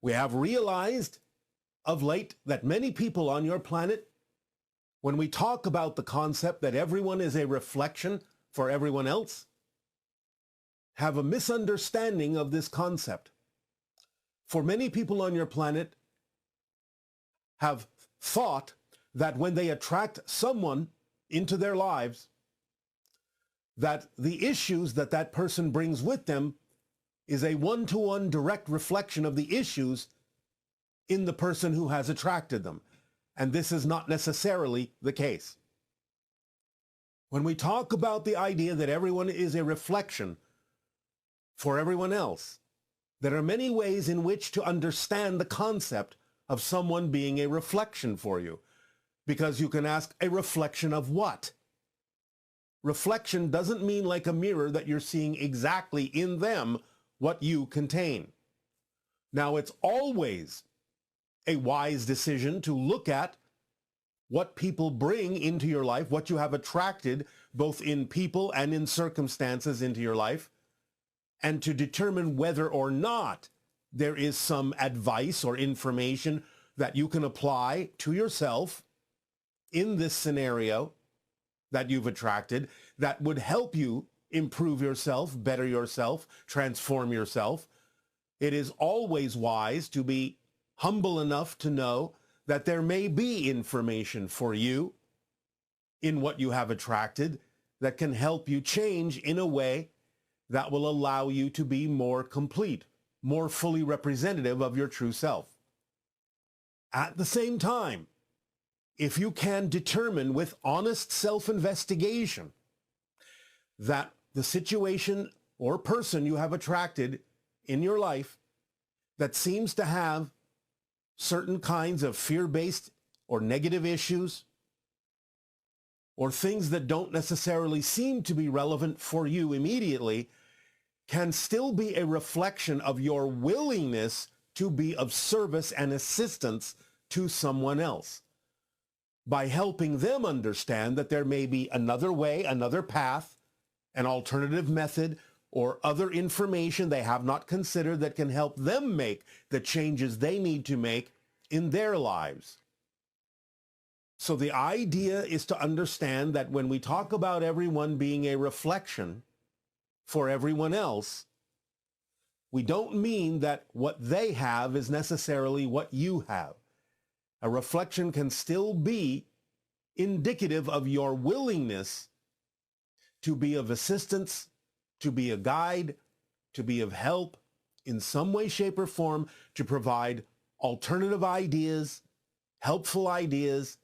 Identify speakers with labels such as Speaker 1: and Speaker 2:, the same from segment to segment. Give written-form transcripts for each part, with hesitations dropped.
Speaker 1: We have realized of late that many people on your planet, when we talk about the concept that everyone is a reflection for everyone else, have a misunderstanding of this concept. For many people on your planet have thought that when they attract someone into their lives, that the issues that that person brings with them is a one-to-one direct reflection of the issues in the person who has attracted them. And this is not necessarily the case. When we talk about the idea that everyone is a reflection for everyone else, there are many ways in which to understand the concept of someone being a reflection for you. Because you can ask, a reflection of what? Reflection doesn't mean like a mirror that you're seeing exactly in them what you contain. Now, it's always a wise decision to look at what people bring into your life, what you have attracted both in people and in circumstances into your life, and to determine whether or not there is some advice or information that you can apply to yourself in this scenario that you've attracted that would help you improve yourself, better yourself, transform yourself. It is always wise to be humble enough to know that there may be information for you in what you have attracted that can help you change in a way that will allow you to be more complete, more fully representative of your true self. At the same time, if you can determine with honest self-investigation that the situation or person you have attracted in your life that seems to have certain kinds of fear-based or negative issues or things that don't necessarily seem to be relevant for you immediately can still be a reflection of your willingness to be of service and assistance to someone else by helping them understand that there may be another way, another path, an alternative method, or other information they have not considered that can help them make the changes they need to make in their lives. So the idea is to understand that when we talk about everyone being a reflection for everyone else, we don't mean that what they have is necessarily what you have. A reflection can still be indicative of your willingness to be of assistance, to be a guide, to be of help in some way, shape, or form, to provide alternative ideas, helpful ideas,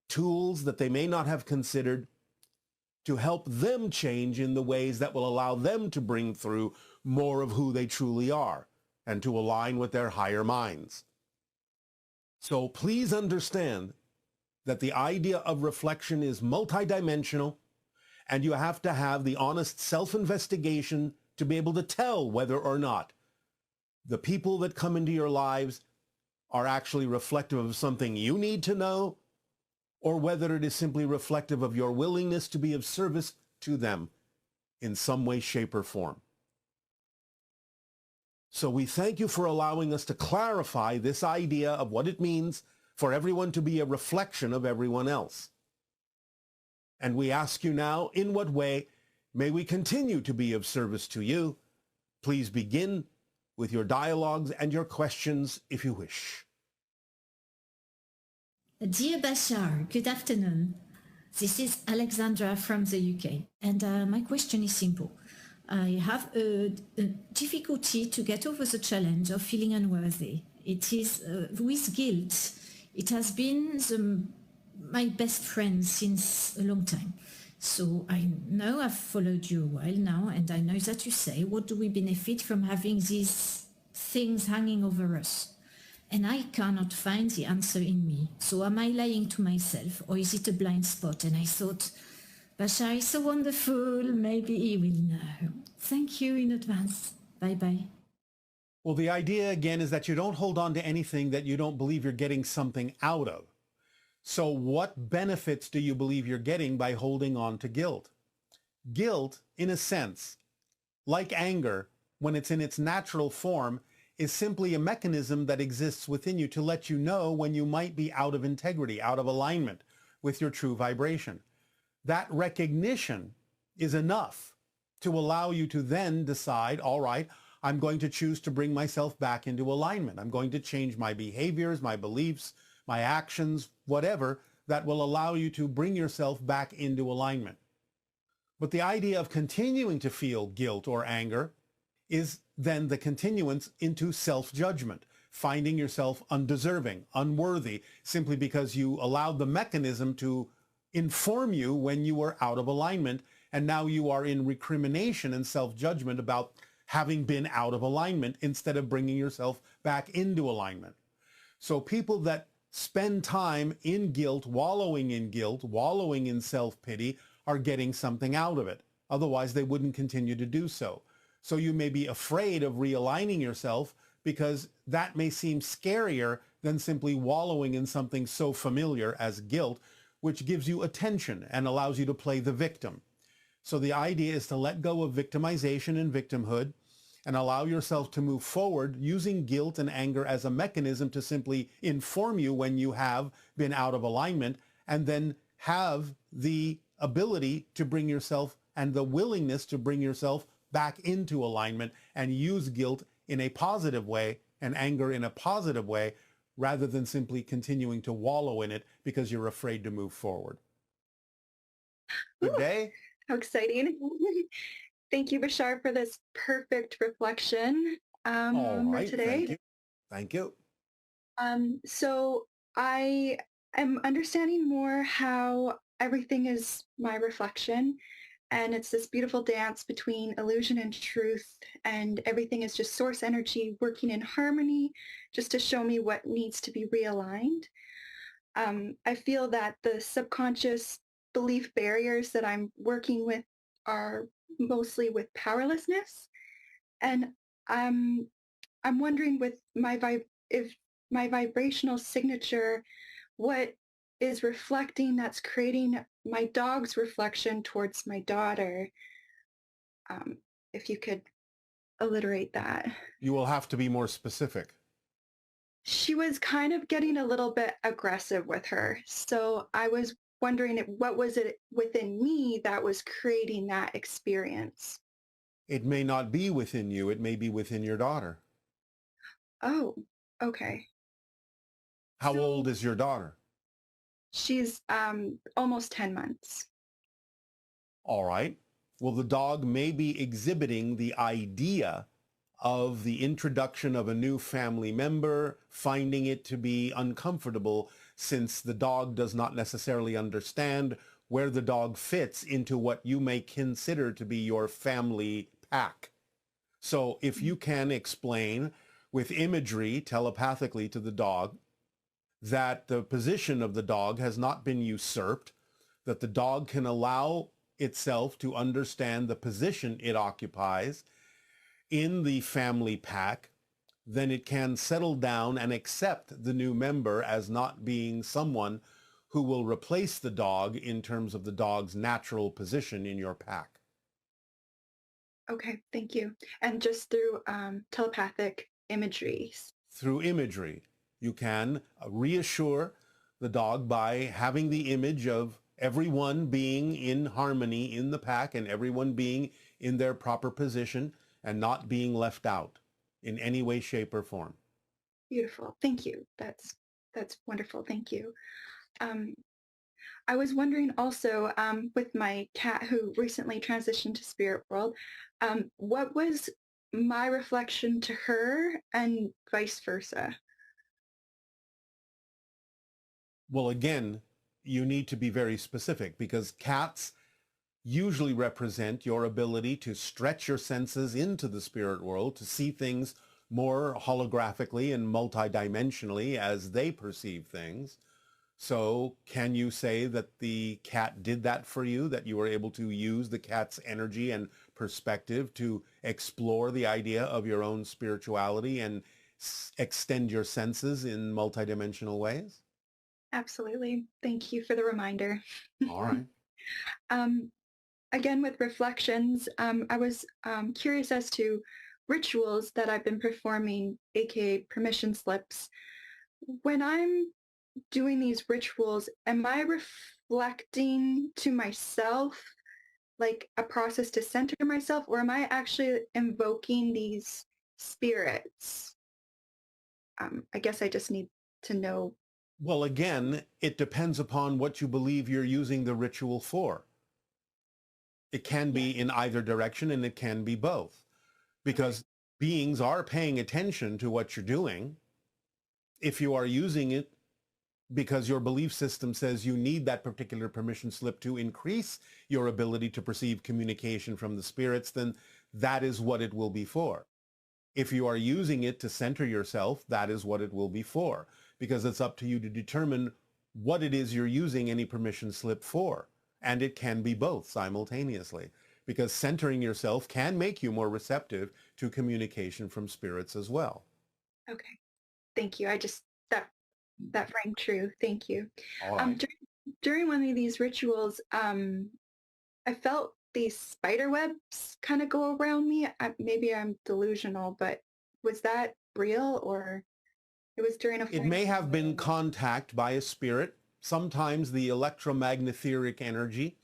Speaker 1: tools that they may not have considered, to help them change in the ways that will allow them to bring through more of who they truly are and to align with their higher minds. So please understand that the idea of reflection is multidimensional, and you have to have the honest self-investigation to be able to tell whether or not the people that come into your lives are actually reflective of something you need to know, or whether it is simply reflective of your willingness to be of service to them in some way, shape, or form. So we thank you for allowing us to clarify this idea of what it means for everyone to be a reflection of everyone else. And we ask you now, in what way may we continue to be of service to you? Please begin with your dialogues and your questions if you wish.
Speaker 2: Dear Bashar, good afternoon. This is Alexandra from the UK, and my question is simple. I have a difficulty to get over the challenge of feeling unworthy. It is with guilt. It has been my best friend since a long time. So I know I've followed you a while now, and I know that you say, what do we benefit from having these things hanging over us? And I cannot find the answer in me. So am I lying to myself, or is it a blind spot? And I thought, Bashar is so wonderful, maybe he will know. Thank you in advance. Bye-bye.
Speaker 1: Well, the idea again is that you don't hold on to anything that you don't believe you're getting something out of. So what benefits do you believe you're getting by holding on to guilt? Guilt, in a sense, like anger, when it's in its natural form, is simply a mechanism that exists within you to let you know when you might be out of integrity, out of alignment with your true vibration. That recognition is enough to allow you to then decide, all right, I'm going to choose to bring myself back into alignment. I'm going to change my behaviors, my beliefs, my actions, whatever, that will allow you to bring yourself back into alignment. But the idea of continuing to feel guilt or anger is then the continuance into self-judgment, finding yourself undeserving, unworthy, simply because you allowed the mechanism to inform you when you were out of alignment, and now you are in recrimination and self-judgment about having been out of alignment instead of bringing yourself back into alignment. So people that spend time in guilt, wallowing in self-pity, are getting something out of it. Otherwise, they wouldn't continue to do so. So you may be afraid of realigning yourself because that may seem scarier than simply wallowing in something so familiar as guilt, which gives you attention and allows you to play the victim. So the idea is to let go of victimization and victimhood and allow yourself to move forward using guilt and anger as a mechanism to simply inform you when you have been out of alignment, and then have the ability to bring yourself and the willingness to bring yourself back into alignment and use guilt in a positive way and anger in a positive way, rather than simply continuing to wallow in it because you're afraid to move forward. Good
Speaker 3: Ooh,
Speaker 1: day.
Speaker 3: how exciting. Thank you, Bashar, for this perfect reflection
Speaker 1: All
Speaker 3: for
Speaker 1: right. Thank
Speaker 3: today.
Speaker 1: you. Thank you.
Speaker 3: So I am understanding more how everything is my reflection, and it's this beautiful dance between illusion and truth, and everything is just source energy working in harmony just to show me what needs to be realigned. I feel that the subconscious belief barriers that I'm working with are mostly with powerlessness, and I'm I'm wondering with if my vibrational signature, what is reflecting that's creating my dog's reflection towards my daughter. Um, if you could alliterate that.
Speaker 1: You will have to be more specific.
Speaker 3: She was kind of getting a little bit aggressive with her. So I was wondering what was it within me that was creating that experience?
Speaker 1: It may not be within you. It may be within your daughter.
Speaker 3: Oh, okay.
Speaker 1: How old
Speaker 3: So
Speaker 1: is your daughter?
Speaker 3: she's almost 10 months.
Speaker 1: All right. Well, the dog may be exhibiting the idea of the introduction of a new family member, finding it to be uncomfortable since the dog does not necessarily understand where the dog fits into what you may consider to be your family pack. So if you can explain with imagery telepathically to the dog that the position of the dog has not been usurped, that the dog can allow itself to understand the position it occupies in the family pack, then it can settle down and accept the new member as not being someone who will replace the dog in terms of the dog's natural position in your pack.
Speaker 3: Okay, thank you. And just through telepathic imagery.
Speaker 1: Through imagery, you can reassure the dog by having the image of everyone being in harmony in the pack and everyone being in their proper position and not being left out in any way, shape, or form.
Speaker 3: Beautiful. Thank you. That's wonderful. Thank you. Um, I was wondering also, with my cat who recently transitioned to spirit world, what was my reflection to her and vice versa?
Speaker 1: Well, again, you need to be very specific because cats usually represent your ability to stretch your senses into the spirit world, to see things more holographically and multidimensionally as they perceive things. So can you say that the cat did that for you, that you were able to use the cat's energy and perspective to explore the idea of your own spirituality and extend your senses in multidimensional ways?
Speaker 3: Absolutely. Thank you for the reminder.
Speaker 1: All right.
Speaker 3: um, Again, with reflections, I was curious as to rituals that I've been performing, aka permission slips, when I'm doing these rituals, am I reflecting to myself like a process to center myself, or am I actually invoking these spirits? I guess I just need to know.
Speaker 1: Well, again, it depends upon what you believe you're using the ritual for. It can
Speaker 3: Yeah.
Speaker 1: be in either direction, and it can be both,
Speaker 3: Okay.
Speaker 1: because beings are paying attention to what you're doing. If you are using it because your belief system says you need that particular permission slip to increase your ability to perceive communication from the spirits, then that is what it will be for. If you are using it to center yourself, that is what it will be for, because it's up to you to determine what it is you're using any permission slip for. And it can be both simultaneously, because centering yourself can make you more receptive to communication from spirits as well.
Speaker 3: Okay. Thank you. I just that rang true. Thank you.
Speaker 1: All right.
Speaker 3: During one of these rituals, I felt these spider webs kind of go around me. Maybe I'm delusional, but was that real, or it was during a
Speaker 1: It
Speaker 3: phone
Speaker 1: may
Speaker 3: call?
Speaker 1: have been contact by a spirit. Sometimes the electromagnetic energy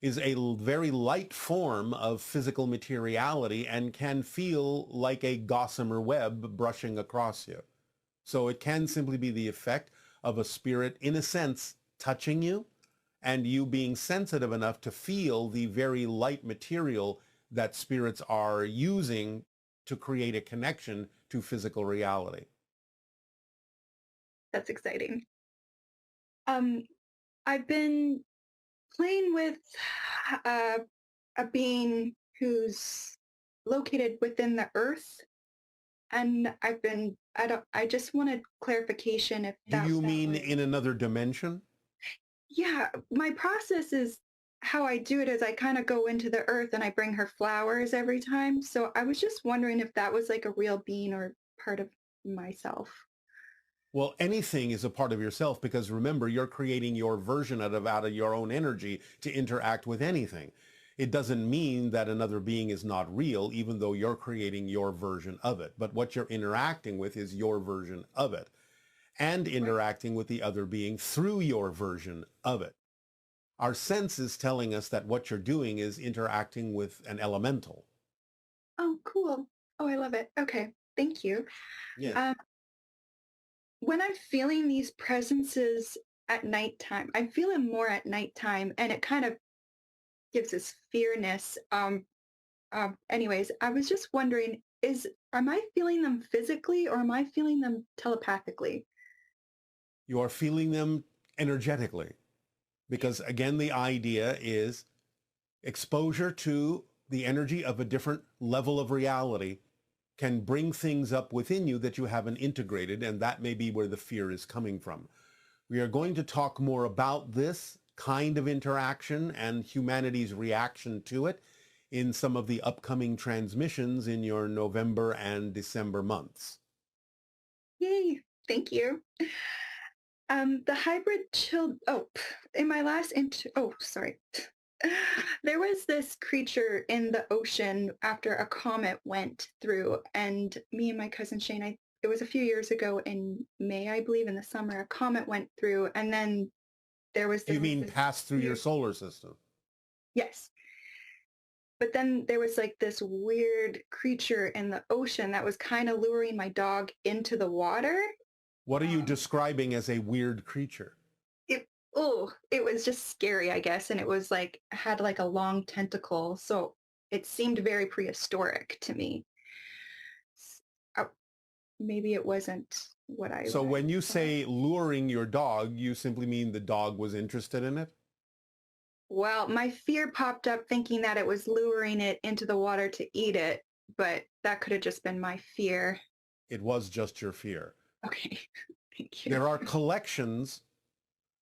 Speaker 1: is a very light form of physical materiality and can feel like a gossamer web brushing across you. So it can simply be the effect of a spirit, in a sense, touching you, and you being sensitive enough to feel the very light material that spirits are using to create a connection to physical reality.
Speaker 3: That's exciting. Um, I've been playing with uh, a being who's located within the earth, and I just wanted clarification if
Speaker 1: Do
Speaker 3: that
Speaker 1: you
Speaker 3: that
Speaker 1: mean
Speaker 3: was.
Speaker 1: in another dimension?
Speaker 3: Yeah, my process is how I do it is I kind of go into the earth and I bring her flowers every time. So I was just wondering if that was like a real being or part of myself.
Speaker 1: Well, anything is a part of yourself, because remember, you're creating your version out of your own energy to interact with anything. It doesn't mean that another being is not real, even though you're creating your version of it. But what you're interacting with is your version of it, and
Speaker 3: Right.
Speaker 1: interacting with the other being through your version of it. Our sense is telling us that what you're doing is interacting with an elemental.
Speaker 3: Oh, cool. Oh, I love it. Okay. Thank you.
Speaker 1: Yes.
Speaker 3: Um, when I'm feeling these presences at nighttime, I'm feeling more at nighttime and it kind of gives this fearness. Anyways, I was just wondering, am I feeling them physically or am I feeling them telepathically?
Speaker 1: You are feeling them energetically, because again, the idea is exposure to the energy of a different level of reality can bring things up within you that you haven't integrated, and that may be where the fear is coming from. We are going to talk more about this kind of interaction and humanity's reaction to it in some of the upcoming transmissions in your November and December months.
Speaker 3: Yay. Thank you. The hybrid child. Oh, in my last oh, sorry. There was this creature in the ocean after a comet went through, and me and my cousin Shane, it was a few years ago in May, I believe, in the summer, a comet went through, and then there was
Speaker 1: You
Speaker 3: this,
Speaker 1: mean pass through your
Speaker 3: weird,
Speaker 1: solar system?
Speaker 3: yes. But then there was like this weird creature in the ocean that was kind of luring my dog into the water.
Speaker 1: What are you
Speaker 3: Um,
Speaker 1: describing as a weird creature?
Speaker 3: it was just scary, I guess, and it was like had like a long tentacle, so it seemed very prehistoric to me. Uh, Maybe it wasn't what I
Speaker 1: So when you
Speaker 3: thought.
Speaker 1: say luring your dog, you simply mean the dog was interested in it?
Speaker 3: Well, my fear popped up thinking that it was luring it into the water to eat it, but that could have just been my fear.
Speaker 1: It was just your fear.
Speaker 3: Okay, thank you.
Speaker 1: There are collections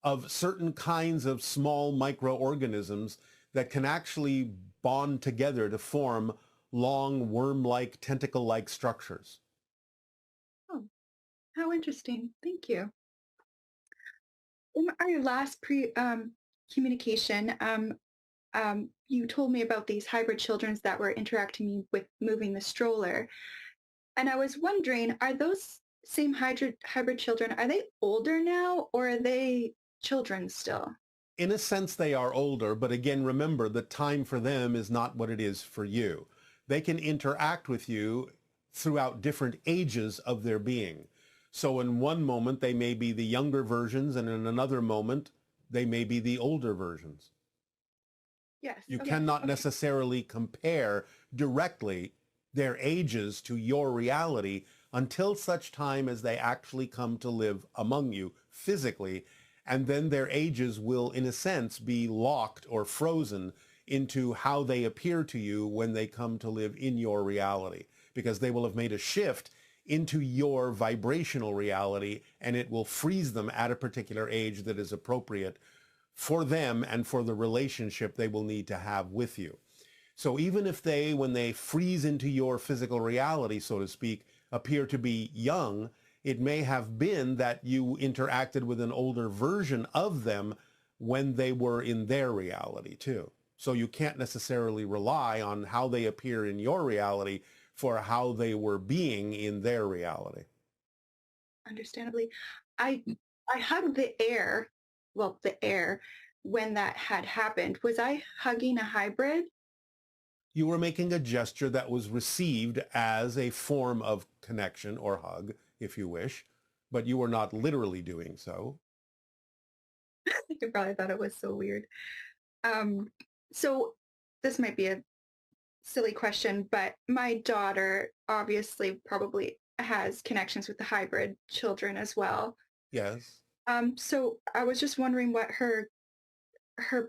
Speaker 1: of certain kinds of small microorganisms that can actually bond together to form long worm-like, tentacle-like structures.
Speaker 3: Oh, how interesting. Thank you. In our last communication, you told me about these hybrid children that were interacting with moving the stroller. And I was wondering, are those same hybrid children, are they older now or are they children still?
Speaker 1: In a sense, they are older, but again, remember, the time for them is not what it is for you. They can interact with you throughout different ages of their being. So in one moment, they may be the younger versions, and in another moment, they may be the older versions.
Speaker 3: Yes.
Speaker 1: You
Speaker 3: Okay.
Speaker 1: cannot
Speaker 3: Okay.
Speaker 1: necessarily compare directly their ages to your reality until such time as they actually come to live among you physically, and then their ages will, in a sense, be locked or frozen into how they appear to you when they come to live in your reality, because they will have made a shift into your vibrational reality, and it will freeze them at a particular age that is appropriate for them and for the relationship they will need to have with you. So even if they, when they freeze into your physical reality, so to speak, appear to be young, it may have been that you interacted with an older version of them when they were in their reality too. So you can't necessarily rely on how they appear in your reality for how they were being in their reality.
Speaker 3: Understandably. I hugged the air, well, the air, when that had happened. Was I hugging a hybrid?
Speaker 1: You were making a gesture that was received as a form of connection or hug, if you wish, but you were not literally doing so.
Speaker 3: You probably thought it was so weird. So this might be a silly question, but my daughter obviously probably has connections with the hybrid children as well.
Speaker 1: Yes.
Speaker 3: So I was just wondering what her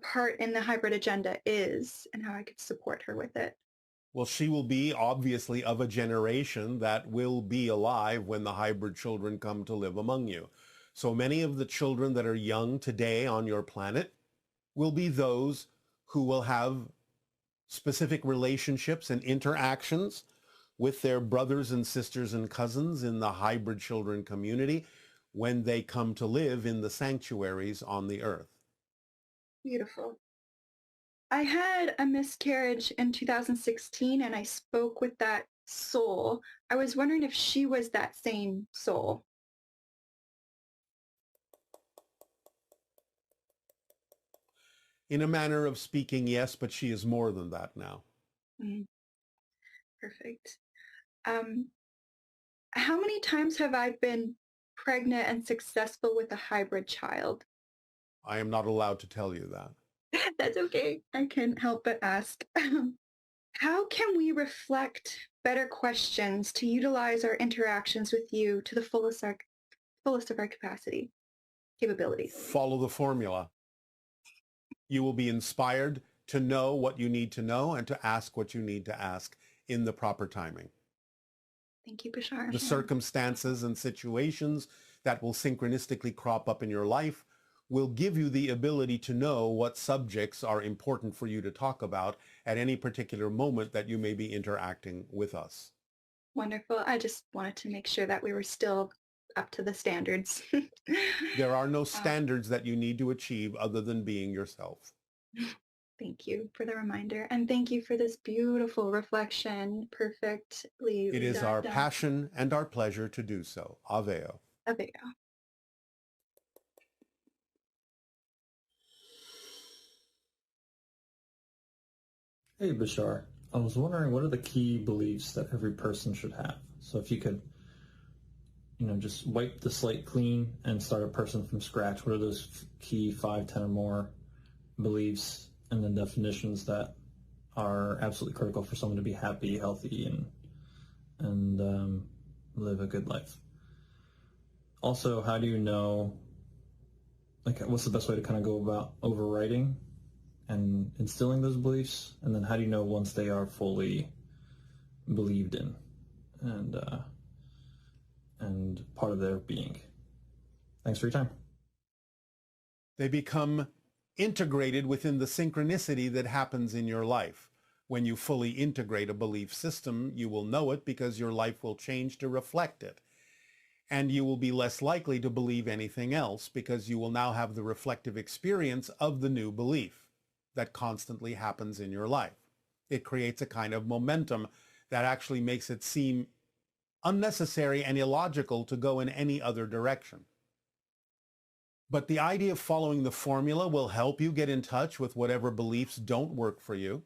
Speaker 3: part in the hybrid agenda is and how I could support her with it.
Speaker 1: Well, she will be obviously of a generation that will be alive when the hybrid children come to live among you. So many of the children that are young today on your planet will be those who will have specific relationships and interactions with their brothers and sisters and cousins in the hybrid children community when they come to live in the sanctuaries on the earth.
Speaker 3: Beautiful. I had a miscarriage in 2016 and I spoke with that soul. I was wondering if she was that same soul.
Speaker 1: In a manner of speaking, yes, but she is more than that now.
Speaker 3: Mm, perfect. Um, how many times have I been pregnant and successful with a hybrid child?
Speaker 1: I am not allowed to tell you that.
Speaker 3: That's okay. I can't help but ask. How can we reflect better questions to utilize our interactions with you to the fullest of our capabilities?
Speaker 1: Follow the formula. You will be inspired to know what you need to know and to ask what you need to ask in the proper timing.
Speaker 3: Thank you, Bashar.
Speaker 1: The circumstances and situations that will synchronistically crop up in your life will give you the ability to know what subjects are important for you to talk about at any particular moment that you may be interacting with us.
Speaker 3: Wonderful. I just wanted to make sure that we were still up to the standards.
Speaker 1: There are no standards that you need to achieve other than being yourself.
Speaker 3: Thank you for the reminder. And thank you for this beautiful reflection. Perfectly.
Speaker 1: It is our
Speaker 3: done.
Speaker 1: passion and our pleasure to do so. Aveo.
Speaker 3: Aveo.
Speaker 4: Hey, Bashar. I was wondering, what are the key beliefs that every person should have? So if you could, just wipe the slate clean and start a person from scratch, what are those key 5, 10 or more beliefs and then definitions that are absolutely critical for someone to be happy, healthy, and live a good life? Also, how do you know, what's the best way to kind of go about overwriting and instilling those beliefs? And then how do you know once they are fully believed in and part of their being? Thanks for your time.
Speaker 1: They become integrated within the synchronicity that happens in your life. When you fully integrate a belief system, you will know it because your life will change to reflect it. And you will be less likely to believe anything else because you will now have the reflective experience of the new belief. that constantly happens in your life. It creates a kind of momentum that actually makes it seem unnecessary and illogical to go in any other direction. But the idea of following the formula will help you get in touch with whatever beliefs don't work for you.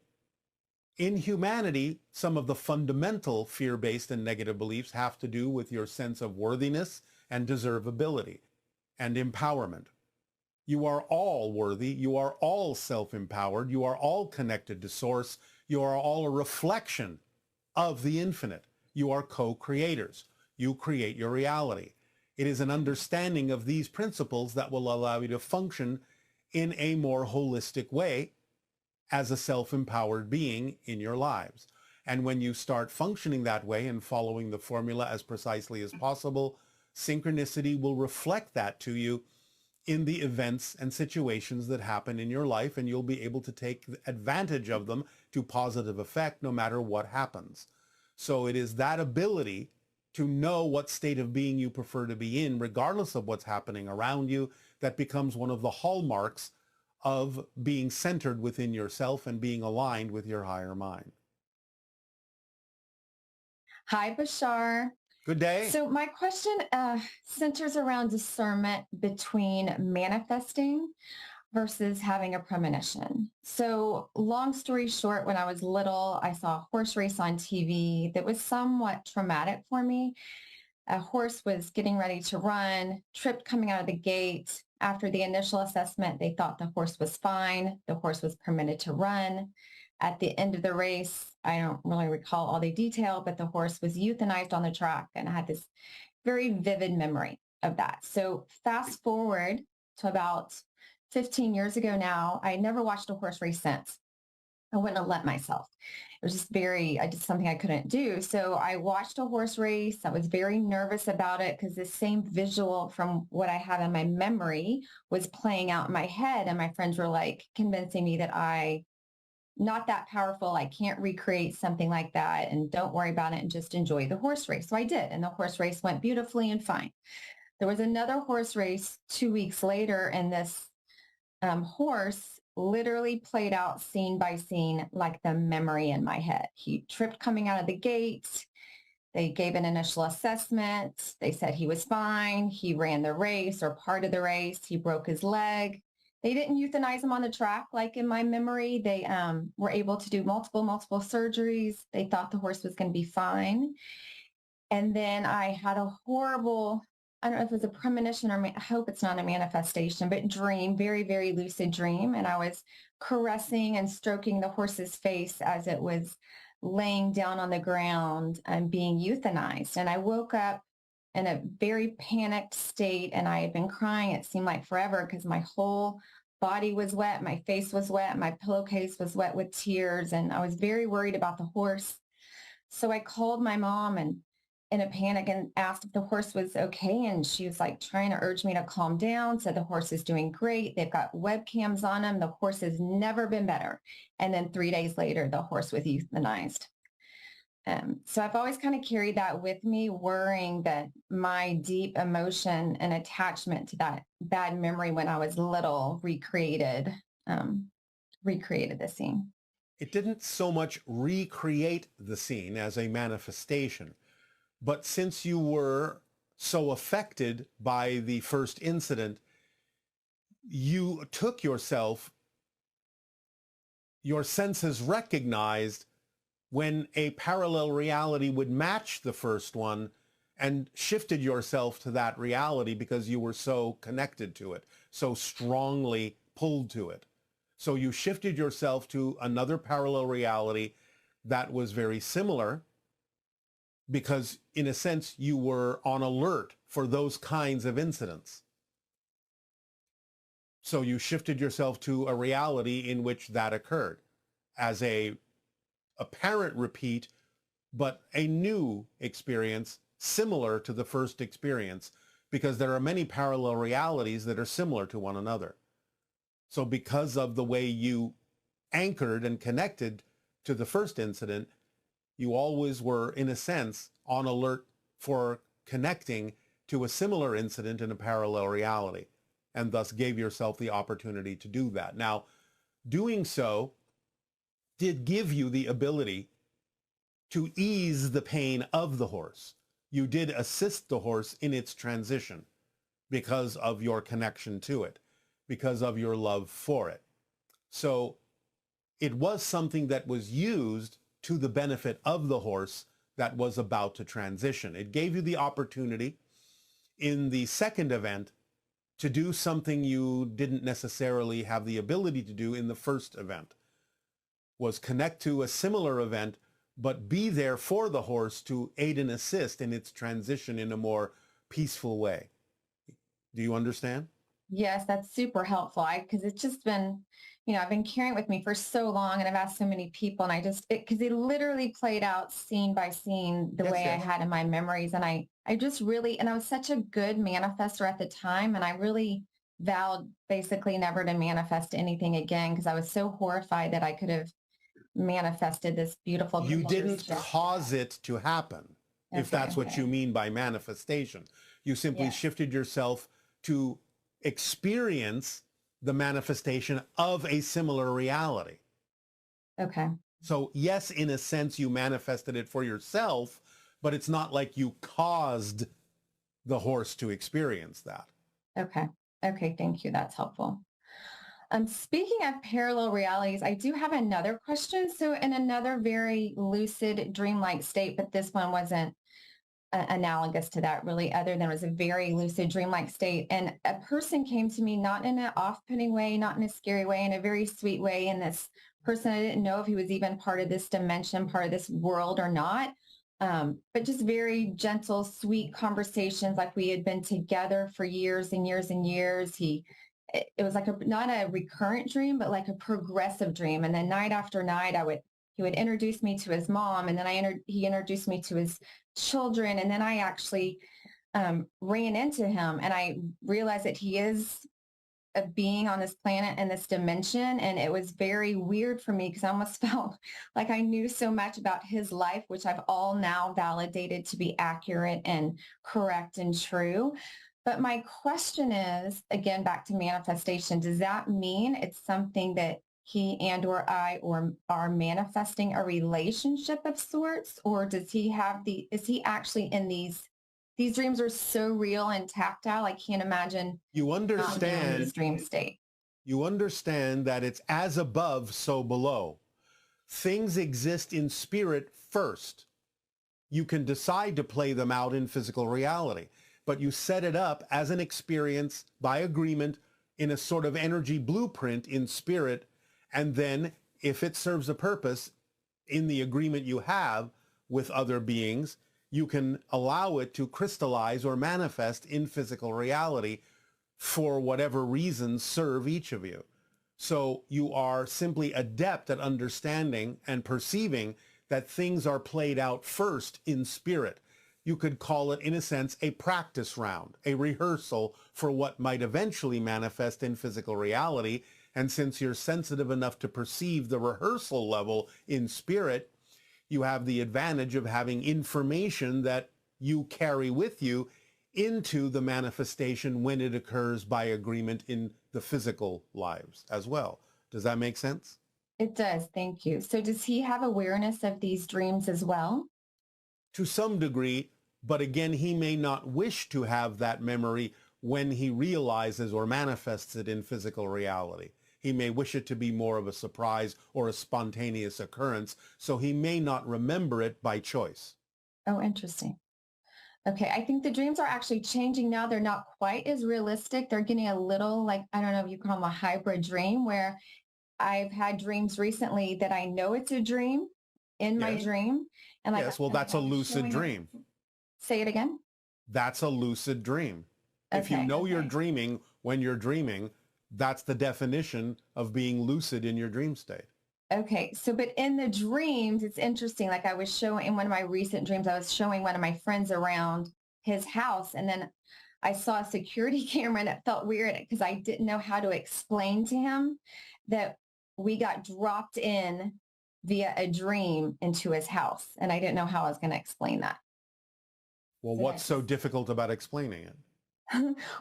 Speaker 1: In humanity, some of the fundamental fear-based and negative beliefs have to do with your sense of worthiness and deservability and empowerment. You are all worthy. You are all self-empowered. You are all connected to Source. You are all a reflection of the infinite. You are co-creators. You create your reality. It is an understanding of these principles that will allow you to function in a more holistic way as a self-empowered being in your lives. And when you start functioning that way and following the formula as precisely as possible, synchronicity will reflect that to you in the events and situations that happen in your life, and you'll be able to take advantage of them to positive effect no matter what happens. So it is that ability to know what state of being you prefer to be in, regardless of what's happening around you, that becomes one of the hallmarks of being centered within yourself and being aligned with your higher mind.
Speaker 5: Hi, Bashar.
Speaker 1: Good day.
Speaker 5: So my question centers around discernment between manifesting versus having a premonition. So long story short, when I was little, I saw a horse race on TV that was somewhat traumatic for me. A horse was getting ready to run, tripped coming out of the gate. After the initial assessment, they thought the horse was fine. The horse was permitted to run. At the end of the race, I don't really recall all the detail, but the horse was euthanized on the track, and I had this very vivid memory of that. So fast forward to about 15 years ago now, I never watched a horse race since. I wouldn't have let myself. It was just I did something I couldn't do. So I watched a horse race. I was very nervous about it because the same visual from what I had in my memory was playing out in my head. And my friends were like convincing me that not that powerful. I can't recreate something like that, and don't worry about it and just enjoy the horse race. So I did. And the horse race went beautifully and fine. There was another horse race 2 weeks later, and this horse literally played out scene by scene like the memory in my head. He tripped coming out of the gate. They gave an initial assessment. They said he was fine. He ran the race or part of the race. He broke his leg. They didn't euthanize him on the track like in my memory. They were able to do multiple surgeries. They thought the horse was going to be fine. And then I had a horrible, I don't know if it was a premonition or I hope it's not a manifestation, but dream, very, very lucid dream. And I was caressing and stroking the horse's face as it was laying down on the ground and being euthanized. And I woke up in a very panicked state, and I had been crying. It seemed like forever because my whole body was wet. My face was wet. My pillowcase was wet with tears. And I was very worried about the horse. So I called my mom and in a panic and asked if the horse was okay. And she was like trying to urge me to calm down. Said the horse is doing great. They've got webcams on him. The horse has never been better. And then 3 days later, the horse was euthanized. So I've always kind of carried that with me, worrying that my deep emotion and attachment to that bad memory when I was little recreated the scene.
Speaker 1: It didn't so much recreate the scene as a manifestation, but since you were so affected by the first incident, you took yourself, your senses recognized when a parallel reality would match the first one and shifted yourself to that reality because you were so connected to it, so strongly pulled to it. So you shifted yourself to another parallel reality that was very similar because, in a sense, you were on alert for those kinds of incidents. So you shifted yourself to a reality in which that occurred as a apparent repeat, but a new experience similar to the first experience, because there are many parallel realities that are similar to one another. So because of the way you anchored and connected to the first incident, you always were, in a sense, on alert for connecting to a similar incident in a parallel reality, and thus gave yourself the opportunity to do that. Now, Doing so did give you the ability to ease the pain of the horse. You did assist the horse in its transition because of your connection to it, because of your love for it. So it was something that was used to the benefit of the horse that was about to transition. It gave you the opportunity in the second event to do something you didn't necessarily have the ability to do in the first event, was connect to a similar event, but be there for the horse to aid and assist in its transition in a more peaceful way. Do you understand?
Speaker 5: Yes, that's super helpful. Because it's just been, I've been carrying it with me for so long, and I've asked so many people, and because it literally played out scene by scene the way I had in my memories. And I just really, and I was such a good manifester at the time, and I really vowed basically never to manifest anything again because I was so horrified that I could have manifested this beautiful.
Speaker 1: You didn't cause it to happen, if that's what you mean by manifestation. You simply shifted yourself to experience the manifestation of a similar reality.
Speaker 5: Okay.
Speaker 1: So yes, in a sense, you manifested it for yourself, but it's not like you caused the horse to experience that.
Speaker 5: Okay. Okay. Thank you. That's helpful. Speaking of parallel realities, I do have another question. So in another very lucid dreamlike state, but this one wasn't analogous to that really, other than it was a very lucid dreamlike state. And a person came to me, not in an off-putting way, not in a scary way, in a very sweet way. And this person, I didn't know if he was even part of this dimension, part of this world or not. But just very gentle, sweet conversations, like we had been together for years and years and years. It was like not a recurrent dream, but like a progressive dream. And then night after night, he would introduce me to his mom, and then he introduced me to his children. And then I actually ran into him, and I realized that he is a being on this planet and this dimension. And it was very weird for me because I almost felt like I knew so much about his life, which I've all now validated to be accurate and correct and true. But my question is, again, back to manifestation, does that mean it's something that he and or I are manifesting a relationship of sorts? Or does he have is he actually in these dreams are so real and tactile, I can't imagine
Speaker 1: you understand
Speaker 5: this dream state.
Speaker 1: You understand that it's as above, so below. Things exist in spirit first. You can decide to play them out in physical reality, but you set it up as an experience by agreement in a sort of energy blueprint in spirit. And then if it serves a purpose in the agreement you have with other beings, you can allow it to crystallize or manifest in physical reality for whatever reasons serve each of you. So you are simply adept at understanding and perceiving that things are played out first in spirit. You could call it, in a sense, a practice round, a rehearsal for what might eventually manifest in physical reality. And since you're sensitive enough to perceive the rehearsal level in spirit, you have the advantage of having information that you carry with you into the manifestation when it occurs by agreement in the physical lives as well. Does that make sense?
Speaker 5: It does. Thank you. So does he have awareness of these dreams as well?
Speaker 1: To some degree, but again, he may not wish to have that memory when he realizes or manifests it in physical reality. He may wish it to be more of a surprise or a spontaneous occurrence, so he may not remember it by choice.
Speaker 5: Oh, interesting. Okay, I think the dreams are actually changing now. They're not quite as realistic. They're getting a little, like, I don't know if you call them a hybrid dream, where I've had dreams recently that I know it's a dream in my dream. And like,
Speaker 1: yes, well, that's a lucid dream.
Speaker 5: Say it again.
Speaker 1: That's a lucid dream. If you know you're dreaming when you're dreaming, that's the definition of being lucid in your dream state.
Speaker 5: Okay. So, but in the dreams, it's interesting. Like I was showing in one of my recent dreams, I was showing one of my friends around his house. And then I saw a security camera, and it felt weird because I didn't know how to explain to him that we got dropped in via a dream into his house. And I didn't know how I was going to explain that.
Speaker 1: Well, what's so difficult about explaining it?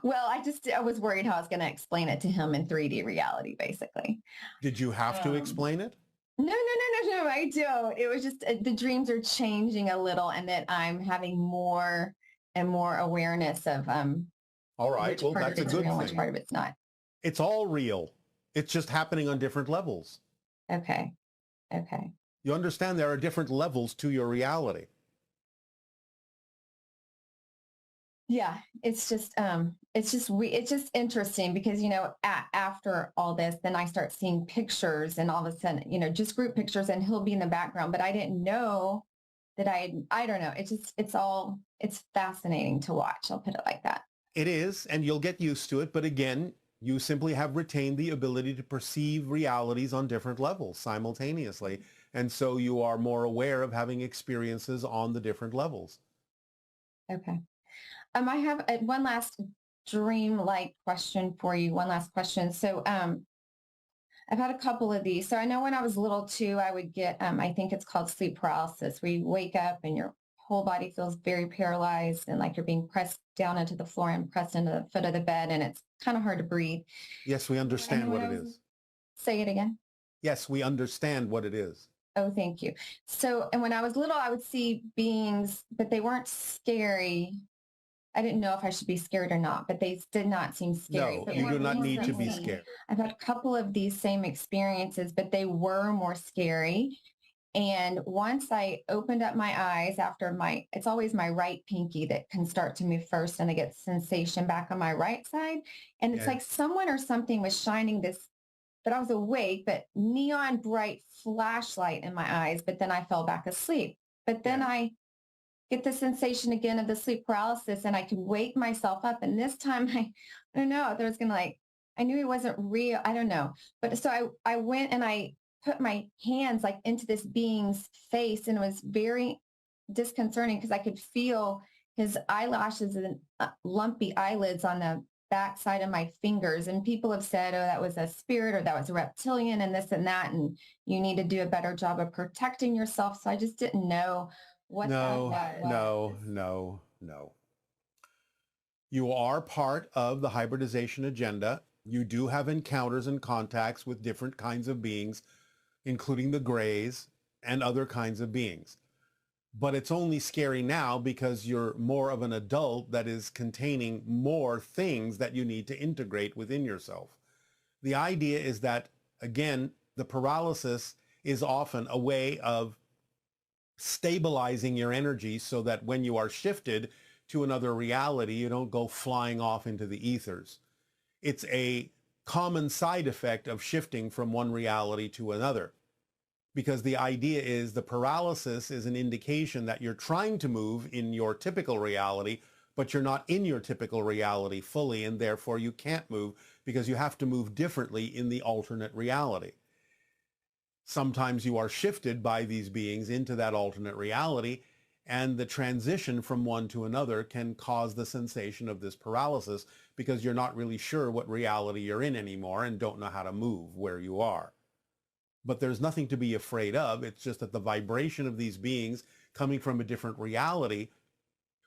Speaker 5: Well, I was worried how I was going to explain it to him in 3D reality, basically.
Speaker 1: Did you have to explain it?
Speaker 5: No, I don't. It was just the dreams are changing a little and that I'm having more and more awareness of
Speaker 1: All right.
Speaker 5: which
Speaker 1: Well,
Speaker 5: part
Speaker 1: that's
Speaker 5: of
Speaker 1: a
Speaker 5: it's
Speaker 1: good
Speaker 5: real and which
Speaker 1: thing.
Speaker 5: part of it's not.
Speaker 1: It's all real. It's just happening on different levels.
Speaker 5: Okay. Okay.
Speaker 1: You understand there are different levels to your reality.
Speaker 5: Yeah, it's just interesting because, after all this, then I start seeing pictures and all of a sudden, just group pictures and he'll be in the background, but I didn't know that I don't know. It's fascinating to watch. I'll put it like that.
Speaker 1: It is, and you'll get used to it. But again, you simply have retained the ability to perceive realities on different levels simultaneously. And so you are more aware of having experiences on the different levels.
Speaker 5: Okay. I have one last dream-like question for you. One last question. So, I've had a couple of these. So I know when I was little too, I would get, I think it's called sleep paralysis, where you wake up and your whole body feels very paralyzed and like you're being pressed down into the floor and pressed into the foot of the bed. And it's kind of hard to breathe.
Speaker 1: Yes, we understand what it is.
Speaker 5: Say it again.
Speaker 1: Yes, we understand what it is.
Speaker 5: Oh, thank you. So, and when I was little, I would see beings, but they weren't scary. I didn't know if I should be scared or not, but they did not seem scary.
Speaker 1: No,
Speaker 5: But
Speaker 1: you
Speaker 5: more
Speaker 1: do not need to be
Speaker 5: recently,
Speaker 1: scared.
Speaker 5: I've had a couple of these same experiences, but they were more scary. And once I opened up my eyes after it's always my right pinky that can start to move first, and I get sensation back on my right side. And it's like someone or something was shining this, but I was awake, but neon bright flashlight in my eyes, but then I fell back asleep. But then I get the sensation again of the sleep paralysis and I could wake myself up. And this time I don't know, there was going to I knew it wasn't real. I don't know. But so I went and I put my hands into this being's face, and it was very disconcerting because I could feel his eyelashes and lumpy eyelids on the back side of my fingers. And people have said, oh, that was a spirit or that was a reptilian and this and that. And you need to do a better job of protecting yourself. So I just didn't know what that was.
Speaker 1: No. You are part of the hybridization agenda. You do have encounters and contacts with different kinds of beings, including the grays and other kinds of beings. But it's only scary now because you're more of an adult that is containing more things that you need to integrate within yourself. The idea is that, again, the paralysis is often a way of stabilizing your energy so that when you are shifted to another reality, you don't go flying off into the ethers. It's a common side effect of shifting from one reality to another, because the idea is the paralysis is an indication that you're trying to move in your typical reality, but you're not in your typical reality fully, and therefore you can't move because you have to move differently in the alternate reality. Sometimes you are shifted by these beings into that alternate reality, and the transition from one to another can cause the sensation of this paralysis because you're not really sure what reality you're in anymore and don't know how to move where you are. But there's nothing to be afraid of. It's just that the vibration of these beings coming from a different reality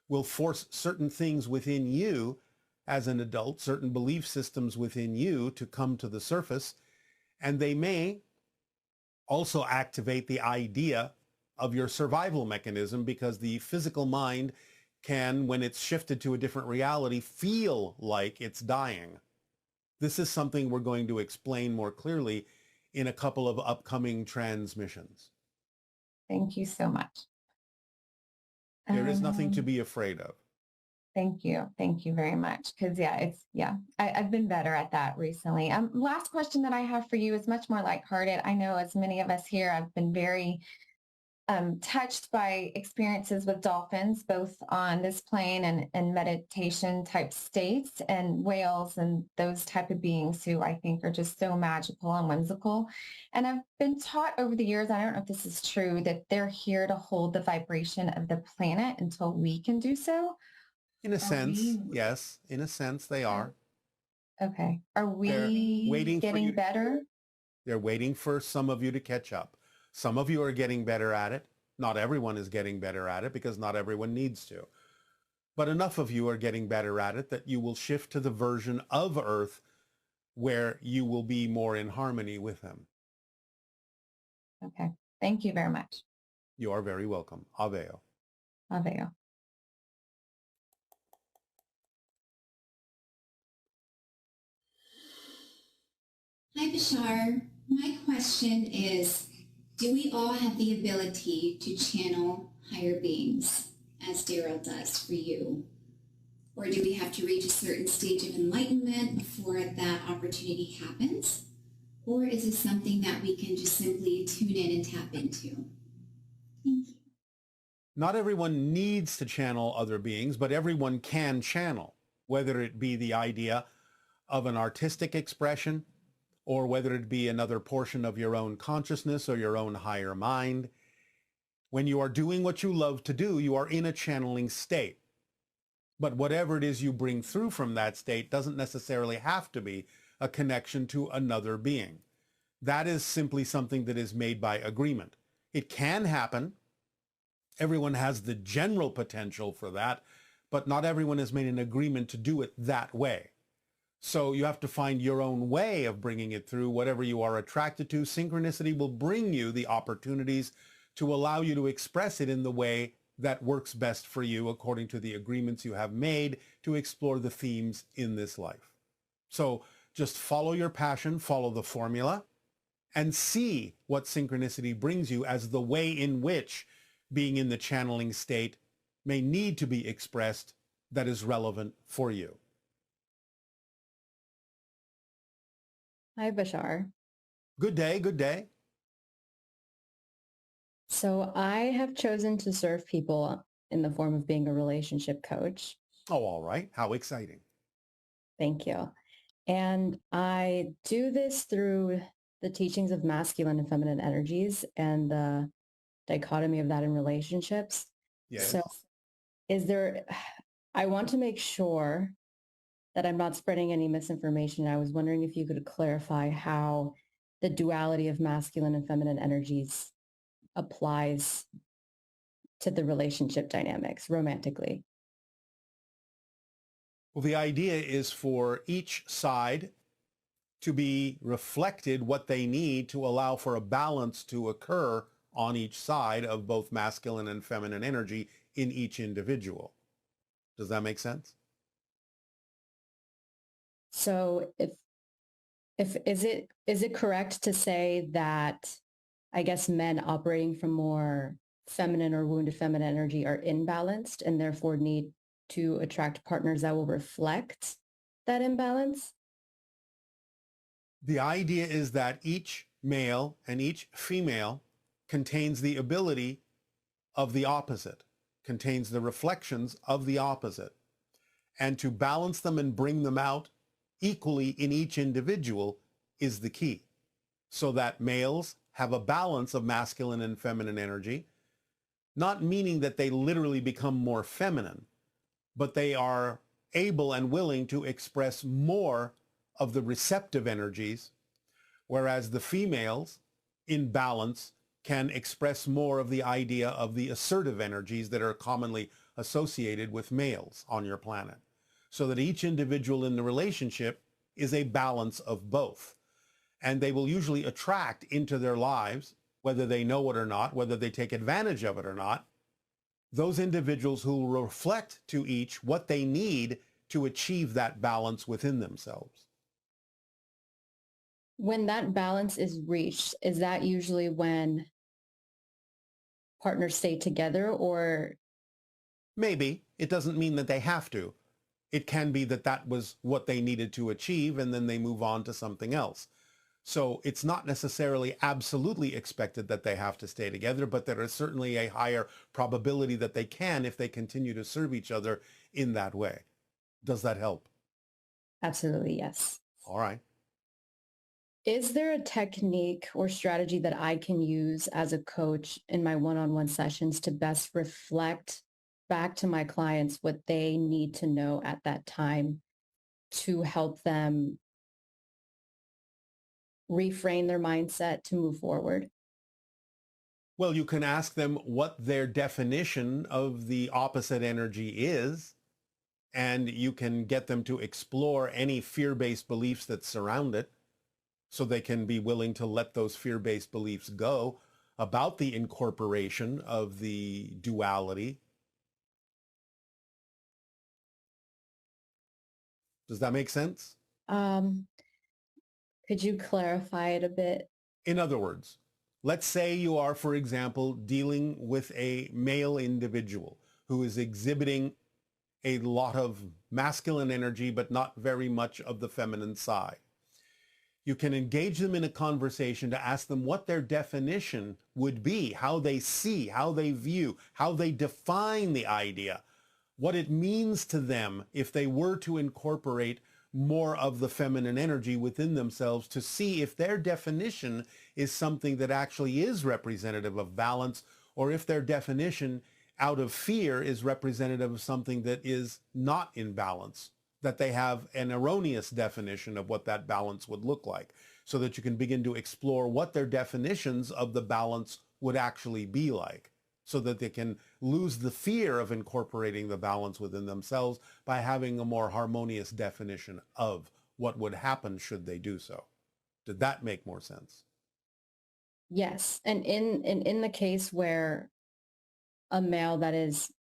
Speaker 1: will force certain things within you as an adult, certain belief systems within you to come to the surface, and they may also activate the idea of your survival mechanism, because the physical mind can, when it's shifted to a different reality, feel like it's dying. This is something we're going to explain more clearly in a couple of upcoming transmissions.
Speaker 5: Thank you so much.
Speaker 1: There is nothing to be afraid of.
Speaker 5: Thank you. Thank you very much. Because I've been better at that recently. Last question that I have for you is much more lighthearted. I know as many of us here, I've been very touched by experiences with dolphins, both on this plane and meditation type states, and whales and those type of beings who I think are just so magical and whimsical. And I've been taught over the years, I don't know if this is true, that they're here to hold the vibration of the planet until we can do so.
Speaker 1: In a sense, yes. In a sense, they are.
Speaker 5: Okay. Are we getting better?
Speaker 1: They're waiting for some of you to catch up. Some of you are getting better at it. Not everyone is getting better at it because not everyone needs to. But enough of you are getting better at it that you will shift to the version of Earth where you will be more in harmony with them.
Speaker 5: Okay. Thank you very much.
Speaker 1: You are very welcome. Aveo.
Speaker 5: Aveo.
Speaker 6: Hi, Bashar. My question is, do we all have the ability to channel higher beings, as Daryl does for you? Or do we have to reach a certain stage of enlightenment before that opportunity happens? Or is it something that we can just simply tune in and tap into? Thank you.
Speaker 1: Not everyone needs to channel other beings, but everyone can channel, whether it be the idea of an artistic expression, or whether it be another portion of your own consciousness or your own higher mind. When you are doing what you love to do, you are in a channeling state. But whatever it is you bring through from that state doesn't necessarily have to be a connection to another being. That is simply something that is made by agreement. It can happen. Everyone has the general potential for that, but not everyone has made an agreement to do it that way. So you have to find your own way of bringing it through. Whatever you are attracted to, synchronicity will bring you the opportunities to allow you to express it in the way that works best for you according to the agreements you have made to explore the themes in this life. So just follow your passion, follow the formula, and see what synchronicity brings you as the way in which being in the channeling state may need to be expressed that is relevant for you.
Speaker 7: Hi, Bashar.
Speaker 1: Good day, good day.
Speaker 7: So I have chosen to serve people in the form of being a relationship coach.
Speaker 1: Oh, all right. How exciting.
Speaker 7: Thank you. And I do this through the teachings of masculine and feminine energies and the dichotomy of that in relationships.
Speaker 1: Yes.
Speaker 7: So I want to make sure that I'm not spreading any misinformation. I was wondering if you could clarify how the duality of masculine and feminine energies applies to the relationship dynamics romantically.
Speaker 1: Well, the idea is for each side to be reflected what they need to allow for a balance to occur on each side of both masculine and feminine energy in each individual. Does that make sense?
Speaker 7: So is it correct to say that, I guess, men operating from more feminine or wounded feminine energy are imbalanced and therefore need to attract partners that will reflect that imbalance?
Speaker 1: The idea is that each male and each female contains the ability of the opposite, contains the reflections of the opposite. And to balance them and bring them out equally in each individual is the key. So that males have a balance of masculine and feminine energy, not meaning that they literally become more feminine, but they are able and willing to express more of the receptive energies, whereas the females in balance can express more of the idea of the assertive energies that are commonly associated with males on your planet. So that each individual in the relationship is a balance of both. And they will usually attract into their lives, whether they know it or not, whether they take advantage of it or not, those individuals who will reflect to each what they need to achieve that balance within themselves.
Speaker 7: When that balance is reached, is that usually when partners stay together, or?
Speaker 1: Maybe. It doesn't mean that they have to. It can be that that was what they needed to achieve and then they move on to something else. So it's not necessarily absolutely expected that they have to stay together, but there is certainly a higher probability that they can if they continue to serve each other in that way. Does that help?
Speaker 7: Absolutely, yes.
Speaker 1: All right.
Speaker 7: Is there a technique or strategy that I can use as a coach in my one-on-one sessions to best reflect back to my clients what they need to know at that time to help them reframe their mindset to move forward?
Speaker 1: Well, you can ask them what their definition of the opposite energy is, and you can get them to explore any fear-based beliefs that surround it, so they can be willing to let those fear-based beliefs go about the incorporation of the duality. Does that make sense?
Speaker 7: Could you clarify it a bit?
Speaker 1: In other words, let's say you are, for example, dealing with a male individual who is exhibiting a lot of masculine energy, but not very much of the feminine side. You can engage them in a conversation to ask them what their definition would be, how they see, how they view, how they define the idea, what it means to them if they were to incorporate more of the feminine energy within themselves, to see if their definition is something that actually is representative of balance, or if their definition out of fear is representative of something that is not in balance, that they have an erroneous definition of what that balance would look like, so that you can begin to explore what their definitions of the balance would actually be like, so that they can lose the fear of incorporating the balance within themselves by having a more harmonious definition of what would happen should they do so. Did that make more sense?
Speaker 7: Yes. And in the case where a male that is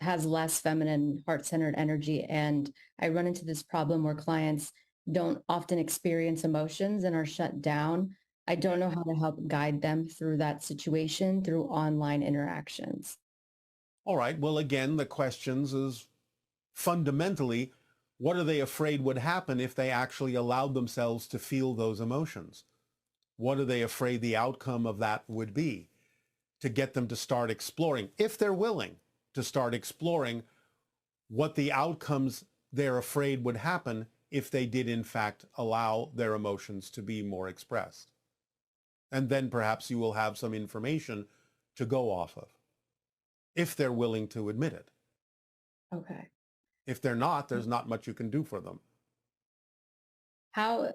Speaker 7: has less feminine heart-centered energy, and I run into this problem where clients don't often experience emotions and are shut down, I don't know how to help guide them through that situation through online interactions.
Speaker 1: All right. Well, again, the questions is fundamentally, what are they afraid would happen if they actually allowed themselves to feel those emotions? What are they afraid the outcome of that would be? To get them to start exploring, if they're willing to start exploring what the outcomes they're afraid would happen if they did in fact allow their emotions to be more expressed. And then perhaps you will have some information to go off of, if they're willing to admit it.
Speaker 7: Okay.
Speaker 1: If they're not, there's not much you can do for them.
Speaker 7: How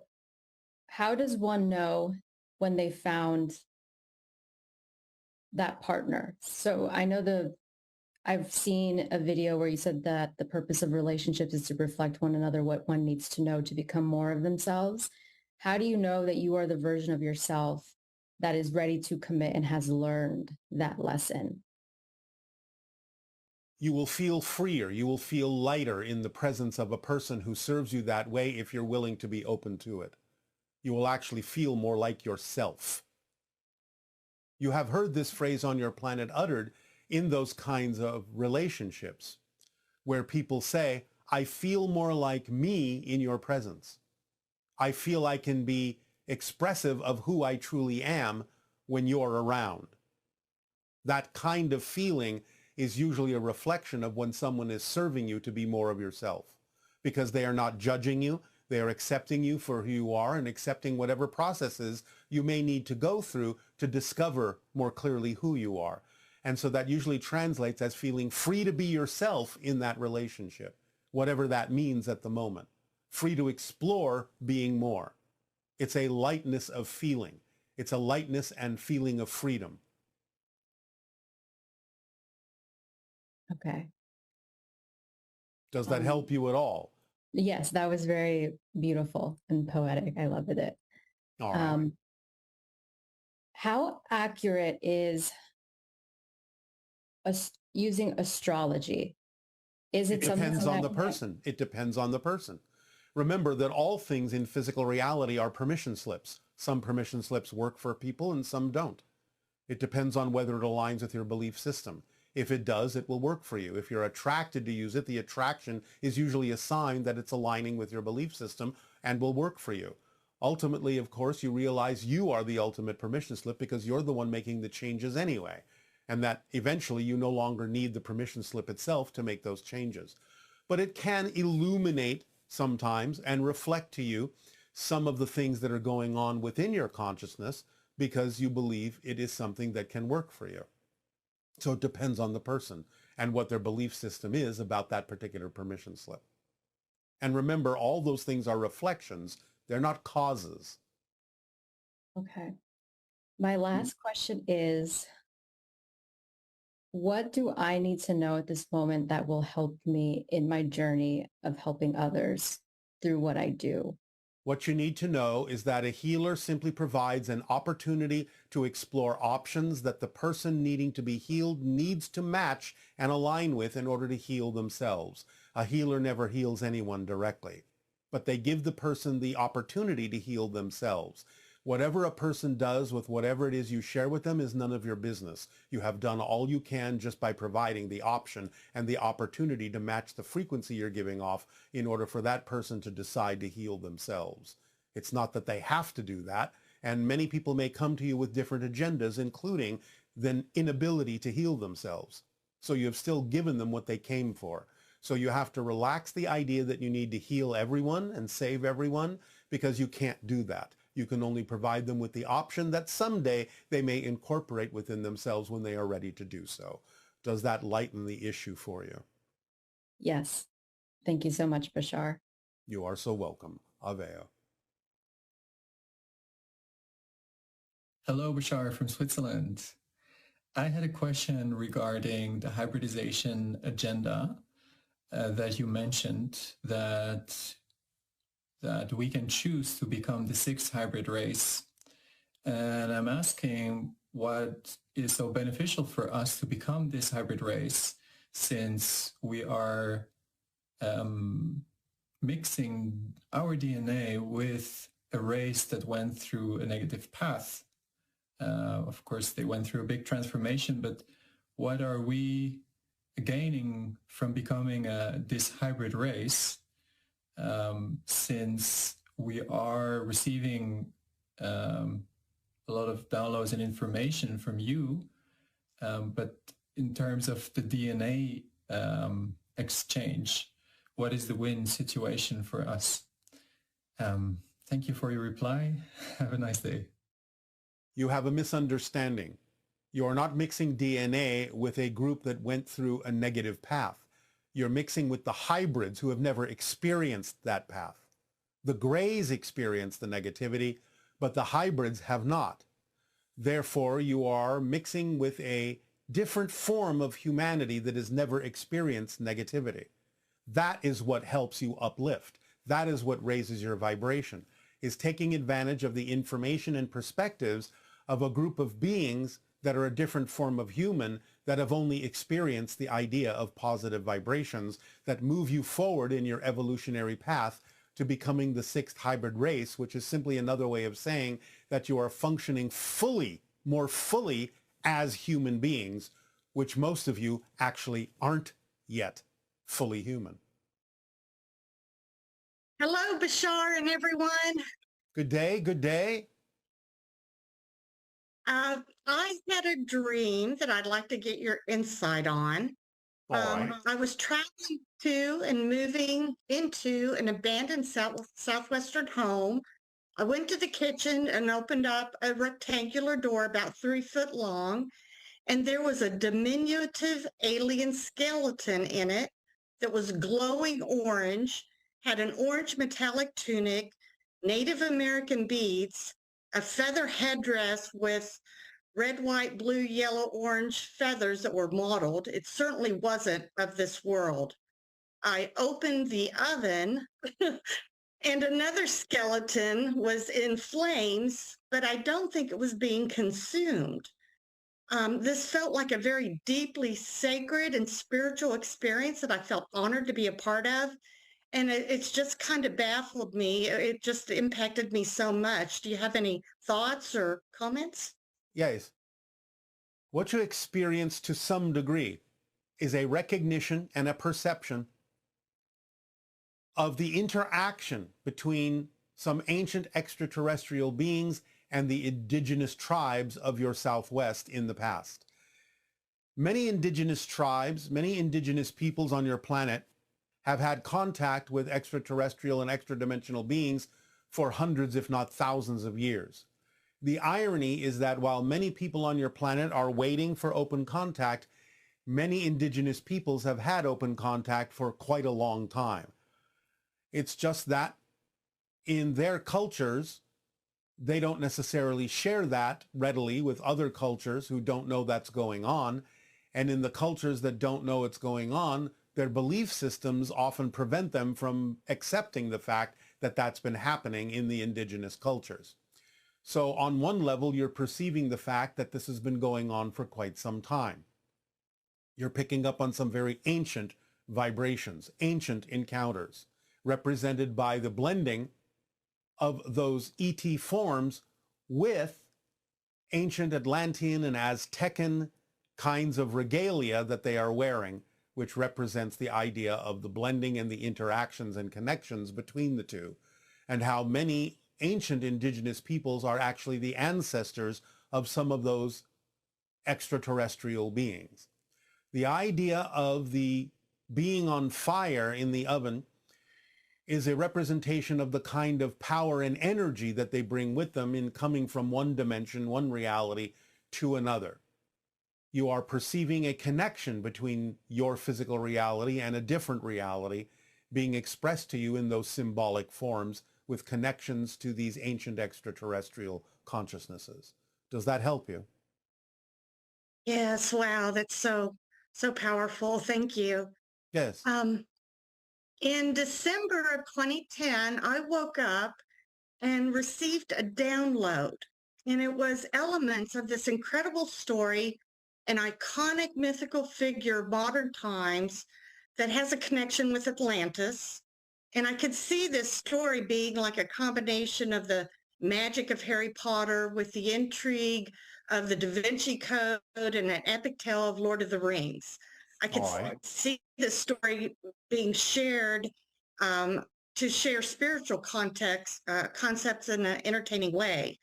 Speaker 7: does one know when they found that partner? So I know I've seen a video where you said that the purpose of relationships is to reflect one another, what one needs to know to become more of themselves. How do you know that you are the version of yourself that is ready to commit and has learned that lesson?
Speaker 1: You will feel freer. You will feel lighter in the presence of a person who serves you that way if you're willing to be open to it. You will actually feel more like yourself. You have heard this phrase on your planet uttered in those kinds of relationships where people say, I feel more like me in your presence. I feel I can be expressive of who I truly am when you're around. That kind of feeling is usually a reflection of when someone is serving you to be more of yourself, because they are not judging you. They are accepting you for who you are and accepting whatever processes you may need to go through to discover more clearly who you are. And so that usually translates as feeling free to be yourself in that relationship, whatever that means at the moment. Free to explore being more. It's a lightness of feeling. It's a lightness and feeling of freedom.
Speaker 7: Okay.
Speaker 1: Does that help you at all?
Speaker 7: Yes, that was very beautiful and poetic. I loved it.
Speaker 1: All right.
Speaker 7: How accurate is using astrology? Is it something
Speaker 1: depends on the person. It depends on the person. Remember that all things in physical reality are permission slips. Some permission slips work for people and some don't. It depends on whether it aligns with your belief system. If it does, it will work for you. If you're attracted to use it, the attraction is usually a sign that it's aligning with your belief system and will work for you. Ultimately, of course, you realize you are the ultimate permission slip because you're the one making the changes anyway, and that eventually you no longer need the permission slip itself to make those changes. But it can illuminate sometimes and reflect to you some of the things that are going on within your consciousness because you believe it is something that can work for you. So it depends on the person and what their belief system is about that particular permission slip. And remember, all those things are reflections. They're not causes.
Speaker 7: Okay. My last question is, what do I need to know at this moment that will help me in my journey of helping others through what I do?
Speaker 1: What you need to know is that a healer simply provides an opportunity to explore options that the person needing to be healed needs to match and align with in order to heal themselves. A healer never heals anyone directly, but they give the person the opportunity to heal themselves. Whatever a person does with whatever it is you share with them is none of your business. You have done all you can just by providing the option and the opportunity to match the frequency you're giving off in order for that person to decide to heal themselves. It's not that they have to do that, and many people may come to you with different agendas, including the inability to heal themselves. So you have still given them what they came for. So you have to relax the idea that you need to heal everyone and save everyone, because you can't do that. You can only provide them with the option that someday they may incorporate within themselves when they are ready to do so. Does that lighten the issue for you?
Speaker 7: Yes. Thank you so much, Bashar.
Speaker 1: You are so welcome. Aveo.
Speaker 8: Hello, Bashar from Switzerland. I had a question regarding the hybridization agenda that you mentioned, that we can choose to become the sixth hybrid race. And I'm asking, what is so beneficial for us to become this hybrid race, since we are mixing our DNA with a race that went through a negative path? Of course, they went through a big transformation, but what are we gaining from becoming this hybrid race? Since we are receiving a lot of downloads and information from you, but in terms of the DNA exchange, what is the win situation for us? Thank you for your reply. Have a nice day.
Speaker 1: You have a misunderstanding. You are not mixing DNA with a group that went through a negative path. You're mixing with the hybrids who have never experienced that path. The grays experience the negativity, but the hybrids have not. Therefore, you are mixing with a different form of humanity that has never experienced negativity. That is what helps you uplift. That is what raises your vibration, is taking advantage of the information and perspectives of a group of beings that are a different form of human, that have only experienced the idea of positive vibrations that move you forward in your evolutionary path to becoming the sixth hybrid race, which is simply another way of saying that you are functioning fully, more fully as human beings, which most of you actually aren't yet fully human.
Speaker 9: Hello, Bashar and everyone.
Speaker 1: Good day, good day.
Speaker 9: I had a dream that I'd like to get your insight on.
Speaker 1: All right.
Speaker 9: I was traveling to and moving into an abandoned southwestern home. I went to the kitchen and opened up a rectangular door about 3 foot long, and there was a diminutive alien skeleton in it that was glowing orange, had an orange metallic tunic, Native American beads, a feather headdress with red, white, blue, yellow, orange feathers that were mottled. It certainly wasn't of this world. I opened the oven and another skeleton was in flames, but I don't think it was being consumed. This felt like a very deeply sacred and spiritual experience that I felt honored to be a part of. And it's just kind of baffled me. It just impacted me so much. Do you have any thoughts or comments?
Speaker 1: Yes. What you experience to some degree is a recognition and a perception of the interaction between some ancient extraterrestrial beings and the indigenous tribes of your Southwest in the past. Many indigenous tribes, many indigenous peoples on your planet have had contact with extraterrestrial and extra-dimensional beings for hundreds, if not thousands of years. The irony is that while many people on your planet are waiting for open contact, many indigenous peoples have had open contact for quite a long time. It's just that in their cultures, they don't necessarily share that readily with other cultures who don't know that's going on. And in the cultures that don't know what's going on, their belief systems often prevent them from accepting the fact that that's been happening in the indigenous cultures. So on one level, you're perceiving the fact that this has been going on for quite some time. You're picking up on some very ancient vibrations, ancient encounters, represented by the blending of those ET forms with ancient Atlantean and Aztecan kinds of regalia that they are wearing, which represents the idea of the blending and the interactions and connections between the two, and how many ancient indigenous peoples are actually the ancestors of some of those extraterrestrial beings. The idea of the being on fire in the oven is a representation of the kind of power and energy that they bring with them in coming from one dimension, one reality, to another. You are perceiving a connection between your physical reality and a different reality being expressed to you in those symbolic forms with connections to these ancient extraterrestrial consciousnesses. Does that help you?
Speaker 9: Yes, wow, that's so powerful. Thank you.
Speaker 1: Yes.
Speaker 9: In December of 2010, I woke up and received a download, and it was elements of this incredible story, an iconic mythical figure of modern times that has a connection with Atlantis. And I could see this story being like a combination of the magic of Harry Potter with the intrigue of the Da Vinci Code and an epic tale of Lord of the Rings. I could see the story being shared to share spiritual concepts in an entertaining way.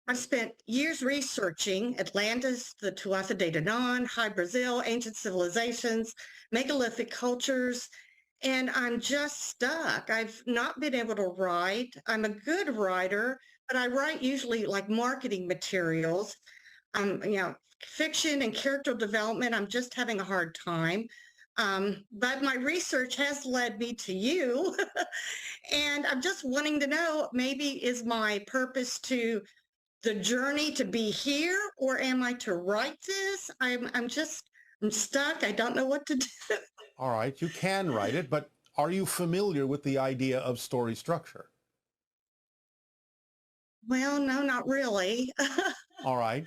Speaker 9: I've spent years researching Atlantis, the Tuatha De Danann, High Brazil, ancient civilizations, megalithic cultures, and I'm just stuck. I've not been able to write. I'm a good writer, but I write usually like marketing materials. Fiction and character development, I'm just having a hard time. But my research has led me to you. And I'm just wanting to know, maybe is my purpose to the journey to be here, or am I to write this? I'm stuck. I don't know what to do.
Speaker 1: All right, you can write it, but are you familiar with the idea of story structure?
Speaker 9: Well, no, not really.
Speaker 1: All right.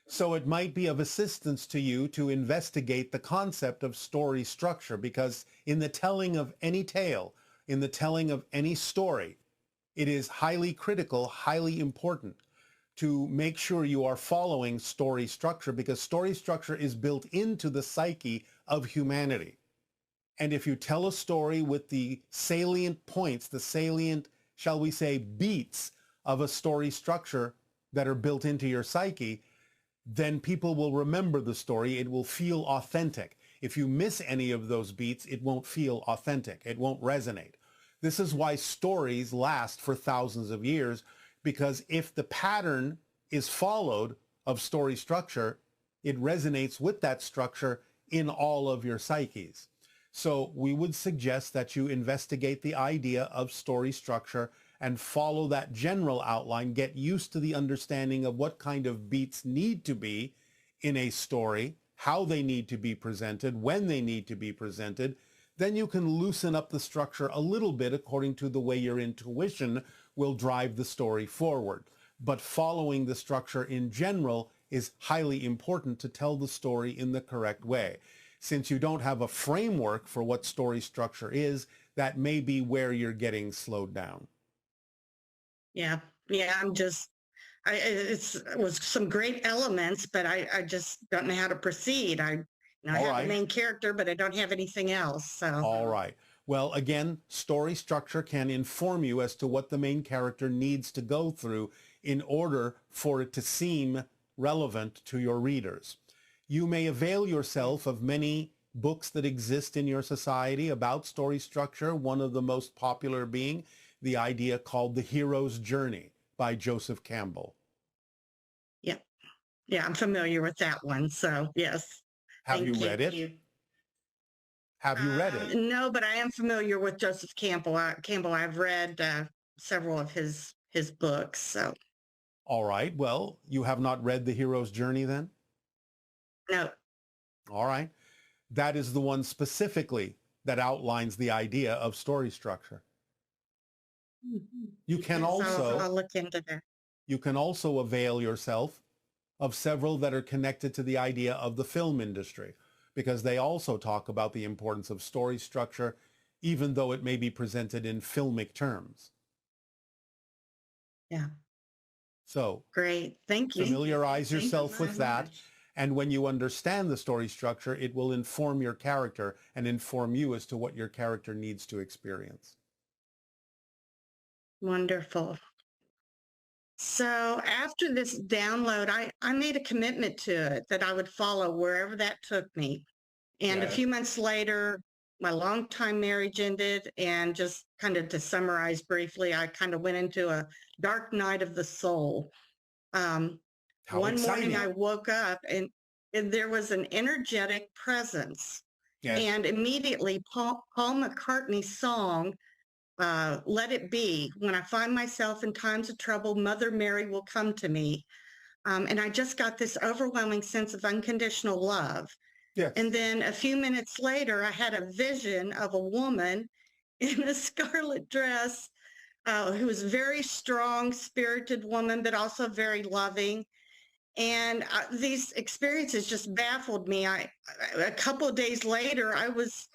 Speaker 1: So it might be of assistance to you to investigate the concept of story structure, because in the telling of any tale, in the telling of any story, it is highly critical, highly important to make sure you are following story structure, because story structure is built into the psyche of humanity. And if you tell a story with the salient points, the salient, shall we say, beats of a story structure that are built into your psyche, then people will remember the story. It will feel authentic. If you miss any of those beats, it won't feel authentic. It won't resonate. This is why stories last for thousands of years, because if the pattern is followed of story structure, it resonates with that structure in all of your psyches. So we would suggest that you investigate the idea of story structure and follow that general outline. Get used to the understanding of what kind of beats need to be in a story, how they need to be presented, when they need to be presented. Then you can loosen up the structure a little bit according to the way your intuition will drive the story forward. But following the structure in general is highly important to tell the story in the correct way. Since you don't have a framework for what story structure is, that may be where you're getting slowed down.
Speaker 9: Yeah, it was some great elements, but I just don't know how to proceed. I have a main character, but I don't have anything else. So.
Speaker 1: All right. Well, again, story structure can inform you as to what the main character needs to go through in order for it to seem relevant to your readers. You may avail yourself of many books that exist in your society about story structure, one of the most popular being the idea called The Hero's Journey by Joseph Campbell.
Speaker 9: Yeah, I'm familiar with that one. So, yes.
Speaker 1: Have you read it? Have you read it?
Speaker 9: No, but I am familiar with Joseph Campbell. I've read several of his books. So.
Speaker 1: All right. Well, you have not read The Hero's Journey then?
Speaker 9: No.
Speaker 1: All right. That is the one specifically that outlines the idea of story structure. You can
Speaker 9: I'll look into that.
Speaker 1: You can also avail yourself of several that are connected to the idea of the film industry, because they also talk about the importance of story structure, even though it may be presented in filmic terms.
Speaker 9: Yeah.
Speaker 1: So
Speaker 9: Great. Thank you.
Speaker 1: familiarize
Speaker 9: Thank you
Speaker 1: yourself
Speaker 9: so
Speaker 1: with that.
Speaker 9: much.
Speaker 1: And when you understand the story structure, it will inform your character and inform you as to what your character needs to experience.
Speaker 9: Wonderful. So after this download, I made a commitment to it that I would follow wherever that took me. And a few months later, my longtime marriage ended. And just kind of to summarize briefly, I kind of went into a dark night of the soul. One morning I woke up and there was an energetic presence.
Speaker 1: Yes.
Speaker 9: And immediately Paul McCartney's song, Let It Be, when I find myself in times of trouble, Mother Mary will come to me. And I just got this overwhelming sense of unconditional love.
Speaker 1: Yes.
Speaker 9: And then a few minutes later, I had a vision of a woman in a scarlet dress who was a very strong, spirited woman, but also very loving. And these experiences just baffled me. A couple of days later, I was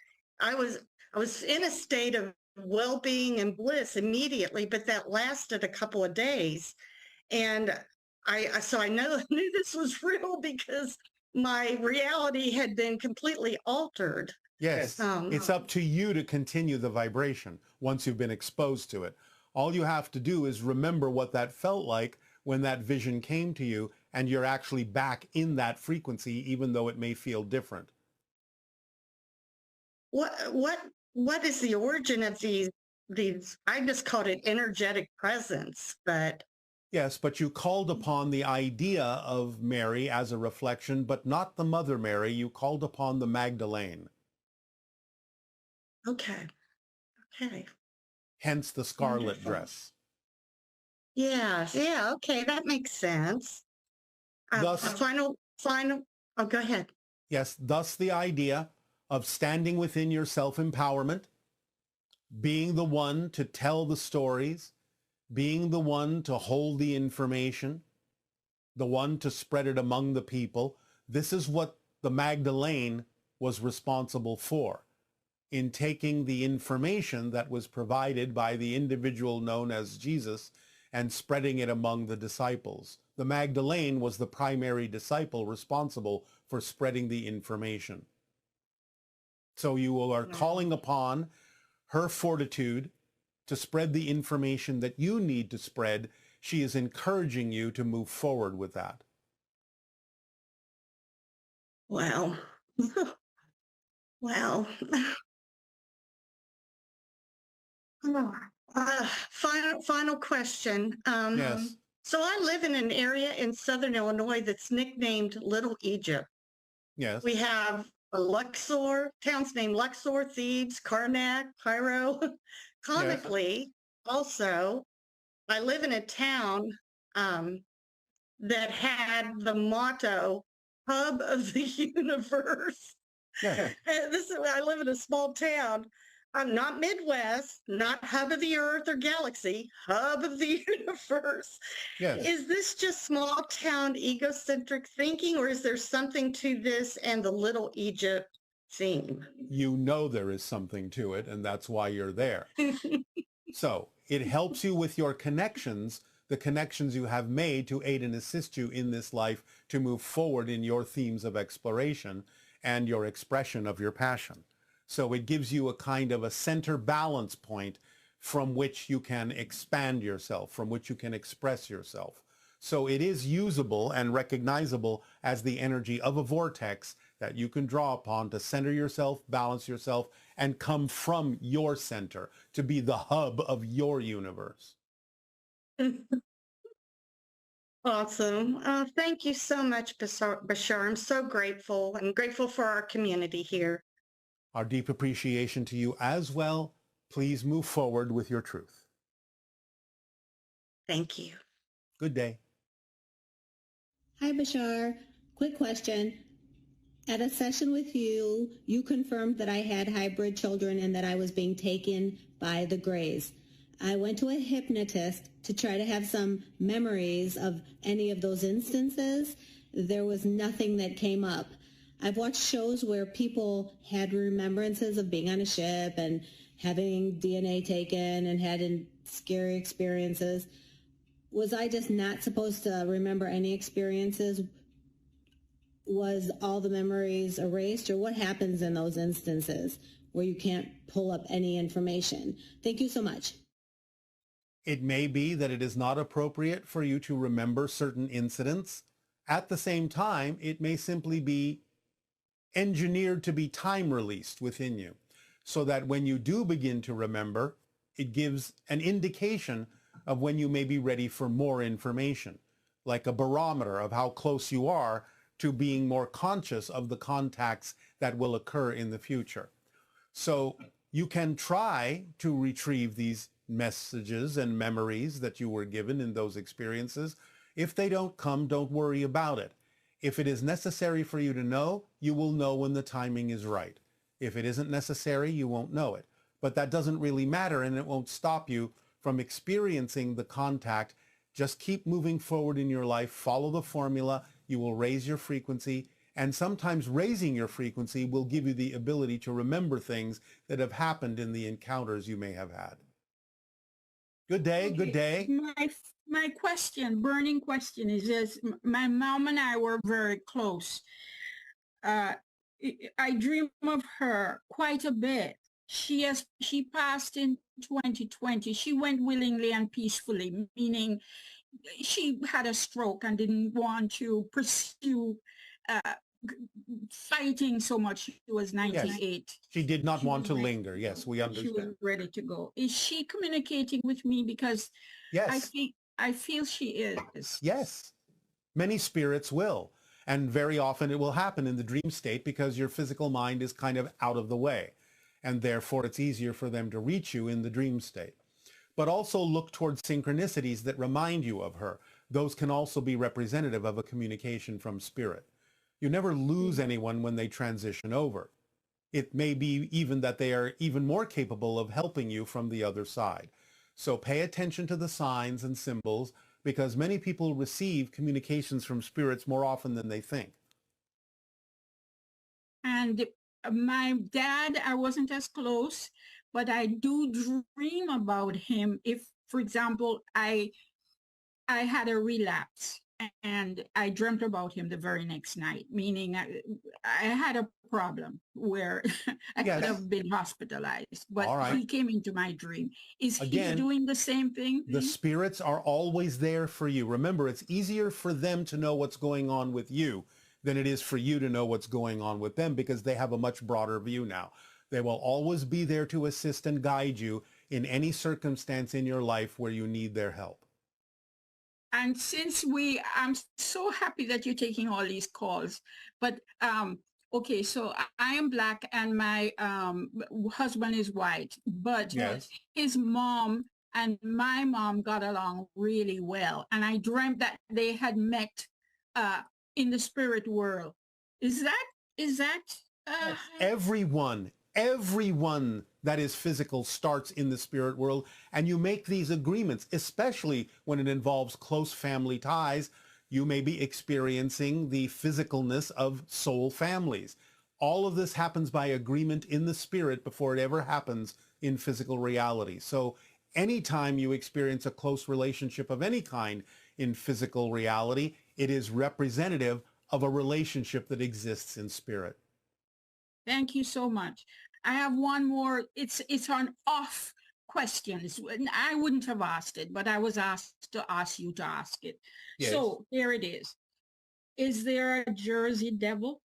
Speaker 9: in a state of well-being and bliss immediately, but that lasted a couple of days. And I knew this was real because my reality had been completely altered.
Speaker 1: Yes, it's up to you to continue the vibration once you've been exposed to it. All you have to do is remember what that felt like when that vision came to you, and you're actually back in that frequency, even though it may feel different.
Speaker 9: What is the origin of these? I just called it energetic presence, but
Speaker 1: yes, but you called upon the idea of Mary as a reflection, but not the Mother Mary. You called upon the Magdalene.
Speaker 9: Okay.
Speaker 1: Hence the scarlet
Speaker 9: Wonderful.
Speaker 1: dress.
Speaker 9: Yeah, okay, that makes sense.
Speaker 1: Thus,
Speaker 9: final, oh, go ahead.
Speaker 1: Yes, thus the idea of standing within your self-empowerment, being the one to tell the stories, being the one to hold the information, the one to spread it among the people. This is what the Magdalene was responsible for, in taking the information that was provided by the individual known as Jesus and spreading it among the disciples. The Magdalene was the primary disciple responsible for spreading the information. So you are calling upon her fortitude to spread the information that you need to spread. She is encouraging you to move forward with that.
Speaker 9: Well, final question.
Speaker 1: Yes.
Speaker 9: So I live in an area in Southern Illinois that's nicknamed Little Egypt.
Speaker 1: Yes.
Speaker 9: We have towns named Luxor, Thebes, Karnak, Cairo. Comically, also, I live in a town that had the motto, hub of the universe.
Speaker 1: Yeah.
Speaker 9: I live in a small town. I'm not Midwest, not hub of the earth or galaxy, hub of the universe.
Speaker 1: Yes.
Speaker 9: Is this just small town egocentric thinking, or is there something to this and the Little Egypt theme?
Speaker 1: You know there is something to it, and that's why you're there. So it helps you with your connections, the connections you have made to aid and assist you in this life to move forward in your themes of exploration and your expression of your passion. So it gives you a kind of a center balance point from which you can expand yourself, from which you can express yourself. So it is usable and recognizable as the energy of a vortex that you can draw upon to center yourself, balance yourself, and come from your center to be the hub of your universe.
Speaker 9: Awesome. Thank you so much, Bashar. I'm so grateful. I'm grateful for our community here.
Speaker 1: Our deep appreciation to you as well. Please move forward with your truth.
Speaker 9: Thank you.
Speaker 1: Good day.
Speaker 10: Hi, Bashar. Quick question. At a session with you, you confirmed that I had hybrid children and that I was being taken by the Greys. I went to a hypnotist to try to have some memories of any of those instances. There was nothing that came up. I've watched shows where people had remembrances of being on a ship and having DNA taken and had scary experiences. Was I just not supposed to remember any experiences? Was all the memories erased, or what happens in those instances where you can't pull up any information? Thank you so much.
Speaker 1: It may be that it is not appropriate for you to remember certain incidents. At the same time, it may simply be engineered to be time released within you, so that when you do begin to remember, it gives an indication of when you may be ready for more information, like a barometer of how close you are to being more conscious of the contacts that will occur in the future. So you can try to retrieve these messages and memories that you were given in those experiences. If they don't come, don't worry about it. If it is necessary for you to know, you will know when the timing is right. If it isn't necessary, you won't know it. But that doesn't really matter, and it won't stop you from experiencing the contact. Just keep moving forward in your life. Follow the formula. You will raise your frequency, and sometimes raising your frequency will give you the ability to remember things that have happened in the encounters you may have had. Good day, good day.
Speaker 11: My question, burning question is this. My mom and I were very close. I dream of her quite a bit. She passed in 2020. She went willingly and peacefully, meaning she had a stroke and didn't want to pursue fighting so much. She was 98.
Speaker 1: Yes. She did not want to linger. Yes, we understand.
Speaker 11: She was ready to go. Is she communicating with me? Because
Speaker 1: yes,
Speaker 11: I feel she is.
Speaker 1: Yes, many spirits will. And very often it will happen in the dream state because your physical mind is kind of out of the way. And therefore it's easier for them to reach you in the dream state. But also look towards synchronicities that remind you of her. Those can also be representative of a communication from spirit. You never lose anyone when they transition over. It may be even that they are even more capable of helping you from the other side. So pay attention to the signs and symbols, because many people receive communications from spirits more often than they think.
Speaker 11: And my dad, I wasn't as close, but I do dream about him. If, for example, I had a relapse and I dreamt about him the very next night, meaning I had a problem where I could have been hospitalized, but he came into my dream. Is he doing the same thing?
Speaker 1: The spirits are always there for you. Remember, it's easier for them to know what's going on with you than it is for you to know what's going on with them, because they have a much broader view now. They will always be there to assist and guide you in any circumstance in your life where you need their help.
Speaker 11: And since I'm so happy that you're taking all these calls, but okay, so I am Black and my husband is white, but his mom and my mom got along really well. And I dreamt that they had met in the spirit world. Is that
Speaker 1: everyone that is physical starts in the spirit world, and you make these agreements, especially when it involves close family ties. You may be experiencing the physicalness of soul families. All of this happens by agreement in the spirit before it ever happens in physical reality. So anytime you experience a close relationship of any kind in physical reality, it is representative of a relationship that exists in spirit.
Speaker 11: Thank you so much. I have one more. It's on off questions. I wouldn't have asked it, but I was asked to ask you to ask it. Yes. So here it is. Is there a Jersey devil?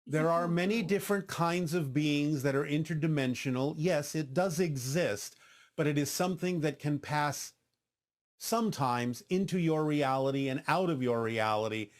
Speaker 1: There are many different kinds of beings that are interdimensional. Yes, it does exist, but it is something that can pass sometimes into your reality and out of your reality.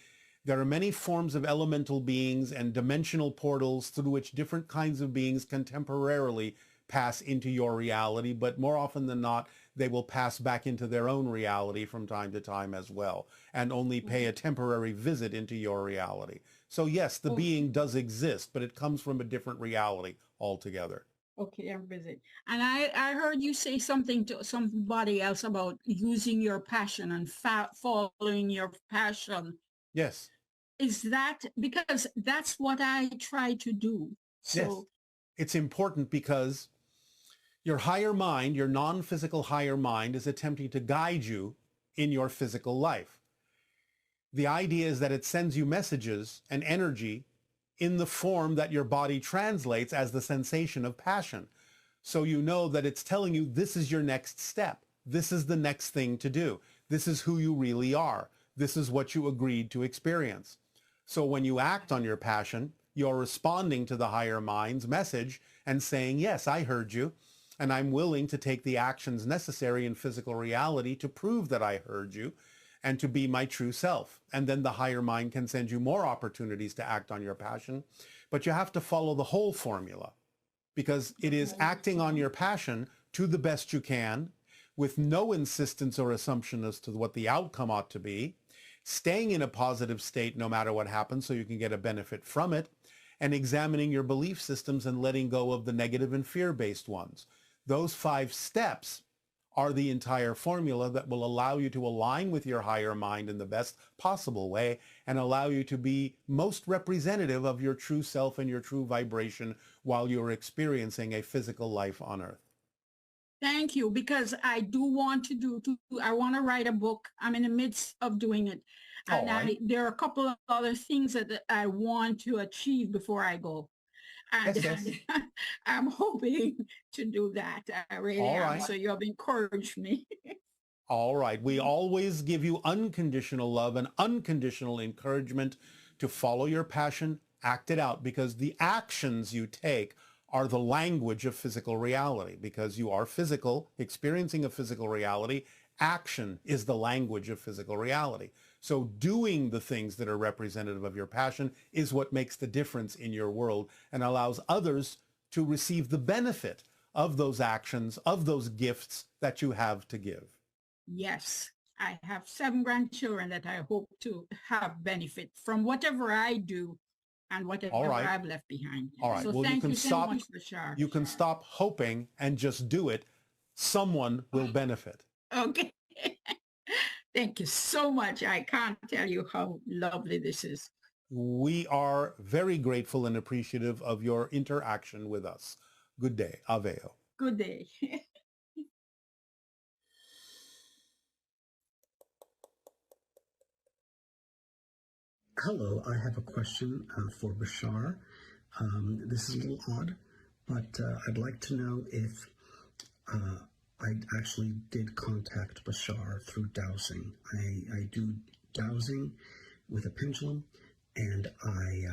Speaker 1: There are many forms of elemental beings and dimensional portals through which different kinds of beings can temporarily pass into your reality, but more often than not, they will pass back into their own reality from time to time as well, and only pay a temporary visit into your reality. So yes, the being does exist, but it comes from a different reality altogether.
Speaker 11: Okay, I'm busy. And I heard you say something to somebody else about using your passion and following your passion.
Speaker 1: Yes.
Speaker 11: Is that because that's what I try to do? So
Speaker 1: yes. It's important because your higher mind, your non-physical higher mind, is attempting to guide you in your physical life. The idea is that it sends you messages and energy in the form that your body translates as the sensation of passion. So you know that it's telling you this is your next step. This is the next thing to do. This is who you really are. This is what you agreed to experience. So when you act on your passion, you're responding to the higher mind's message and saying, yes, I heard you, and I'm willing to take the actions necessary in physical reality to prove that I heard you and to be my true self. And then the higher mind can send you more opportunities to act on your passion. But you have to follow the whole formula, because it is acting on your passion to the best you can, with no insistence or assumption as to what the outcome ought to be, staying in a positive state no matter what happens so you can get a benefit from it, and examining your belief systems and letting go of the negative and fear-based ones. Those 5 steps are the entire formula that will allow you to align with your higher mind in the best possible way and allow you to be most representative of your true self and your true vibration while you're experiencing a physical life on Earth.
Speaker 11: Thank you, because I do want I want to write a book. I'm in the midst of doing it. And there are a couple of other things that I want to achieve before I go. And
Speaker 1: yes.
Speaker 11: I'm hoping to do that. I really am.
Speaker 1: Right.
Speaker 11: So you have encouraged me.
Speaker 1: All right. We always give you unconditional love and unconditional encouragement to follow your passion, act it out, because the actions you take are the language of physical reality. Because you are physical, experiencing a physical reality, action is the language of physical reality. So doing the things that are representative of your passion is what makes the difference in your world and allows others to receive the benefit of those actions, of those gifts that you have to give.
Speaker 11: Yes, I have 7 grandchildren that I hope to have benefit from whatever I do and whatever I've left behind.
Speaker 1: All right.
Speaker 11: So
Speaker 1: well,
Speaker 11: thank you so much, Bashar.
Speaker 1: You can stop hoping and just do it. Someone will benefit.
Speaker 11: Okay. Thank you so much. I can't tell you how lovely this is.
Speaker 1: We are very grateful and appreciative of your interaction with us. Good day. Aveo.
Speaker 11: Good day.
Speaker 12: Hello, I have a question for Bashar. This is a little odd, but I'd like to know if I actually did contact Bashar through dowsing. I do dowsing with a pendulum, and I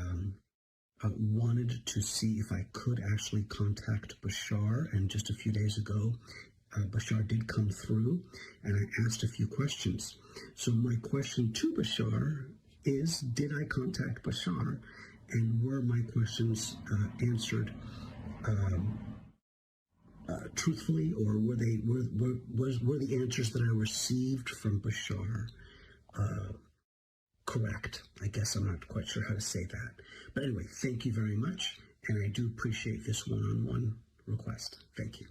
Speaker 12: wanted to see if I could actually contact Bashar, and just a few days ago, Bashar did come through, and I asked a few questions. So my question to Bashar is, did I contact Bashar, and were my questions answered truthfully, or were the answers that I received from Bashar correct? I guess I'm not quite sure how to say that. But anyway, thank you very much, and I do appreciate this one-on-one request. Thank you.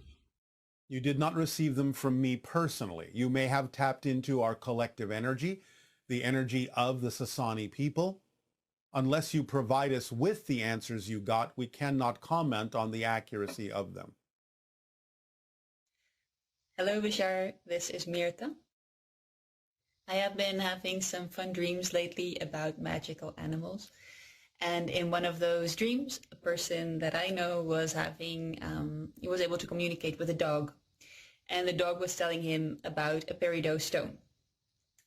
Speaker 1: You did not receive them from me personally. You may have tapped into our collective energy, the energy of the Sasani people. Unless you provide us with the answers you got, we cannot comment on the accuracy of them.
Speaker 13: Hello, Bashar. This is Mirta. I have been having some fun dreams lately about magical animals. And in one of those dreams, a person that I know was he was able to communicate with a dog. And the dog was telling him about a peridot stone.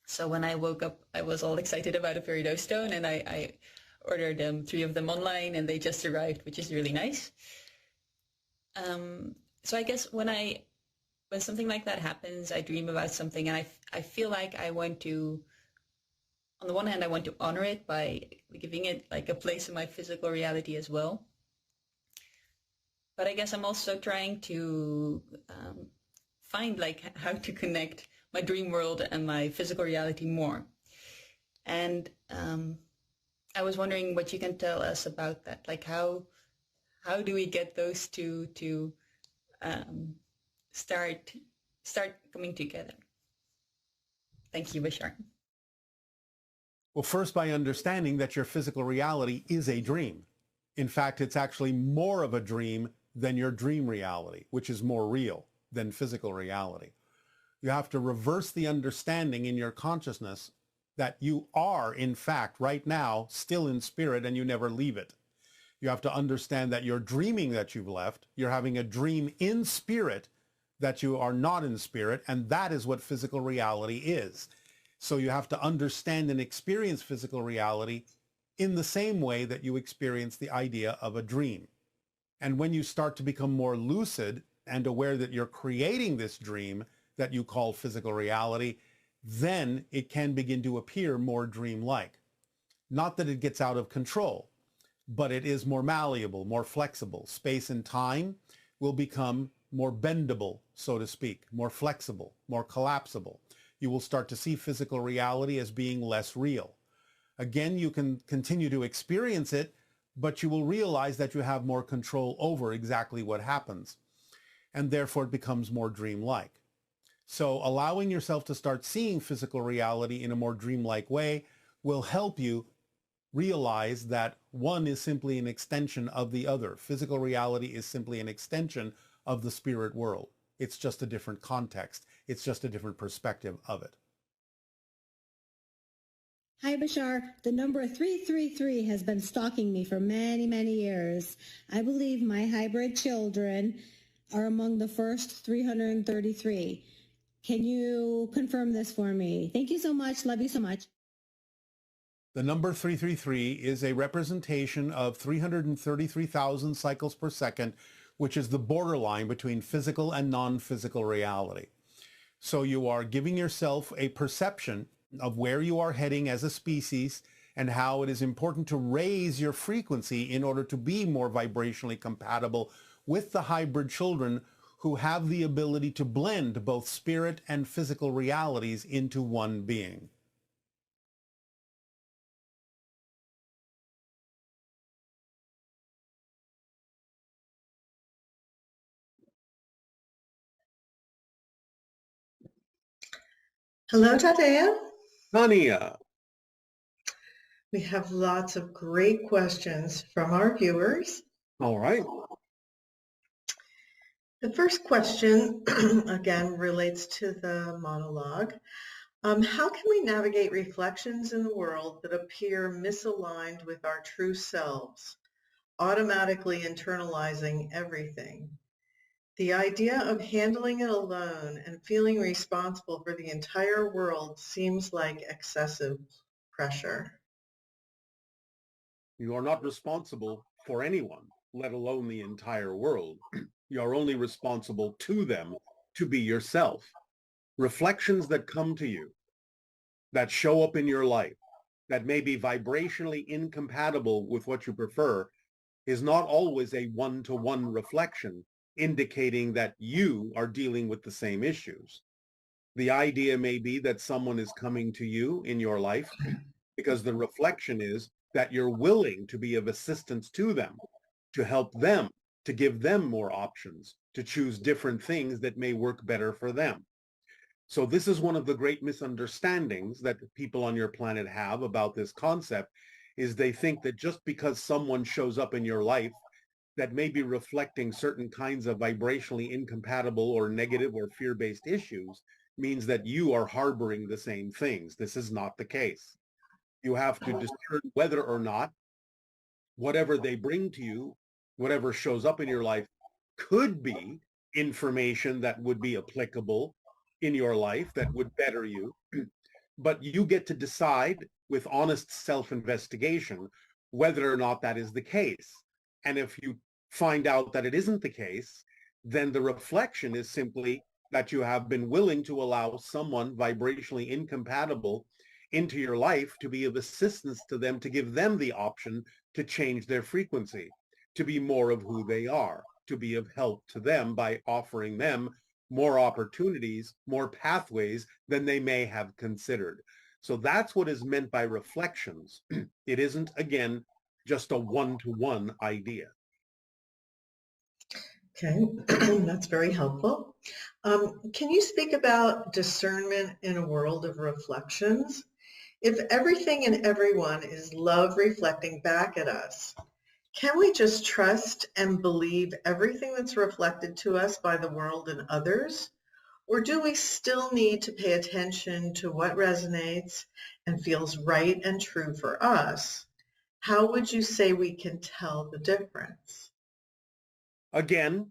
Speaker 13: So when I woke up, I was all excited about a peridot stone, and I ordered 3 of them online, and they just arrived, which is really nice. So I guess when something like that happens, I dream about something, and I feel like I want to, on the one hand, I want to honor it by giving it like a place in my physical reality as well. But I guess I'm also trying to find like how to connect my dream world and my physical reality more. And I was wondering what you can tell us about that. Like how do we get those two to start coming together? Thank you, Bashar.
Speaker 1: Well, first by understanding that your physical reality is a dream. In fact, it's actually more of a dream than your dream reality, which is more real than physical reality. You have to reverse the understanding in your consciousness that you are, in fact, right now, still in spirit and you never leave it. You have to understand that you're dreaming that you've left. You're having a dream in spirit that you are not in spirit, and that is what physical reality is. So you have to understand and experience physical reality in the same way that you experience the idea of a dream. And when you start to become more lucid and aware that you're creating this dream that you call physical reality, then it can begin to appear more dreamlike. Not that it gets out of control, but it is more malleable, more flexible. Space and time will become more bendable, so to speak, more flexible, more collapsible. You will start to see physical reality as being less real. Again, you can continue to experience it, but you will realize that you have more control over exactly what happens. And therefore it becomes more dreamlike. So allowing yourself to start seeing physical reality in a more dreamlike way will help you realize that one is simply an extension of the other. Physical reality is simply an extension of the spirit world. It's just a different context. It's just a different perspective of it.
Speaker 10: Hi, Bashar. The number 333 has been stalking me for many, many years. I believe my hybrid children are among the first 333. Can you confirm this for me? Thank you so much. Love you so much.
Speaker 1: The number 333 is a representation of 333,000 cycles per second, which is the borderline between physical and non-physical reality. So you are giving yourself a perception of where you are heading as a species and how it is important to raise your frequency in order to be more vibrationally compatible with the hybrid children who have the ability to blend both spirit and physical realities into one being.
Speaker 14: Hello, Tadeo.
Speaker 1: Nania.
Speaker 14: We have lots of great questions from our viewers.
Speaker 1: All right.
Speaker 14: The first question, again, relates to the monologue. How can we navigate reflections in the world that appear misaligned with our true selves, automatically internalizing everything? The idea of handling it alone and feeling responsible for the entire world seems like excessive pressure.
Speaker 1: You are not responsible for anyone, let alone the entire world. You are only responsible to them to be yourself. Reflections that come to you, that show up in your life, that may be vibrationally incompatible with what you prefer, is not always a one-to-one reflection indicating that you are dealing with the same issues. The idea may be that someone is coming to you in your life because the reflection is that you're willing to be of assistance to them, to help them, to give them more options, to choose different things that may work better for them. So this is one of the great misunderstandings that people on your planet have about this concept, is they think that just because someone shows up in your life that may be reflecting certain kinds of vibrationally incompatible or negative or fear-based issues means that you are harboring the same things. This is not the case. You have to discern whether or not whatever they bring to you, whatever shows up in your life, could be information that would be applicable in your life that would better you. But you get to decide with honest self-investigation whether or not that is the case. And if you find out that it isn't the case, then the reflection is simply that you have been willing to allow someone vibrationally incompatible into your life to be of assistance to them, to give them the option to change their frequency, to be more of who they are, to be of help to them by offering them more opportunities, more pathways than they may have considered. So that's what is meant by reflections. It isn't, again, just a one-to-one idea.
Speaker 14: Okay, that's very helpful. Can you speak about discernment in a world of reflections? If everything and everyone is love reflecting back at us, can we just trust and believe everything that's reflected to us by the world and others? Or do we still need to pay attention to what resonates and feels right and true for us? How would you say we can tell the difference?
Speaker 1: Again,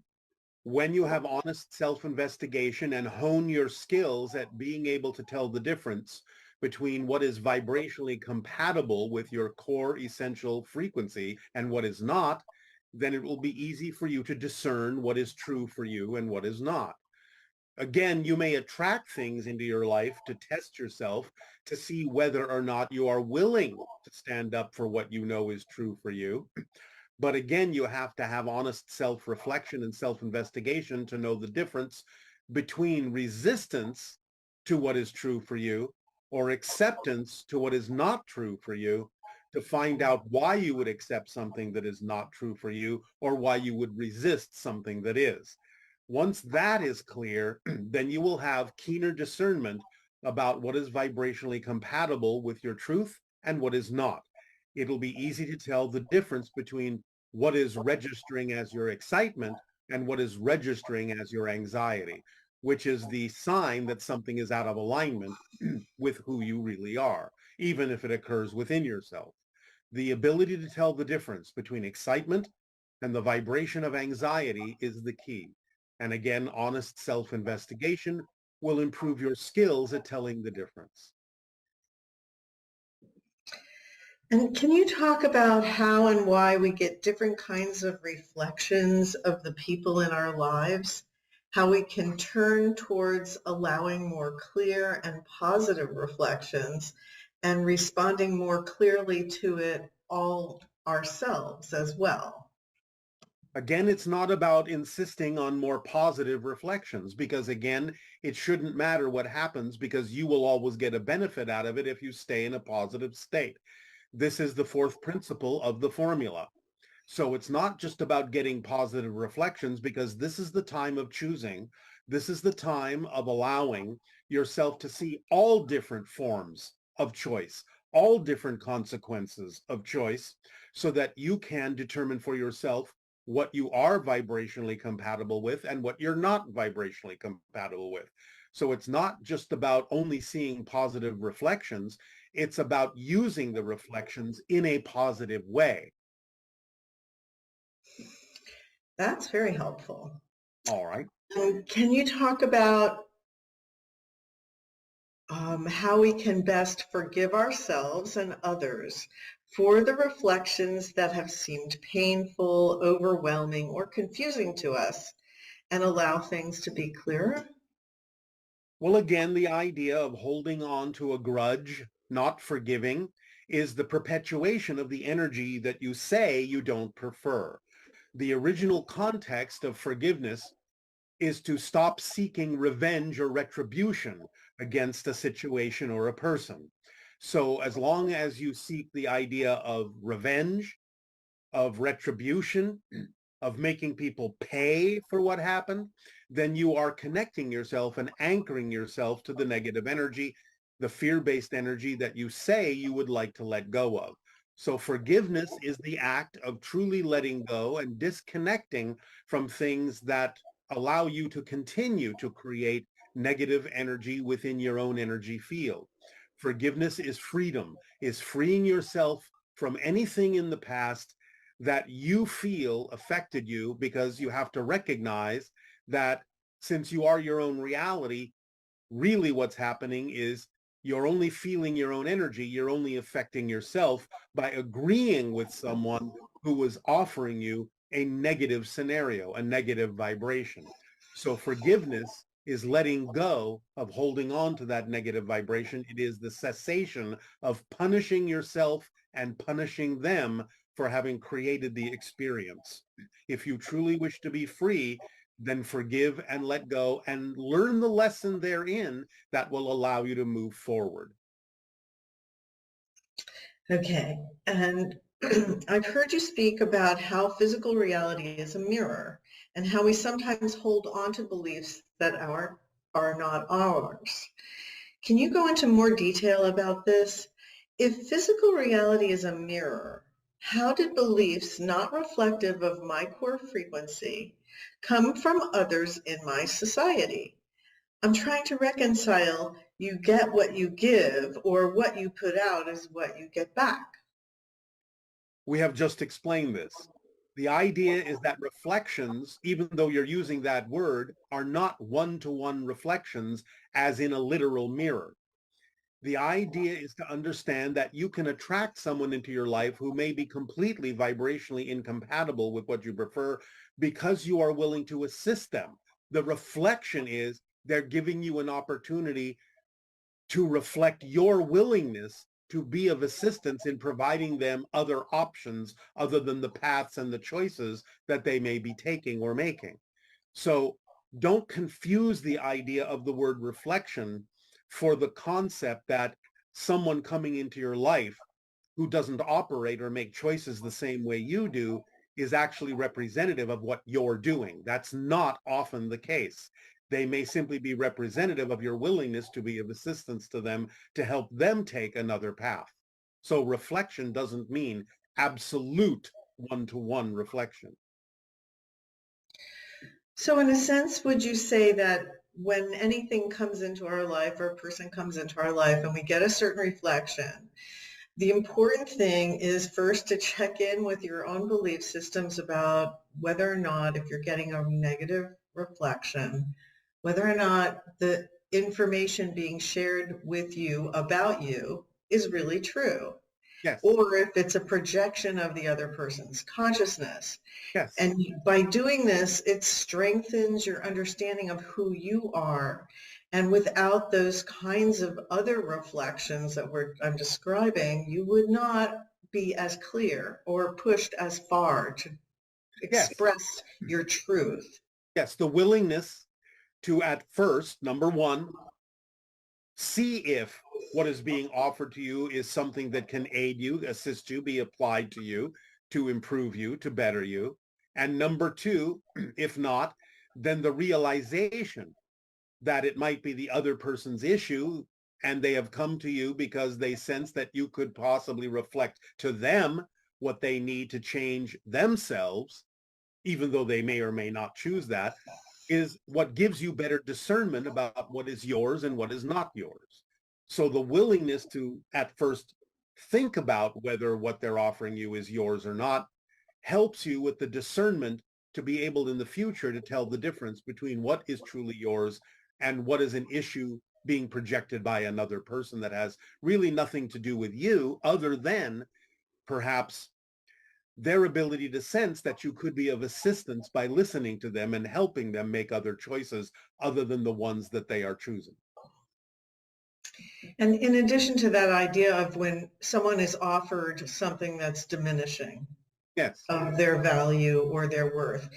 Speaker 1: when you have honest self-investigation and hone your skills at being able to tell the difference between what is vibrationally compatible with your core essential frequency and what is not, then it will be easy for you to discern what is true for you and what is not. Again, you may attract things into your life to test yourself to see whether or not you are willing to stand up for what you know is true for you. But again, you have to have honest self-reflection and self-investigation to know the difference between resistance to what is true for you or acceptance to what is not true for you, to find out why you would accept something that is not true for you or why you would resist something that is. Once that is clear, then you will have keener discernment about what is vibrationally compatible with your truth and what is not. It'll be easy to tell the difference between what is registering as your excitement and what is registering as your anxiety, which is the sign that something is out of alignment with who you really are, even if it occurs within yourself. The ability to tell the difference between excitement and the vibration of anxiety is the key. And again, honest self-investigation will improve your skills at telling the difference.
Speaker 14: And can you talk about how and why we get different kinds of reflections of the people in our lives? How we can turn towards allowing more clear and positive reflections and responding more clearly to it all ourselves as well?
Speaker 1: Again, it's not about insisting on more positive reflections because, again, it shouldn't matter what happens because you will always get a benefit out of it if you stay in a positive state. This is the fourth principle of the formula. So it's not just about getting positive reflections because this is the time of choosing. This is the time of allowing yourself to see all different forms of choice, all different consequences of choice, so that you can determine for yourself what you are vibrationally compatible with and what you're not vibrationally compatible with. So it's not just about only seeing positive reflections. It's about using the reflections in a positive way.
Speaker 14: That's very helpful.
Speaker 1: All right.
Speaker 14: Can you talk about how we can best forgive ourselves and others for the reflections that have seemed painful, overwhelming, or confusing to us and allow things to be clearer?
Speaker 1: Well, again, the idea of holding on to a grudge, not forgiving, is the perpetuation of the energy that you say you don't prefer. The original context of forgiveness is to stop seeking revenge or retribution against a situation or a person. So as long as you seek the idea of revenge, of retribution, of making people pay for what happened, then you are connecting yourself and anchoring yourself to the negative energy, the fear-based energy that you say you would like to let go of. So forgiveness is the act of truly letting go and disconnecting from things that allow you to continue to create negative energy within your own energy field. Forgiveness is freedom, is freeing yourself from anything in the past that you feel affected you, because you have to recognize that since you are your own reality, really what's happening is you're only feeling your own energy. You're only affecting yourself by agreeing with someone who was offering you a negative scenario, a negative vibration. So forgiveness is letting go of holding on to that negative vibration. It is the cessation of punishing yourself and punishing them for having created the experience. If you truly wish to be free, then forgive and let go and learn the lesson therein that will allow you to move forward.
Speaker 14: Okay. And I've heard you speak about how physical reality is a mirror and how we sometimes hold on to beliefs that are not ours. Can you go into more detail about this? If physical reality is a mirror, how did beliefs not reflective of my core frequency come from others in my society? I'm trying to reconcile you get what you give, or what you put out is what you get back.
Speaker 1: We have just explained this. The idea is that reflections, even though you're using that word, are not one-to-one reflections as in a literal mirror. The idea is to understand that you can attract someone into your life who may be completely vibrationally incompatible with what you prefer because you are willing to assist them. The reflection is they're giving you an opportunity to reflect your willingness to be of assistance in providing them other options other than the paths and the choices that they may be taking or making. So don't confuse the idea of the word reflection for the concept that someone coming into your life who doesn't operate or make choices the same way you do is actually representative of what you're doing. That's not often the case. They may simply be representative of your willingness to be of assistance to them to help them take another path. So reflection doesn't mean absolute one-to-one reflection.
Speaker 14: So in a sense, would you say that when anything comes into our life, or a person comes into our life, and we get a certain reflection, the important thing is first to check in with your own belief systems about whether or not, if you're getting a negative reflection, whether or not the information being shared with you about you is really true.
Speaker 1: Yes.
Speaker 14: Or if it's a projection of the other person's consciousness.
Speaker 1: Yes.
Speaker 14: And by doing this, it strengthens your understanding of who you are. And without those kinds of other reflections that I'm describing, you would not be as clear or pushed as far to express your truth.
Speaker 1: Yes, the willingness to, at first, number one, see if what is being offered to you is something that can aid you, assist you, be applied to you, to improve you, to better you. And number two, if not, then the realization that it might be the other person's issue and they have come to you because they sense that you could possibly reflect to them what they need to change themselves, even though they may or may not choose that, is what gives you better discernment about what is yours and what is not yours. So the willingness to at first think about whether what they're offering you is yours or not helps you with the discernment to be able in the future to tell the difference between what is truly yours and what is an issue being projected by another person that has really nothing to do with you other than perhaps their ability to sense that you could be of assistance by listening to them and helping them make other choices other than the ones that they are choosing.
Speaker 14: And in addition to that idea of when someone is offered something that's diminishing of their value or their worth,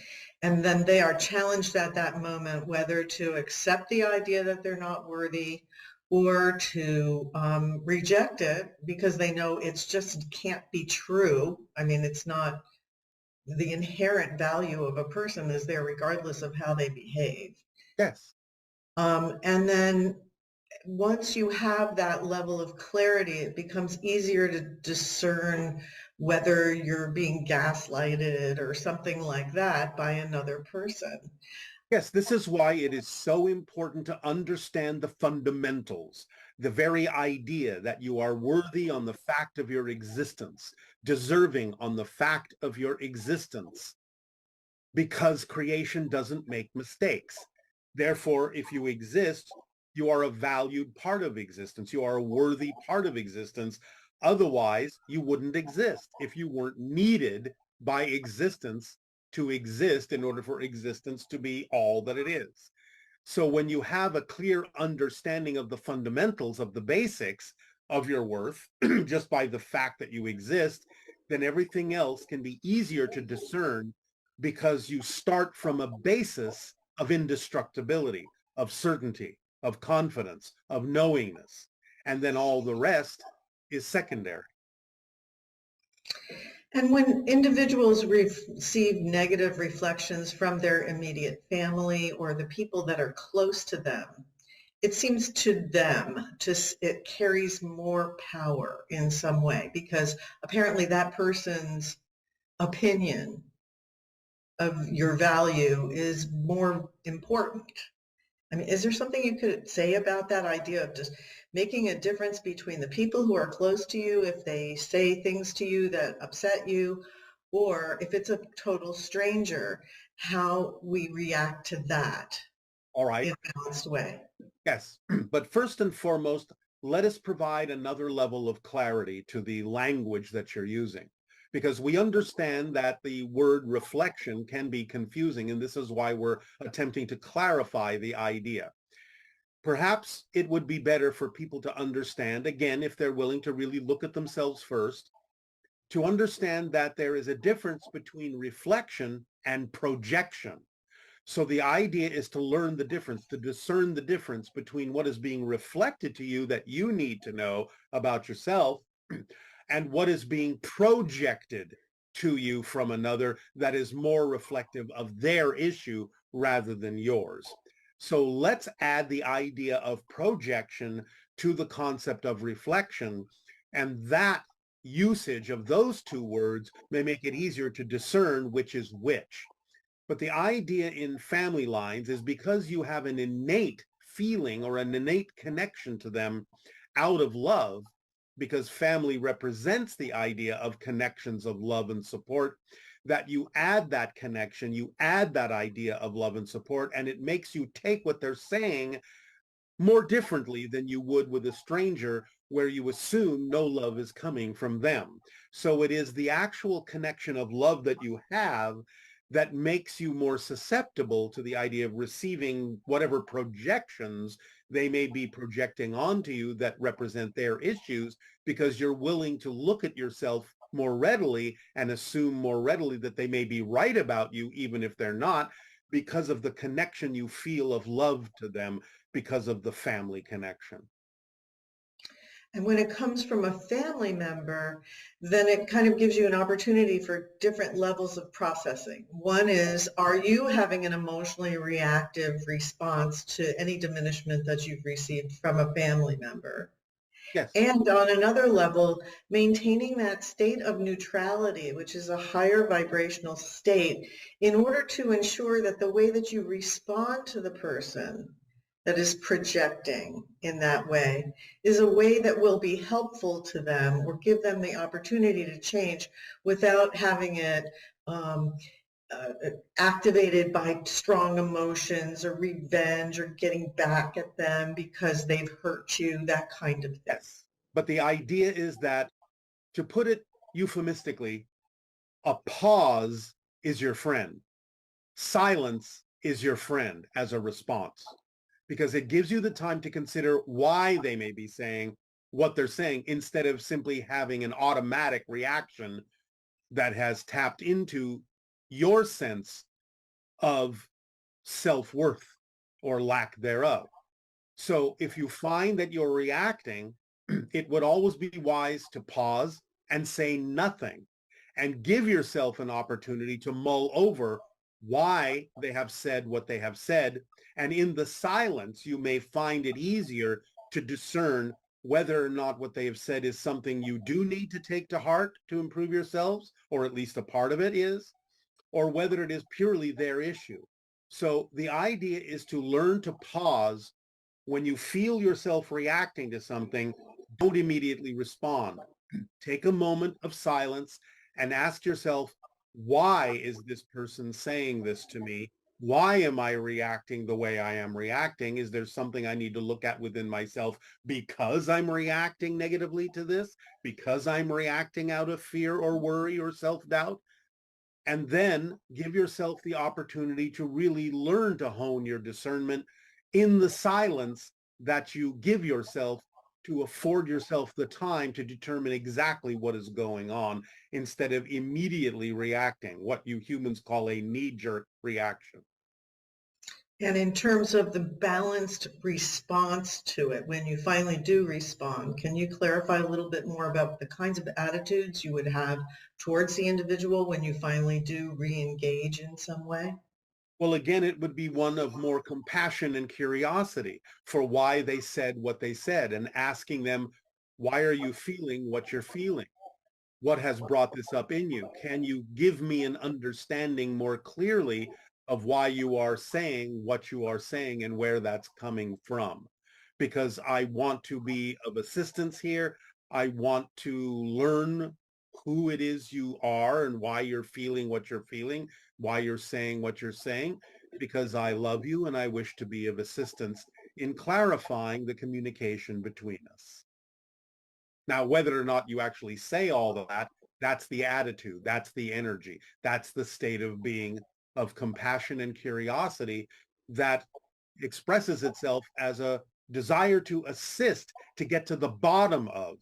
Speaker 14: and then they are challenged at that moment whether to accept the idea that they're not worthy or to reject it because they know it's just can't be true. I mean, it's not, the inherent value of a person is there regardless of how they behave.
Speaker 1: Yes.
Speaker 14: And then once you have that level of clarity, it becomes easier to discern whether you're being gaslighted or something like that by another person.
Speaker 1: Yes, this is why it is so important to understand the fundamentals, the very idea that you are worthy on the fact of your existence, deserving on the fact of your existence, because creation doesn't make mistakes. Therefore, if you exist, you are a valued part of existence. You are a worthy part of existence. Otherwise, you wouldn't exist if you weren't needed by existence to exist in order for existence to be all that it is. So when you have a clear understanding of the fundamentals of the basics of your worth, just by the fact that you exist, then everything else can be easier to discern because you start from a basis of indestructibility, of certainty, of confidence, of knowingness, and then all the rest is secondary.
Speaker 14: And when individuals receive negative reflections from their immediate family or the people that are close to them, it seems to them it carries more power in some way, because apparently that person's opinion of your value is more important. I mean, is there something you could say about that idea of just making a difference between the people who are close to you if they say things to you that upset you, or if it's a total stranger, how we react to that
Speaker 1: All right.
Speaker 14: in a balanced way?
Speaker 1: Yes. But first and foremost, let us provide another level of clarity to the language that you're using, because we understand that the word reflection can be confusing, and this is why we're attempting to clarify the idea. Perhaps it would be better for people to understand, again, if they're willing to really look at themselves first, to understand that there is a difference between reflection and projection. So the idea is to learn the difference, to discern the difference between what is being reflected to you that you need to know about yourself and what is being projected to you from another that is more reflective of their issue rather than yours. So let's add the idea of projection to the concept of reflection, and that usage of those two words may make it easier to discern which is which. But the idea in family lines is because you have an innate feeling or an innate connection to them out of love, because family represents the idea of connections of love and support, that you add that connection, you add that idea of love and support, and it makes you take what they're saying more differently than you would with a stranger, where you assume no love is coming from them. So it is the actual connection of love that you have that makes you more susceptible to the idea of receiving whatever projections they may be projecting onto you that represent their issues, because you're willing to look at yourself more readily and assume more readily that they may be right about you, even if they're not, because of the connection you feel of love to them, because of the family connection.
Speaker 14: And when it comes from a family member, then it kind of gives you an opportunity for different levels of processing. One is, are you having an emotionally reactive response to any diminishment that you've received from a family member?
Speaker 1: Yes.
Speaker 14: And on another level, maintaining that state of neutrality, which is a higher vibrational state, in order to ensure that the way that you respond to the person that is projecting in that way is a way that will be helpful to them or give them the opportunity to change without having it activated by strong emotions or revenge or getting back at them because they've hurt you, that kind of thing.
Speaker 1: Yes. But the idea is that, to put it euphemistically, a pause is your friend. Silence is your friend as a response, because it gives you the time to consider why they may be saying what they're saying, instead of simply having an automatic reaction that has tapped into your sense of self-worth or lack thereof. So if you find that you're reacting, it would always be wise to pause and say nothing and give yourself an opportunity to mull over why they have said what they have said. And in the silence, you may find it easier to discern whether or not what they have said is something you do need to take to heart to improve yourselves, or at least a part of it is, or whether it is purely their issue. So the idea is to learn to pause when you feel yourself reacting to something. Don't immediately respond. Take a moment of silence and ask yourself, why is this person saying this to me? Why am I reacting the way I am reacting? Is there something I need to look at within myself because I'm reacting negatively to this? Because I'm reacting out of fear or worry or self-doubt? And then give yourself the opportunity to really learn to hone your discernment in the silence that you give yourself, to afford yourself the time to determine exactly what is going on, instead of immediately reacting, what you humans call a knee-jerk reaction.
Speaker 14: And in terms of the balanced response to it, when you finally do respond, can you clarify a little bit more about the kinds of attitudes you would have towards the individual when you finally do re-engage in some way?
Speaker 1: Well, again, it would be one of more compassion and curiosity for why they said what they said, and asking them, why are you feeling what you're feeling? What has brought this up in you? Can you give me an understanding more clearly of why you are saying what you are saying and where that's coming from? Because I want to be of assistance here. I want to learn who it is you are and why you're feeling what you're feeling, why you're saying what you're saying, because I love you and I wish to be of assistance in clarifying the communication between us. Now, whether or not you actually say all of that, that's the attitude, that's the energy, that's the state of being of compassion and curiosity that expresses itself as a desire to assist, to get to the bottom of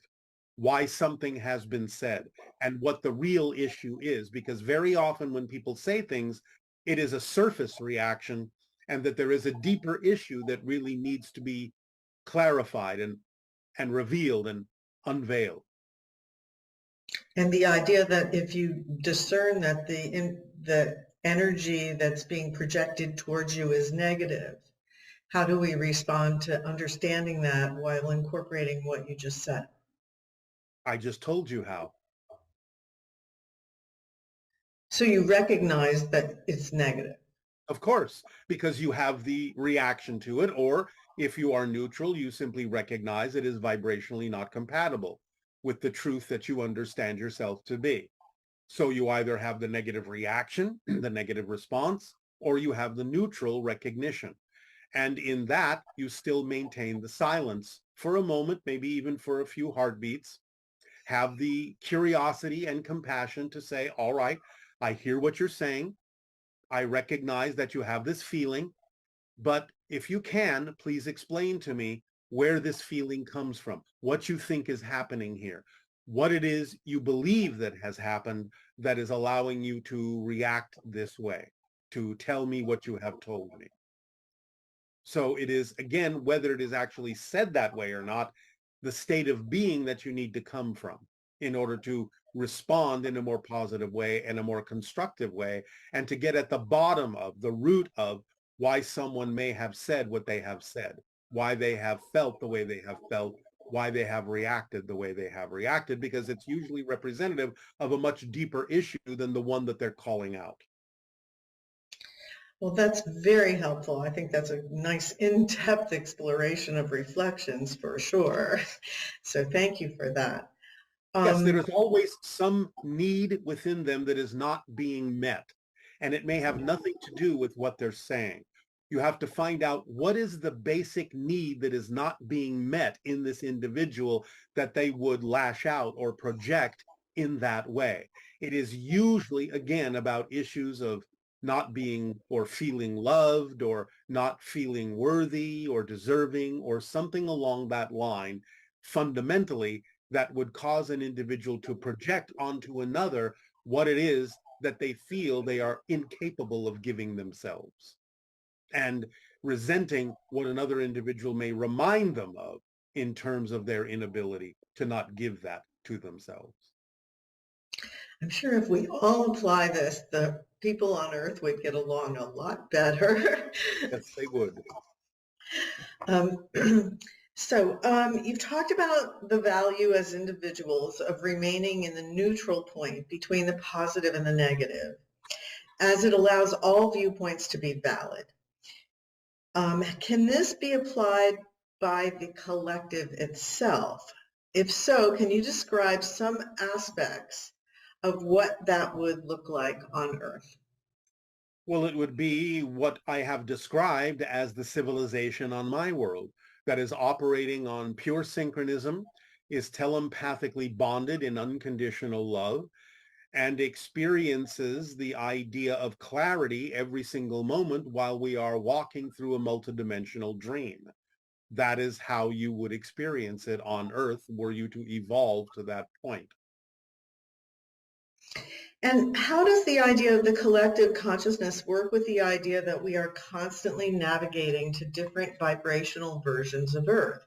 Speaker 1: why something has been said and what the real issue is. Because very often when people say things, it is a surface reaction, and that there is a deeper issue that really needs to be clarified and revealed and unveiled.
Speaker 14: And the idea that if you discern that the energy that's being projected towards you is negative, how do we respond to understanding that while incorporating what you just said?
Speaker 1: I just told you how.
Speaker 14: So you recognize that it's negative.
Speaker 1: Of course, because you have the reaction to it, or if you are neutral, you simply recognize it is vibrationally not compatible with the truth that you understand yourself to be. So you either have the negative reaction, the negative response, or you have the neutral recognition. And in that, you still maintain the silence for a moment, maybe even for a few heartbeats. Have the curiosity and compassion to say, all right, I hear what you're saying. I recognize that you have this feeling, but if you can, please explain to me where this feeling comes from, what you think is happening here, what it is you believe that has happened that is allowing you to react this way, to tell me what you have told me. So it is, again, whether it is actually said that way or not, the state of being that you need to come from in order to respond in a more positive way and a more constructive way, and to get at the bottom of, the root of why someone may have said what they have said, why they have felt the way they have felt, why they have reacted the way they have reacted, because it's usually representative of a much deeper issue than the one that they're calling out.
Speaker 14: Well, that's very helpful. I think that's a nice in-depth exploration of reflections for sure. So thank you for that.
Speaker 1: Yes, there is always some need within them that is not being met, and it may have nothing to do with what they're saying. You have to find out what is the basic need that is not being met in this individual that they would lash out or project in that way. It is usually, again, about issues of not being or feeling loved or not feeling worthy or deserving or something along that line, fundamentally, that would cause an individual to project onto another what it is that they feel they are incapable of giving themselves, and resenting what another individual may remind them of in terms of their inability to not give that to themselves.
Speaker 14: I'm sure if we all apply this, the people on Earth would get along a lot better.
Speaker 1: Yes, they would.
Speaker 14: So you've talked about the value as individuals of remaining in the neutral point between the positive and the negative, as it allows all viewpoints to be valid. Can this be applied by the collective itself? If so, can you describe some aspects of what that would look like on Earth?
Speaker 1: Well, it would be what I have described as the civilization on my world, that is operating on pure synchronism, is telepathically bonded in unconditional love, and experiences the idea of clarity every single moment while we are walking through a multidimensional dream. That is how you would experience it on Earth were you to evolve to that point.
Speaker 14: And how does the idea of the collective consciousness work with the idea that we are constantly navigating to different vibrational versions of Earth?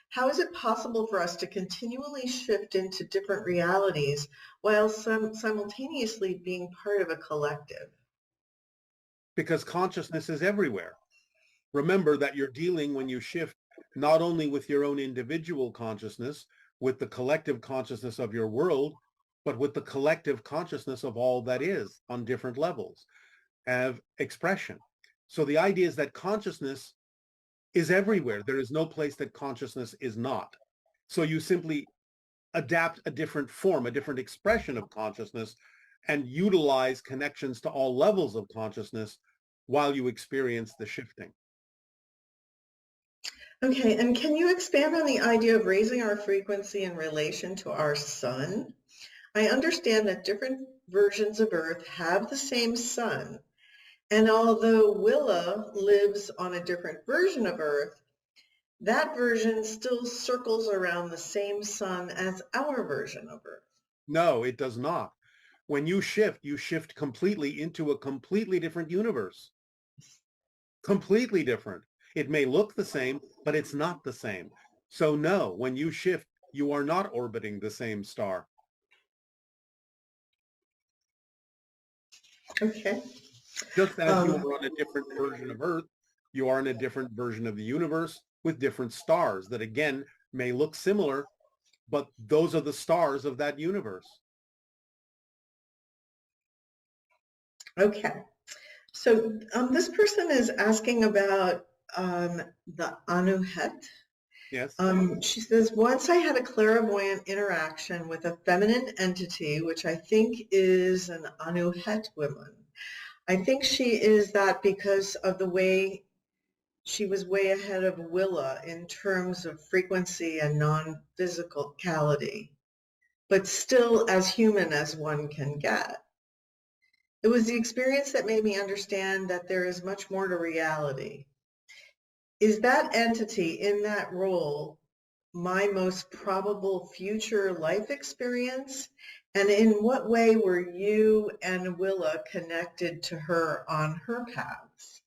Speaker 14: How is it possible for us to continually shift into different realities while simultaneously being part of a collective?
Speaker 1: Because consciousness is everywhere. Remember that you're dealing, when you shift, not only with your own individual consciousness, with the collective consciousness of your world, but with the collective consciousness of all that is on different levels of expression. So the idea is that consciousness is everywhere. There is no place that consciousness is not. So you simply adapt a different form, a different expression of consciousness, and utilize connections to all levels of consciousness while you experience the shifting.
Speaker 14: Okay, and can you expand on the idea of raising our frequency in relation to our sun? I understand that different versions of Earth have the same sun, and although Willa lives on a different version of Earth, that version still circles around the same sun as our version of Earth.
Speaker 1: No, it does not. When you shift completely into a completely different universe. Completely different. It may look the same, but it's not the same. So no, when you shift, you are not orbiting the same star.
Speaker 14: Okay.
Speaker 1: Just as you are on a different version of Earth, you are in a different version of the universe with different stars that, again, may look similar, but those are the stars of that universe.
Speaker 14: Okay. So this person is asking about the Anuhet.
Speaker 1: Yes.
Speaker 14: She says, once I had a clairvoyant interaction with a feminine entity, which I think is an Anuhet woman. I think she is that because of the way she was way ahead of Willa in terms of frequency and non-physicality, but still as human as one can get. It was the experience that made me understand that there is much more to reality. Is that entity in that role my most probable future life experience? And in what way were you and Willa connected to her on her paths?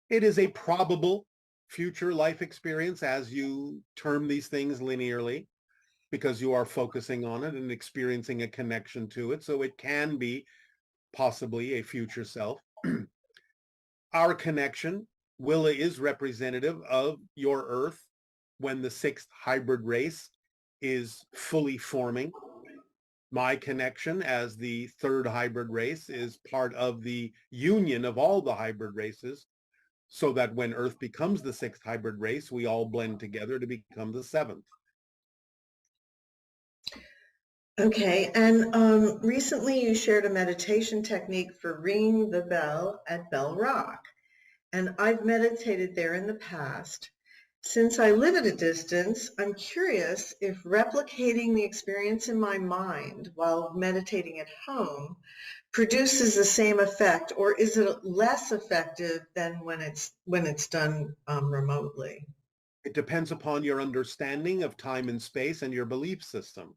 Speaker 1: It is a probable future life experience, as you term these things linearly, because you are focusing on it and experiencing a connection to it. So it can be possibly a future self. Our connection, Willa, is representative of your Earth when the sixth hybrid race is fully forming. My connection as the third hybrid race is part of the union of all the hybrid races, so that when Earth becomes the sixth hybrid race, we all blend together to become the seventh.
Speaker 14: Okay, and recently you shared a meditation technique for ringing the bell at Bell Rock, and I've meditated there in the past. Since I live at a distance, I'm curious if replicating the experience in my mind while meditating at home produces the same effect, or is it less effective than when it's done remotely?
Speaker 1: It depends upon your understanding of time and space and your belief system.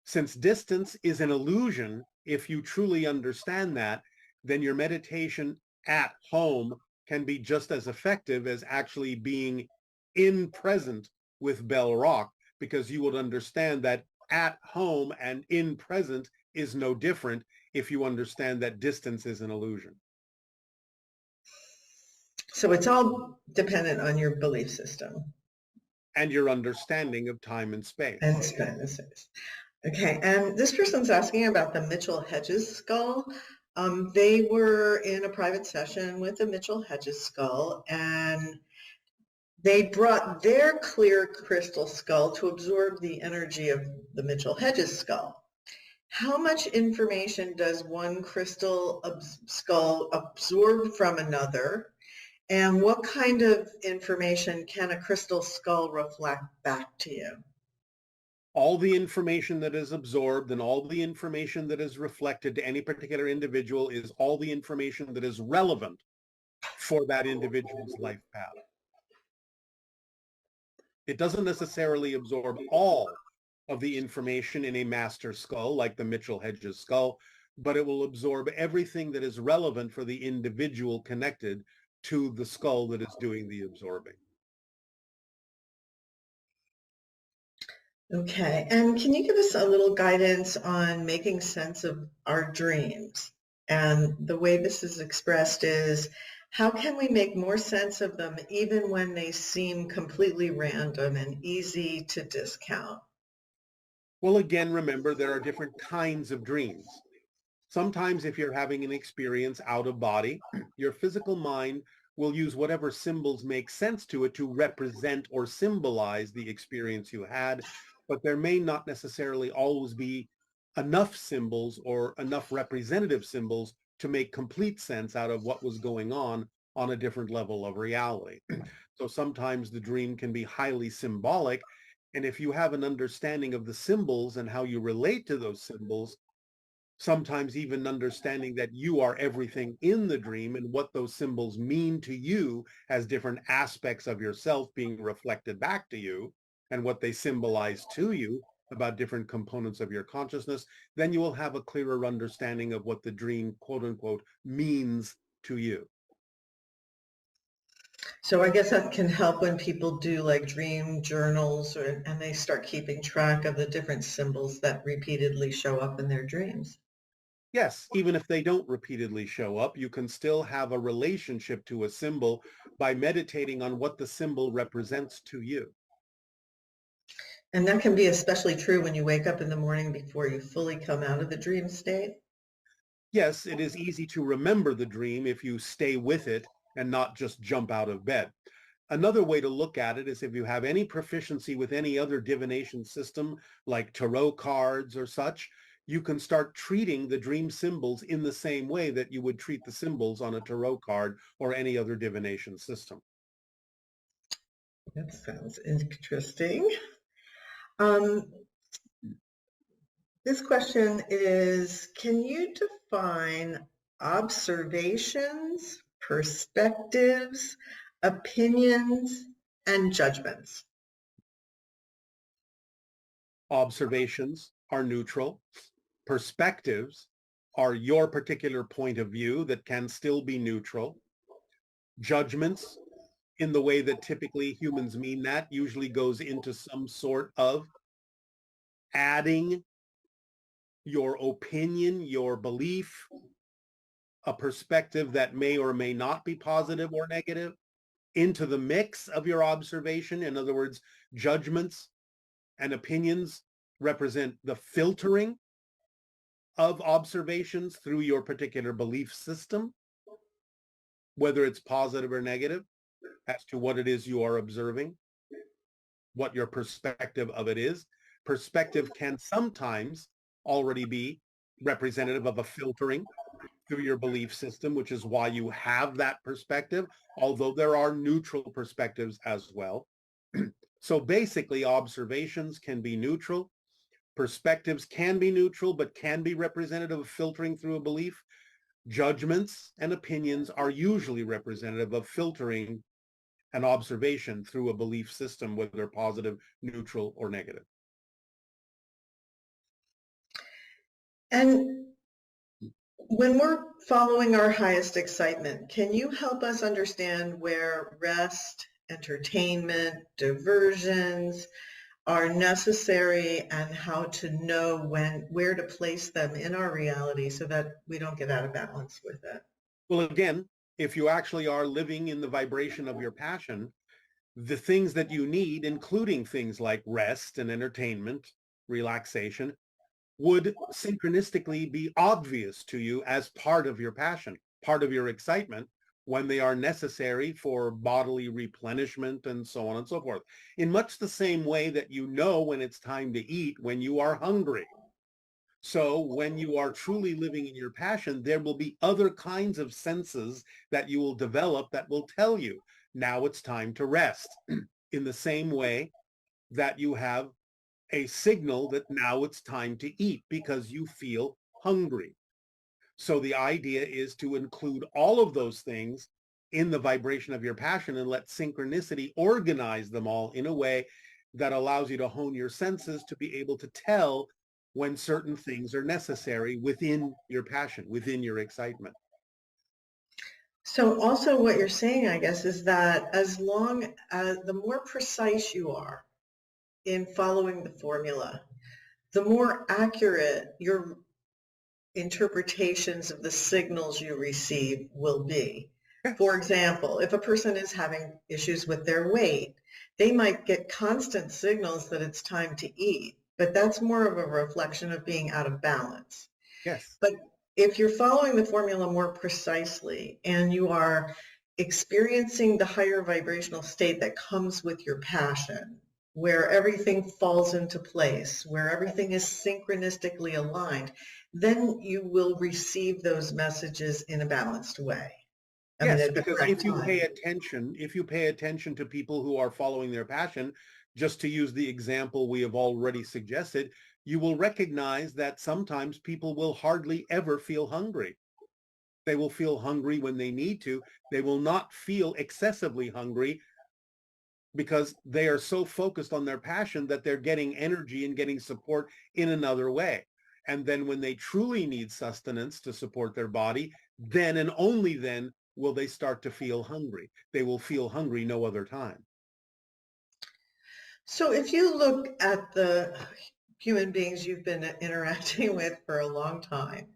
Speaker 1: Since distance is an illusion, if you truly understand that, then your meditation at home can be just as effective as actually being in present with Bell Rock, because you would understand that at home and in present is no different if you understand that distance is an illusion.
Speaker 14: So it's all dependent on your belief system.
Speaker 1: And your understanding of time and space.
Speaker 14: And space. Okay, and this person's asking about the Mitchell-Hedges skull. They were in a private session with the Mitchell-Hedges skull, and they brought their clear crystal skull to absorb the energy of the Mitchell-Hedges skull. How much information does one crystal skull absorb from another? And what kind of information can a crystal skull reflect back to you?
Speaker 1: All the information that is absorbed and all the information that is reflected to any particular individual is all the information that is relevant for that individual's life path. It doesn't necessarily absorb all of the information in a master skull like the Mitchell-Hedges skull, but it will absorb everything that is relevant for the individual connected to the skull that is doing the absorbing.
Speaker 14: Okay, and can you give us a little guidance on making sense of our dreams? And the way this is expressed is, how can we make more sense of them even when they seem completely random and easy to discount?
Speaker 1: Well, again, remember, there are different kinds of dreams. Sometimes if you're having an experience out of body, your physical mind will use whatever symbols make sense to it to represent or symbolize the experience you had, but there may not necessarily always be enough symbols or enough representative symbols to make complete sense out of what was going on a different level of reality. So sometimes the dream can be highly symbolic, and if you have an understanding of the symbols and how you relate to those symbols, sometimes even understanding that you are everything in the dream and what those symbols mean to you as different aspects of yourself being reflected back to you and what they symbolize to you about different components of your consciousness, then you will have a clearer understanding of what the dream, quote unquote, means to you.
Speaker 14: So I guess that can help when people do like dream journals and they start keeping track of the different symbols that repeatedly show up in their dreams.
Speaker 1: Yes, even if they don't repeatedly show up, you can still have a relationship to a symbol by meditating on what the symbol represents to you.
Speaker 14: And that can be especially true when you wake up in the morning before you fully come out of the dream state.
Speaker 1: Yes, it is easy to remember the dream if you stay with it and not just jump out of bed. Another way to look at it is if you have any proficiency with any other divination system, like tarot cards or such, you can start treating the dream symbols in the same way that you would treat the symbols on a tarot card or any other divination system.
Speaker 14: That sounds interesting. This question is, can you define observations, perspectives, opinions, and judgments?
Speaker 1: Observations are neutral. Perspectives are your particular point of view that can still be neutral. Judgments, in the way that typically humans mean that, usually goes into some sort of adding your opinion, your belief, a perspective that may or may not be positive or negative into the mix of your observation. In other words, judgments and opinions represent the filtering of observations through your particular belief system, whether it's positive or negative, as to what it is you are observing, what your perspective of it is. Perspective can sometimes already be representative of a filtering through your belief system, which is why you have that perspective, although there are neutral perspectives as well. So basically, observations can be neutral. Perspectives can be neutral, but can be representative of filtering through a belief. Judgments and opinions are usually representative of filtering an observation through a belief system, whether positive, neutral, or negative.
Speaker 14: And when we're following our highest excitement, can you help us understand where rest, entertainment, diversions are necessary and how to know where to place them in our reality so that we don't get out of balance with it?
Speaker 1: Well, again, if you actually are living in the vibration of your passion, the things that you need, including things like rest and entertainment, relaxation, would synchronistically be obvious to you as part of your passion, part of your excitement, when they are necessary for bodily replenishment and so on and so forth. In much the same way that you know when it's time to eat when you are hungry. So when you are truly living in your passion, there will be other kinds of senses that you will develop that will tell you, now it's time to rest. In the same way that you have a signal that now it's time to eat because you feel hungry. So the idea is to include all of those things in the vibration of your passion and let synchronicity organize them all in a way that allows you to hone your senses to be able to tell when certain things are necessary within your passion, within your excitement.
Speaker 14: So also what you're saying, I guess, is that as long as the more precise you are in following the formula, the more accurate your interpretations of the signals you receive will be. For example, if a person is having issues with their weight, they might get constant signals that it's time to eat, but that's more of a reflection of being out of balance.
Speaker 1: Yes.
Speaker 14: But if you're following the formula more precisely and you are experiencing the higher vibrational state that comes with your passion, where everything falls into place, where everything is synchronistically aligned, then you will receive those messages in a balanced way.
Speaker 1: Yes, because if you pay attention to people who are following their passion, just to use the example we have already suggested, you will recognize that sometimes people will hardly ever feel hungry. They will feel hungry when they need to. They will not feel excessively hungry because they are so focused on their passion that they're getting energy and getting support in another way. And then when they truly need sustenance to support their body, then and only then will they start to feel hungry. They will feel hungry no other time.
Speaker 14: So if you look at the human beings you've been interacting with for a long time,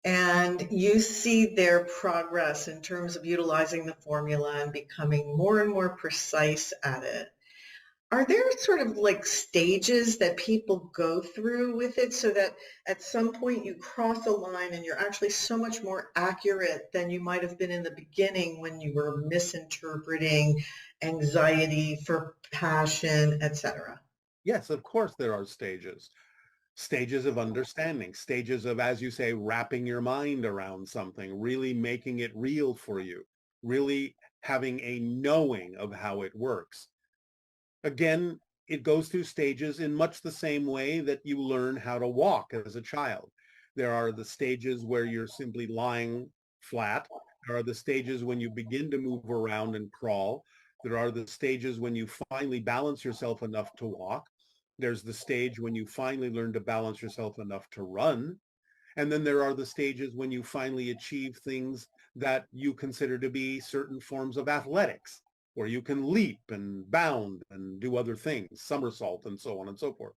Speaker 14: and you see their progress in terms of utilizing the formula and becoming more and more precise at it, are there sort of like stages that people go through with it so that at some point you cross a line and you're actually so much more accurate than you might have been in the beginning when you were misinterpreting anxiety for passion, etc.?
Speaker 1: Yes, of course there are stages. Stages of understanding, stages of, as you say, wrapping your mind around something, really making it real for you, really having a knowing of how it works. Again, it goes through stages in much the same way that you learn how to walk as a child. There are the stages where you're simply lying flat. There are the stages when you begin to move around and crawl. There are the stages when you finally balance yourself enough to walk. There's the stage when you finally learn to balance yourself enough to run. And then there are the stages when you finally achieve things that you consider to be certain forms of athletics, where you can leap and bound and do other things, somersault and so on and so forth.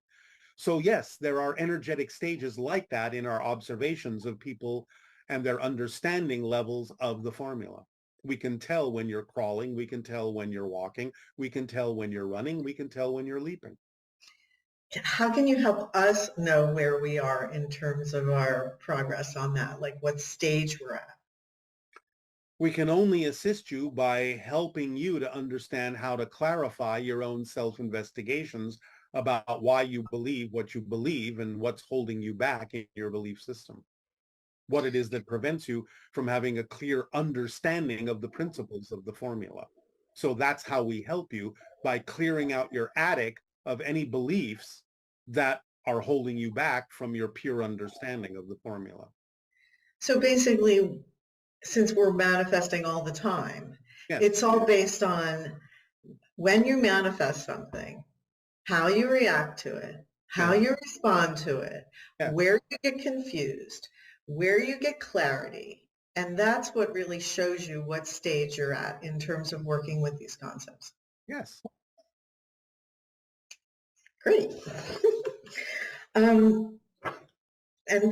Speaker 1: So yes, there are energetic stages like that in our observations of people and their understanding levels of the formula. We can tell when you're crawling, we can tell when you're walking, we can tell when you're running, we can tell when you're leaping.
Speaker 14: How can you help us know where we are in terms of our progress on that, like what stage we're at?
Speaker 1: We can only assist you by helping you to understand how to clarify your own self-investigations about why you believe what you believe and what's holding you back in your belief system. What it is that prevents you from having a clear understanding of the principles of the formula. So that's how we help you, by clearing out your attic of any beliefs that are holding you back from your pure understanding of the formula.
Speaker 14: So basically, since we're manifesting all the time,
Speaker 1: yes,
Speaker 14: it's all based on when you manifest something, how you react to it, how you respond to it, where you get confused, where you get clarity. And that's what really shows you what stage you're at in terms of working with these concepts.
Speaker 1: Yes.
Speaker 14: Great. And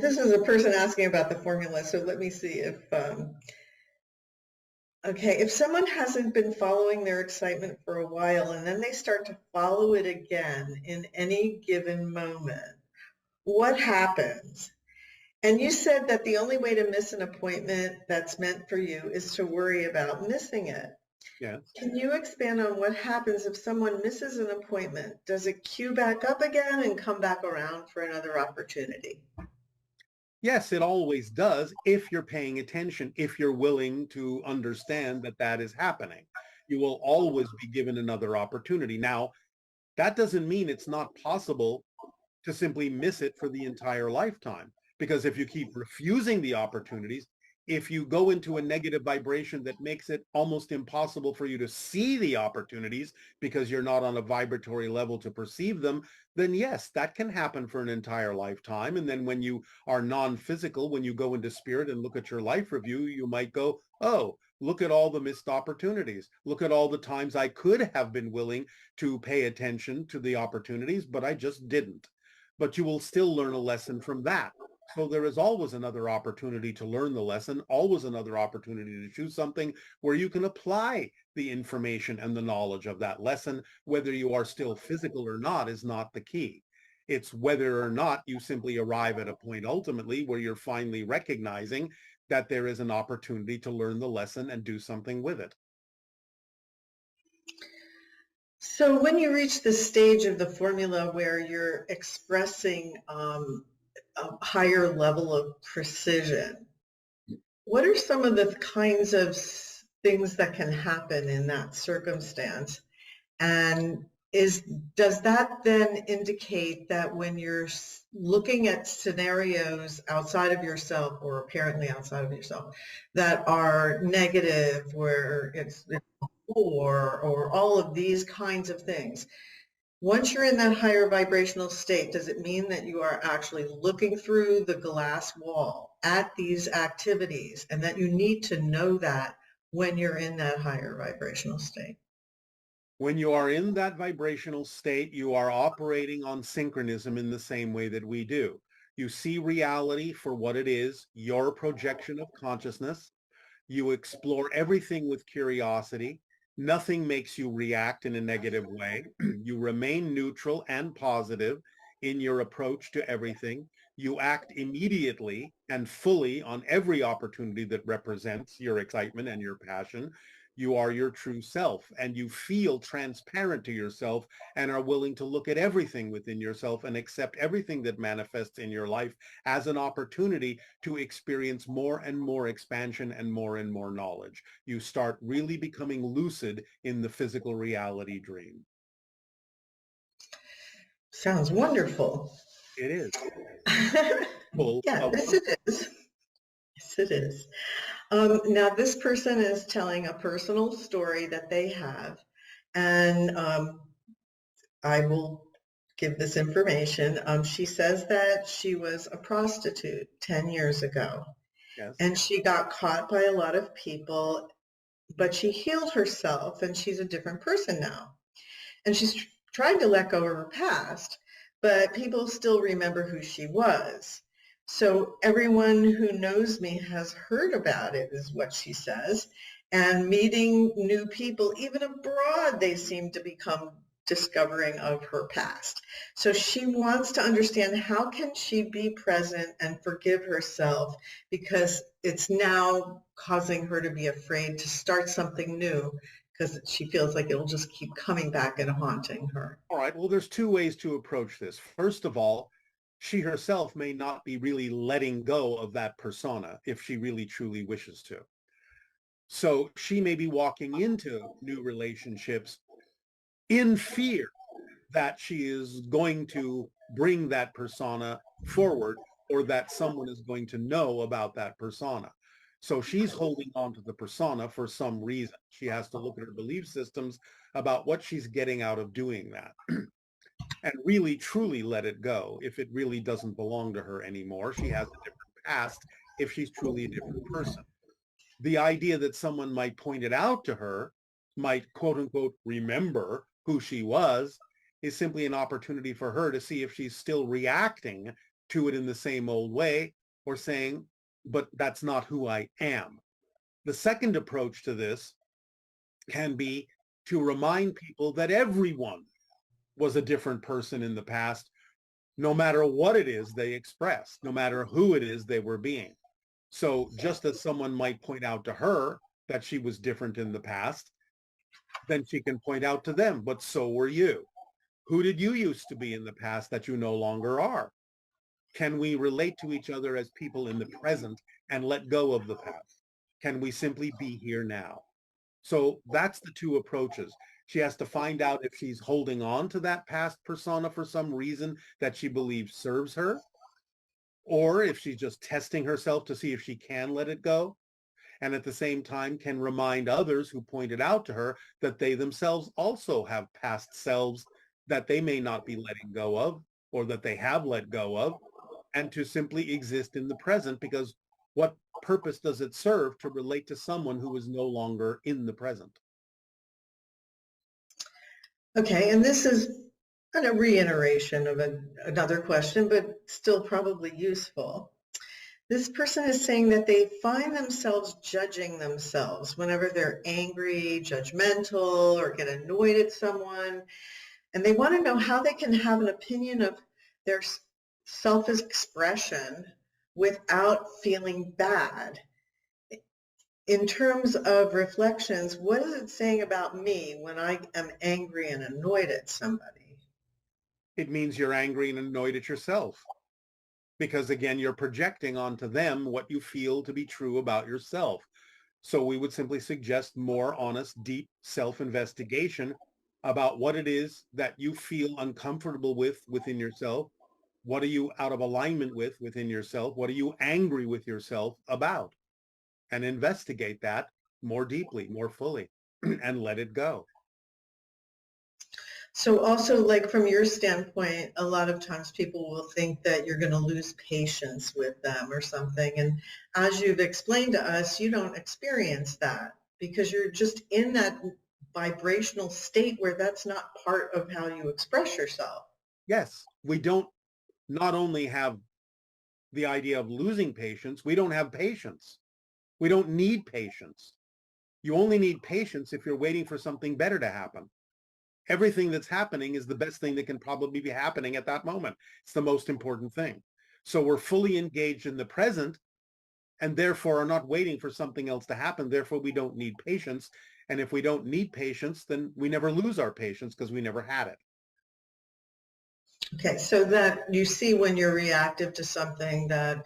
Speaker 14: this is a person asking about the formula, so let me see if, okay, if someone hasn't been following their excitement for a while and then they start to follow it again in any given moment, what happens? And you said that the only way to miss an appointment that's meant for you is to worry about missing it.
Speaker 1: Yes.
Speaker 14: Can you expand on what happens if someone misses an appointment? Does it queue back up again and come back around for another opportunity?
Speaker 1: Yes, it always does, if you're paying attention, if you're willing to understand that that is happening. You will always be given another opportunity. Now, that doesn't mean it's not possible to simply miss it for the entire lifetime, because if you keep refusing the opportunities, if you go into a negative vibration that makes it almost impossible for you to see the opportunities because you're not on a vibratory level to perceive them, then yes, that can happen for an entire lifetime. And then when you are non-physical, when you go into spirit and look at your life review, you might go, oh, look at all the missed opportunities. Look at all the times I could have been willing to pay attention to the opportunities, but I just didn't. But you will still learn a lesson from that. So there is always another opportunity to learn the lesson, always another opportunity to choose something where you can apply the information and the knowledge of that lesson. Whether you are still physical or not is not the key. It's whether or not you simply arrive at a point ultimately where you're finally recognizing that there is an opportunity to learn the lesson and do something with it.
Speaker 14: So when you reach the stage of the formula where you're expressing a higher level of precision, what are some of the kinds of things that can happen in that circumstance? And does that then indicate that when you're looking at scenarios outside of yourself, or apparently outside of yourself, that are negative, where it's war or all of these kinds of things, once you're in that higher vibrational state, does it mean that you are actually looking through the glass wall at these activities, and that you need to know that when you're in that higher vibrational state?
Speaker 1: When you are in that vibrational state, you are operating on synchronism in the same way that we do. You see reality for what it is, your projection of consciousness. You explore everything with curiosity. Nothing makes you react in a negative way. You remain neutral and positive in your approach to everything. You act immediately and fully on every opportunity that represents your excitement and your passion. You are your true self, and you feel transparent to yourself and are willing to look at everything within yourself and accept everything that manifests in your life as an opportunity to experience more and more expansion and more knowledge. You start really becoming lucid in the physical reality dream.
Speaker 14: Sounds wonderful.
Speaker 1: It is.
Speaker 14: Yeah, yes, it is. Yes, it is. Now, this person is telling a personal story that they have, and I will give this information. She says that she was a prostitute 10 years ago, yes, and she got caught by a lot of people, but she healed herself, and she's a different person now. And she's trying to let go of her past, but people still remember who she was. So everyone who knows me has heard about it, is what she says. And meeting new people, even abroad, they seem to become discovering of her past. So she wants to understand, how can she be present and forgive herself, because it's now causing her to be afraid to start something new, because she feels like it'll just keep coming back and haunting her.
Speaker 1: All right. Well, there's two ways to approach this. First of all, she herself may not be really letting go of that persona if she really truly wishes to. So she may be walking into new relationships in fear that she is going to bring that persona forward, or that someone is going to know about that persona. So she's holding on to the persona for some reason. She has to look at her belief systems about what she's getting out of doing that. And really, truly let it go if it really doesn't belong to her anymore. She has a different past if she's truly a different person. The idea that someone might point it out to her, might quote unquote remember who she was, is simply an opportunity for her to see if she's still reacting to it in the same old way, or saying, but that's not who I am. The second approach to this can be to remind people that everyone was a different person in the past, no matter what it is they expressed, no matter who it is they were being. So just as someone might point out to her that she was different in the past, then she can point out to them, but so were you. Who did you used to be in the past that you no longer are? Can we relate to each other as people in the present and let go of the past? Can we simply be here now? So that's the two approaches. She has to find out if she's holding on to that past persona for some reason that she believes serves her, or if she's just testing herself to see if she can let it go, and at the same time can remind others who pointed out to her that they themselves also have past selves that they may not be letting go of, or that they have let go of, and to simply exist in the present, because what purpose does it serve to relate to someone who is no longer in the present?
Speaker 14: Okay, and this is kind of reiteration of another question, but still probably useful. This person is saying that they find themselves judging themselves whenever they're angry, judgmental, or get annoyed at someone. And they want to know how they can have an opinion of their self-expression without feeling bad. In terms of reflections, what is it saying about me when I am angry and annoyed at somebody?
Speaker 1: It means you're angry and annoyed at yourself. Because again, you're projecting onto them what you feel to be true about yourself. So we would simply suggest more honest, deep self-investigation about what it is that you feel uncomfortable with within yourself. What are you out of alignment with within yourself? What are you angry with yourself about? And investigate that more deeply, more fully, and let it go.
Speaker 14: So also, like from your standpoint, a lot of times people will think that you're going to lose patience with them or something. And as you've explained to us, you don't experience that because you're just in that vibrational state where that's not part of how you express yourself.
Speaker 1: Yes, we don't not only have the idea of losing patience, we don't have patience. We don't need patience. You only need patience if you're waiting for something better to happen. Everything that's happening is the best thing that can probably be happening at that moment. It's the most important thing. So we're fully engaged in the present and therefore are not waiting for something else to happen. Therefore, we don't need patience. And if we don't need patience, then we never lose our patience because we never had it.
Speaker 14: Okay, so that you see when you're reactive to something that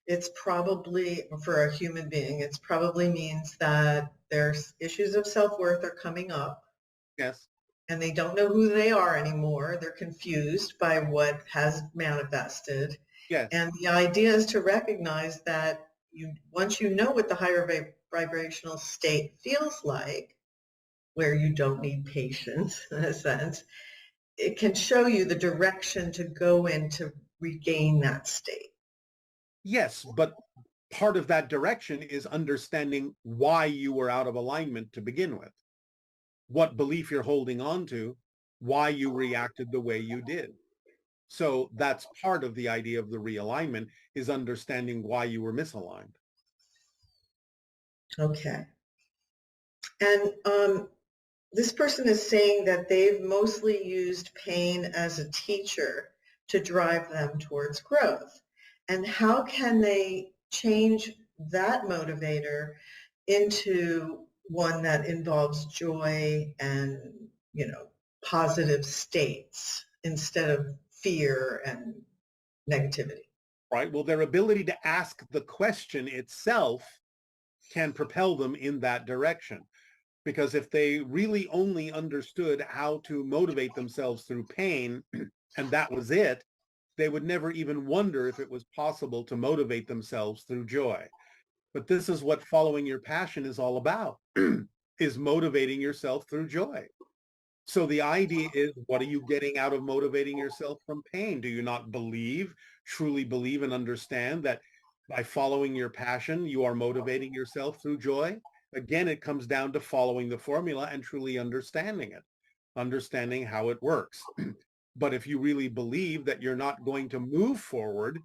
Speaker 14: it's probably, for a human being, it probably means that there's issues of self-worth are coming up.
Speaker 1: Yes.
Speaker 14: And they don't know who they are anymore. They're confused by what has manifested.
Speaker 1: Yes.
Speaker 14: And the idea is to recognize that once you know what the higher vibrational state feels like, where you don't need patience in a sense, it can show you the direction to go in to regain that state.
Speaker 1: Yes, but part of that direction is understanding why you were out of alignment to begin with. What belief you're holding on to, why you reacted the way you did. So that's part of the idea of the realignment, is understanding why you were misaligned.
Speaker 14: Okay. And this person is saying that they've mostly used pain as a teacher to drive them towards growth. And how can they change that motivator into one that involves joy and, positive states instead of fear and negativity?
Speaker 1: Right. Well, their ability to ask the question itself can propel them in that direction. Because if they really only understood how to motivate themselves through pain, and that was it, they would never even wonder if it was possible to motivate themselves through joy. But this is what following your passion is all about, is motivating yourself through joy. So the idea is, what are you getting out of motivating yourself from pain? Do you not truly believe and understand that by following your passion, you are motivating yourself through joy? Again, it comes down to following the formula and truly understanding it, understanding how it works. But if you really believe that you're not going to move forward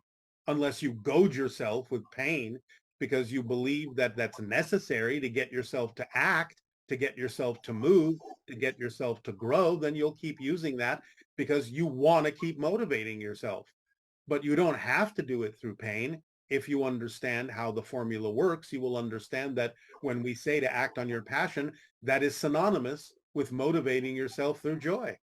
Speaker 1: unless you goad yourself with pain because you believe that that's necessary to get yourself to act, to get yourself to move, to get yourself to grow, then you'll keep using that because you want to keep motivating yourself. But you don't have to do it through pain. If you understand how the formula works, you will understand that when we say to act on your passion, that is synonymous with motivating yourself through joy.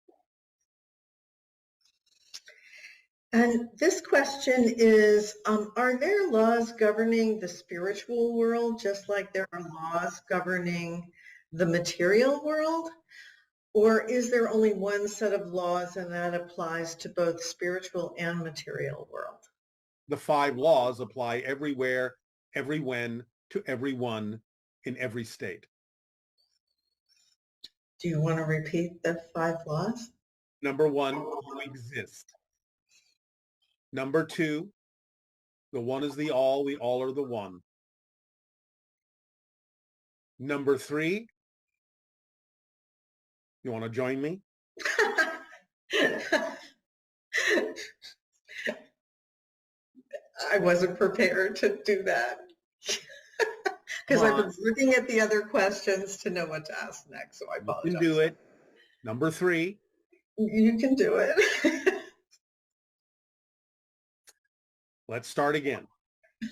Speaker 14: And this question is, are there laws governing the spiritual world just like there are laws governing the material world? Or is there only one set of laws and that applies to both spiritual and material world?
Speaker 1: the 5 laws apply everywhere, every when, to everyone, in every state.
Speaker 14: Do you want to repeat the 5 laws?
Speaker 1: Number 1, you exist. Number 2, the one is the all are the one. Number 3, you want to join me?
Speaker 14: I wasn't prepared to do that because I was looking at the other questions to know what to ask next, so I apologize.
Speaker 1: You can do it. Number 3.
Speaker 14: You can do it.
Speaker 1: Let's start again.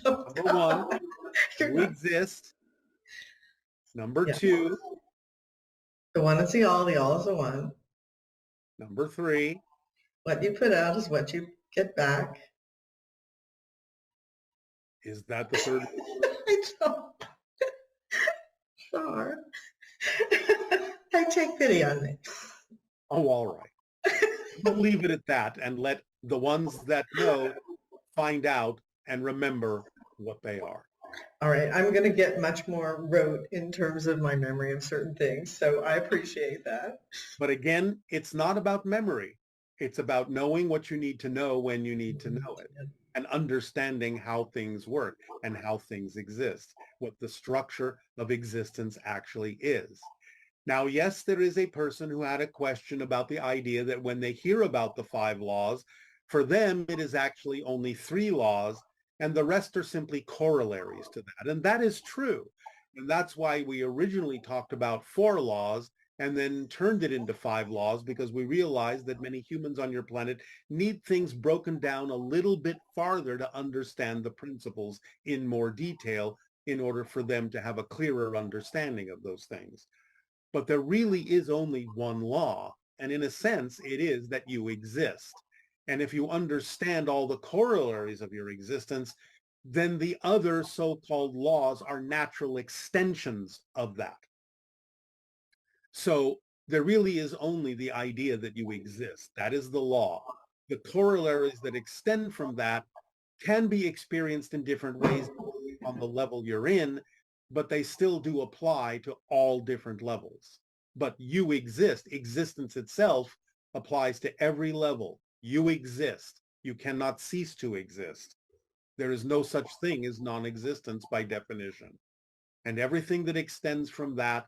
Speaker 14: Oh,
Speaker 1: Number 1, you exist. Number 2,
Speaker 14: the one is the all is the one.
Speaker 1: Number 3,
Speaker 14: what you put out is what you get back.
Speaker 1: Is that the third?
Speaker 14: I don't. Sure. I take pity on me.
Speaker 1: Oh, all right. We'll leave it at that and let the ones that know find out and remember what they are.
Speaker 14: All right. I'm going to get much more rote in terms of my memory of certain things, so I appreciate that.
Speaker 1: But again, it's not about memory. It's about knowing what you need to know when you need to know it, and understanding how things work and how things exist, what the structure of existence actually is. Now, yes, there is a person who had a question about the idea that when they hear about the 5 laws, for them, it is actually only 3 laws, and the rest are simply corollaries to that. And that is true. And that's why we originally talked about 4 laws and then turned it into 5 laws, because we realized that many humans on your planet need things broken down a little bit farther to understand the principles in more detail in order for them to have a clearer understanding of those things. But there really is only one law, and in a sense, it is that you exist. And if you understand all the corollaries of your existence, then the other so-called laws are natural extensions of that. So there really is only the idea that you exist. That is the law. The corollaries that extend from that can be experienced in different ways on the level you're in, but they still do apply to all different levels. But you exist. Existence itself applies to every level. You exist. You cannot cease to exist. There is no such thing as non-existence by definition. And everything that extends from that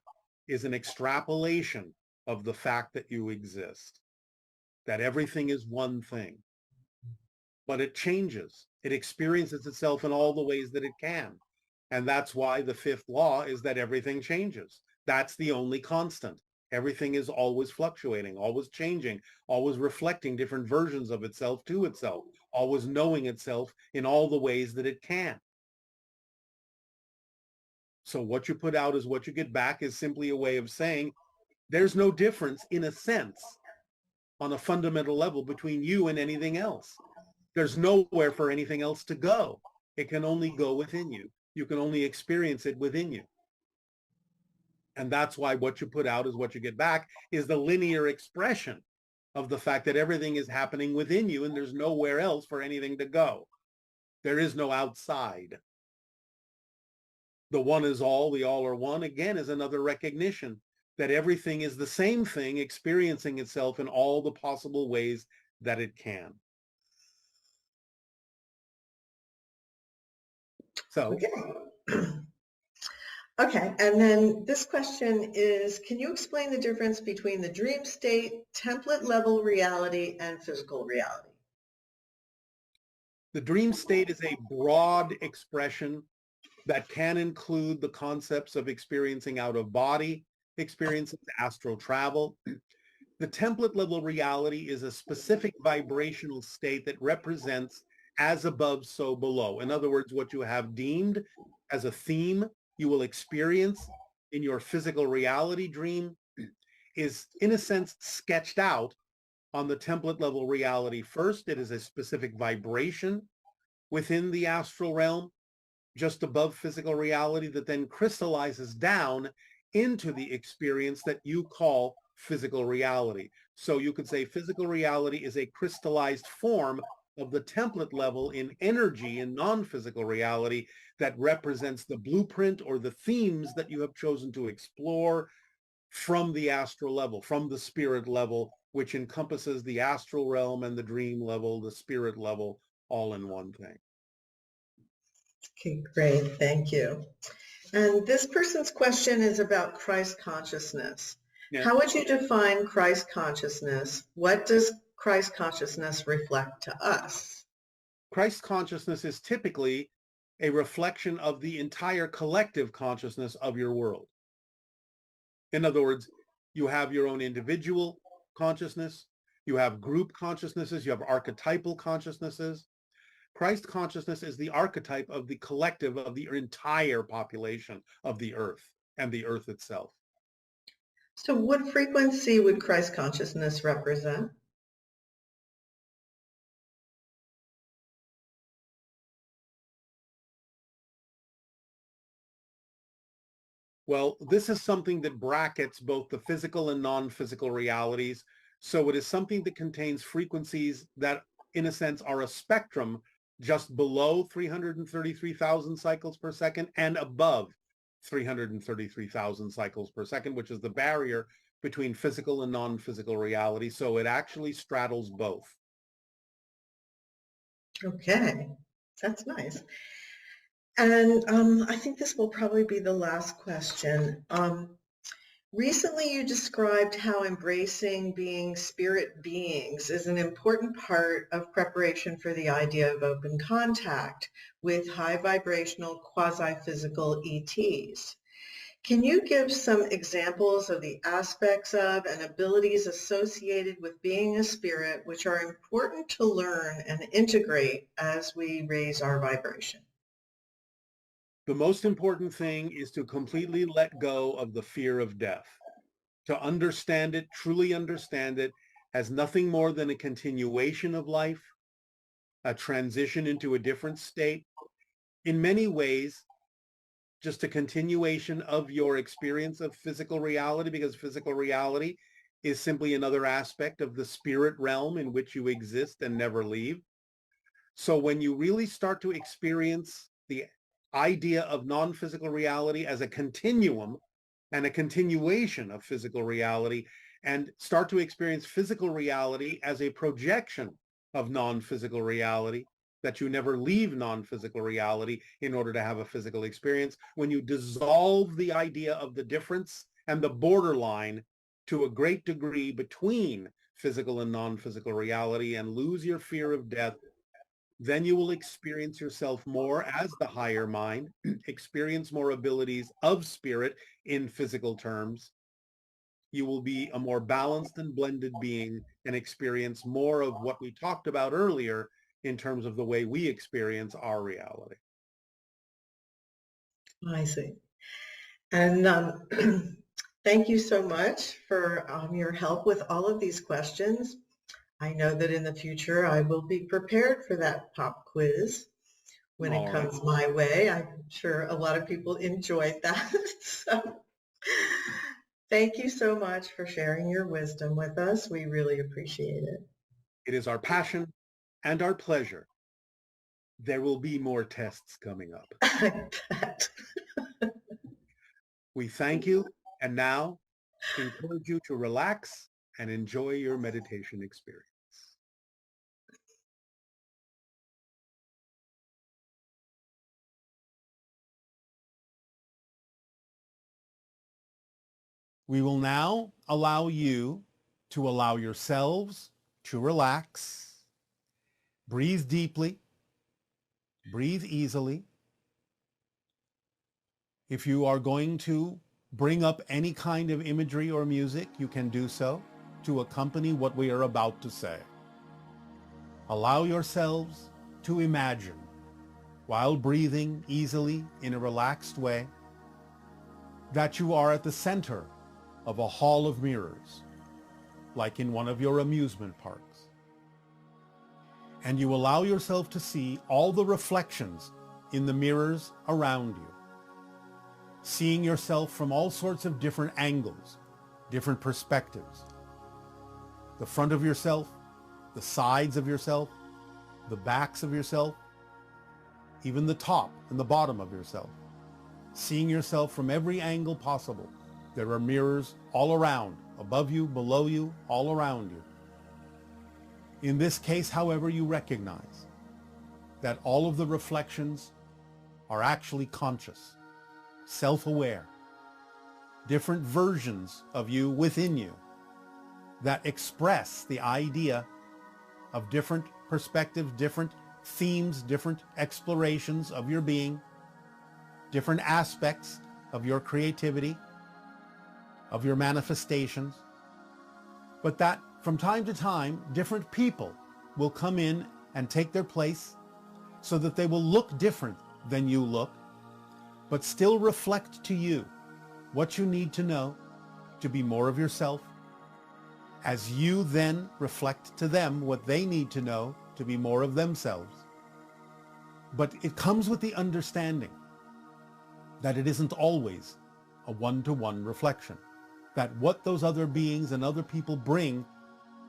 Speaker 1: is an extrapolation of the fact that you exist, that everything is one thing. But it changes. It experiences itself in all the ways that it can. And that's why the 5th law is that everything changes. That's the only constant. Everything is always fluctuating, always changing, always reflecting different versions of itself to itself, always knowing itself in all the ways that it can. So what you put out is what you get back is simply a way of saying there's no difference, in a sense, on a fundamental level between you and anything else. There's nowhere for anything else to go. It can only go within you. You can only experience it within you. And that's why what you put out is what you get back is the linear expression of the fact that everything is happening within you and there's nowhere else for anything to go. There is no outside. The one is all, the all are one, again, is another recognition that everything is the same thing experiencing itself in all the possible ways that it can. So,
Speaker 14: okay, and then this question is, can you explain the difference between the dream state, template level reality, and physical reality?
Speaker 1: The dream state is a broad expression that can include the concepts of experiencing out of body, experiencing astral travel. The template level reality is a specific vibrational state that represents as above, so below. In other words, what you have deemed as a theme you will experience in your physical reality dream is, in a sense, sketched out on the template level reality. First, it is a specific vibration within the astral realm, just above physical reality, that then crystallizes down into the experience that you call physical reality. So you could say physical reality is a crystallized form of the template level in energy in non-physical reality that represents the blueprint or the themes that you have chosen to explore from the astral level, from the spirit level, which encompasses the astral realm and the dream level, the spirit level, all in one thing.
Speaker 14: Okay, great. Thank you. And this person's question is about Christ consciousness.
Speaker 1: Yeah.
Speaker 14: How would you define Christ consciousness? What does Christ consciousness reflect to us?
Speaker 1: Christ consciousness is typically a reflection of the entire collective consciousness of your world. In other words, you have your own individual consciousness, you have group consciousnesses, you have archetypal consciousnesses. Christ consciousness is the archetype of the collective of the entire population of the earth and the earth itself.
Speaker 14: So what frequency would Christ consciousness represent?
Speaker 1: Well, this is something that brackets both the physical and non-physical realities. So it is something that contains frequencies that, in a sense, are a spectrum just below 333,000 cycles per second and above 333,000 cycles per second, which is the barrier between physical and non-physical reality. So it actually straddles both.
Speaker 14: Okay, that's nice. And I think this will probably be the last question. Recently, you described how embracing being spirit beings is an important part of preparation for the idea of open contact with high vibrational quasi-physical ETs. Can you give some examples of the aspects of and abilities associated with being a spirit which are important to learn and integrate as we raise our vibration?
Speaker 1: The most important thing is to completely let go of the fear of death. To understand it, truly understand it, as nothing more than a continuation of life, a transition into a different state. In many ways, just a continuation of your experience of physical reality, because physical reality is simply another aspect of the spirit realm in which you exist and never leave. So when you really start to experience the idea of non-physical reality as a continuum and a continuation of physical reality, and start to experience physical reality as a projection of non-physical reality, that you never leave non-physical reality in order to have a physical experience. When you dissolve the idea of the difference and the borderline to a great degree between physical and non-physical reality and lose your fear of death, then you will experience yourself more as the higher mind, experience more abilities of spirit in physical terms. You will be a more balanced and blended being and experience more of what we talked about earlier in terms of the way we experience our reality.
Speaker 14: I see. And thank you so much for your help with all of these questions. I know that in the future I will be prepared for that pop quiz when it comes my way. I'm sure a lot of people enjoyed that. So thank you so much for sharing your wisdom with us. We really appreciate it.
Speaker 1: It is our passion and our pleasure. There will be more tests coming up.
Speaker 14: I bet.
Speaker 1: We thank you, and now encourage you to relax and enjoy your meditation experience. We will now allow you to allow yourselves to relax. Breathe deeply. Breathe easily. If you are going to bring up any kind of imagery or music, you can do so to accompany what we are about to say. Allow yourselves to imagine, while breathing easily in a relaxed way, that you are at the center of a hall of mirrors, like in one of your amusement parks. And you allow yourself to see all the reflections in the mirrors around you, seeing yourself from all sorts of different angles, different perspectives. The front of yourself, the sides of yourself, the backs of yourself, even the top and the bottom of yourself, seeing yourself from every angle possible. There are mirrors all around, above you, below you, all around you. In this case, however, you recognize that all of the reflections are actually conscious, self-aware, different versions of you within you that express the idea of different perspectives, different themes, different explorations of your being, different aspects of your creativity, of your manifestations, but that from time to time, different people will come in and take their place so that they will look different than you look, but still reflect to you what you need to know to be more of yourself, as you then reflect to them what they need to know to be more of themselves. But it comes with the understanding that it isn't always a one-to-one reflection, that what those other beings and other people bring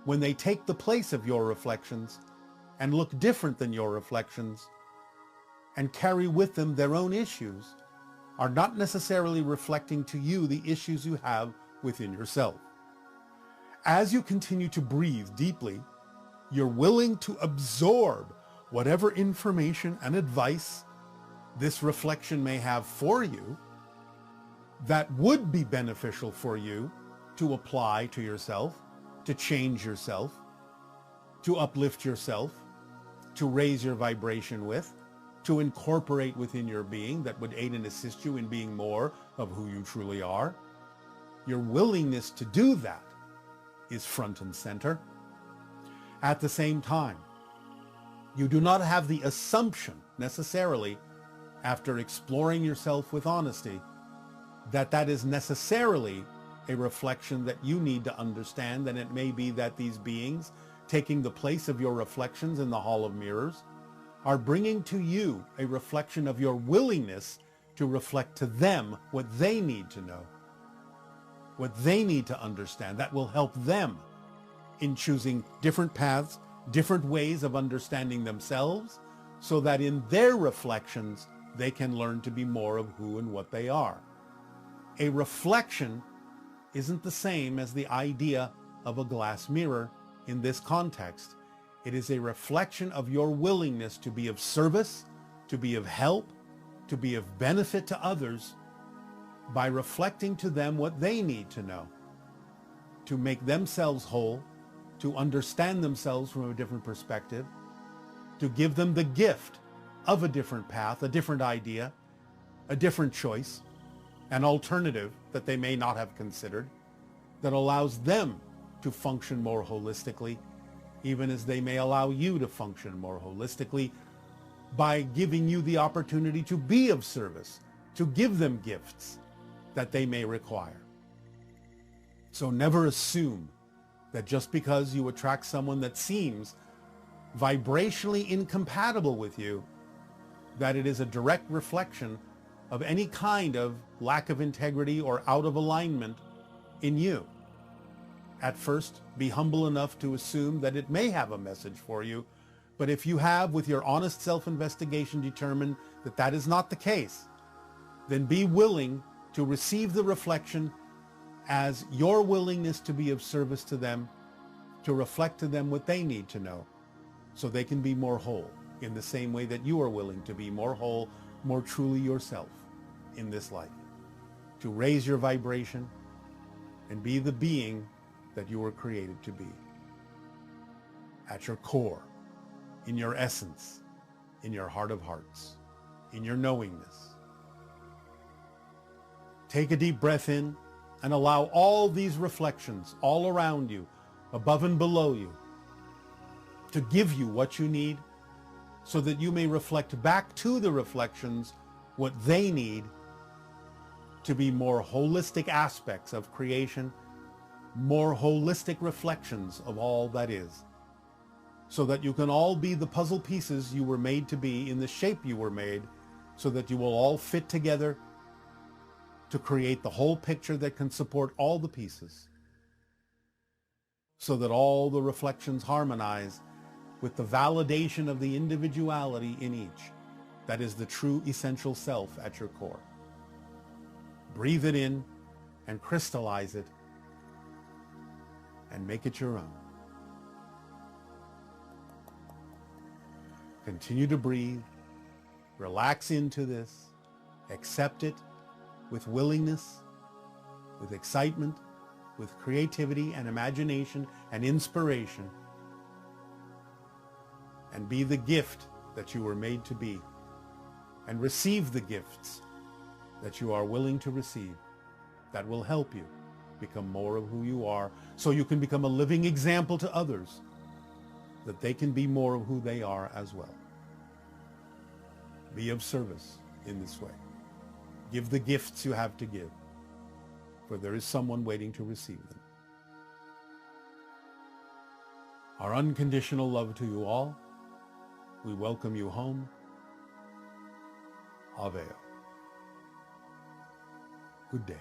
Speaker 1: when they take the place of your reflections and look different than your reflections and carry with them their own issues are not necessarily reflecting to you the issues you have within yourself. As you continue to breathe deeply, you're willing to absorb whatever information and advice this reflection may have for you that would be beneficial for you to apply to yourself, to change yourself, to uplift yourself, to raise your vibration with, to incorporate within your being that would aid and assist you in being more of who you truly are. Your willingness to do that is front and center. At the same time, you do not have the assumption necessarily, after exploring yourself with honesty, that that is necessarily a reflection that you need to understand, and it may be that these beings, taking the place of your reflections in the Hall of Mirrors, are bringing to you a reflection of your willingness to reflect to them what they need to know, what they need to understand, that will help them in choosing different paths, different ways of understanding themselves, so that in their reflections, they can learn to be more of who and what they are. A reflection isn't the same as the idea of a glass mirror in this context. It is a reflection of your willingness to be of service, to be of help, to be of benefit to others by reflecting to them what they need to know, to make themselves whole, to understand themselves from a different perspective, to give them the gift of a different path, a different idea, a different choice, an alternative that they may not have considered, that allows them to function more holistically, even as they may allow you to function more holistically by giving you the opportunity to be of service, to give them gifts that they may require. So never assume that just because you attract someone that seems vibrationally incompatible with you, that it is a direct reflection of any kind of lack of integrity or out of alignment in you. At first, be humble enough to assume that it may have a message for you, but if you have, with your honest self-investigation, determined that that is not the case, then be willing to receive the reflection as your willingness to be of service to them, to reflect to them what they need to know, so they can be more whole, in the same way that you are willing to be more whole, more truly yourself in this life, to raise your vibration and be the being that you were created to be. At your core, in your essence, in your heart of hearts, in your knowingness. Take a deep breath in and allow all these reflections all around you, above and below you, to give you what you need so that you may reflect back to the reflections what they need to be more holistic aspects of creation, more holistic reflections of all that is, so that you can all be the puzzle pieces you were made to be in the shape you were made, so that you will all fit together to create the whole picture that can support all the pieces, so that all the reflections harmonize with the validation of the individuality in each. That is the true essential self at your core. Breathe it in and crystallize it and make it your own. Continue to breathe. Relax into this. Accept it with willingness, with excitement, with creativity and imagination and inspiration. And be the gift that you were made to be. And receive the gifts that you are willing to receive that will help you become more of who you are, so you can become a living example to others that they can be more of who they are as well. Be of service in this way. Give the gifts you have to give, for there is someone waiting to receive them. Our unconditional love to you all. We welcome you home. Aveo. Good day.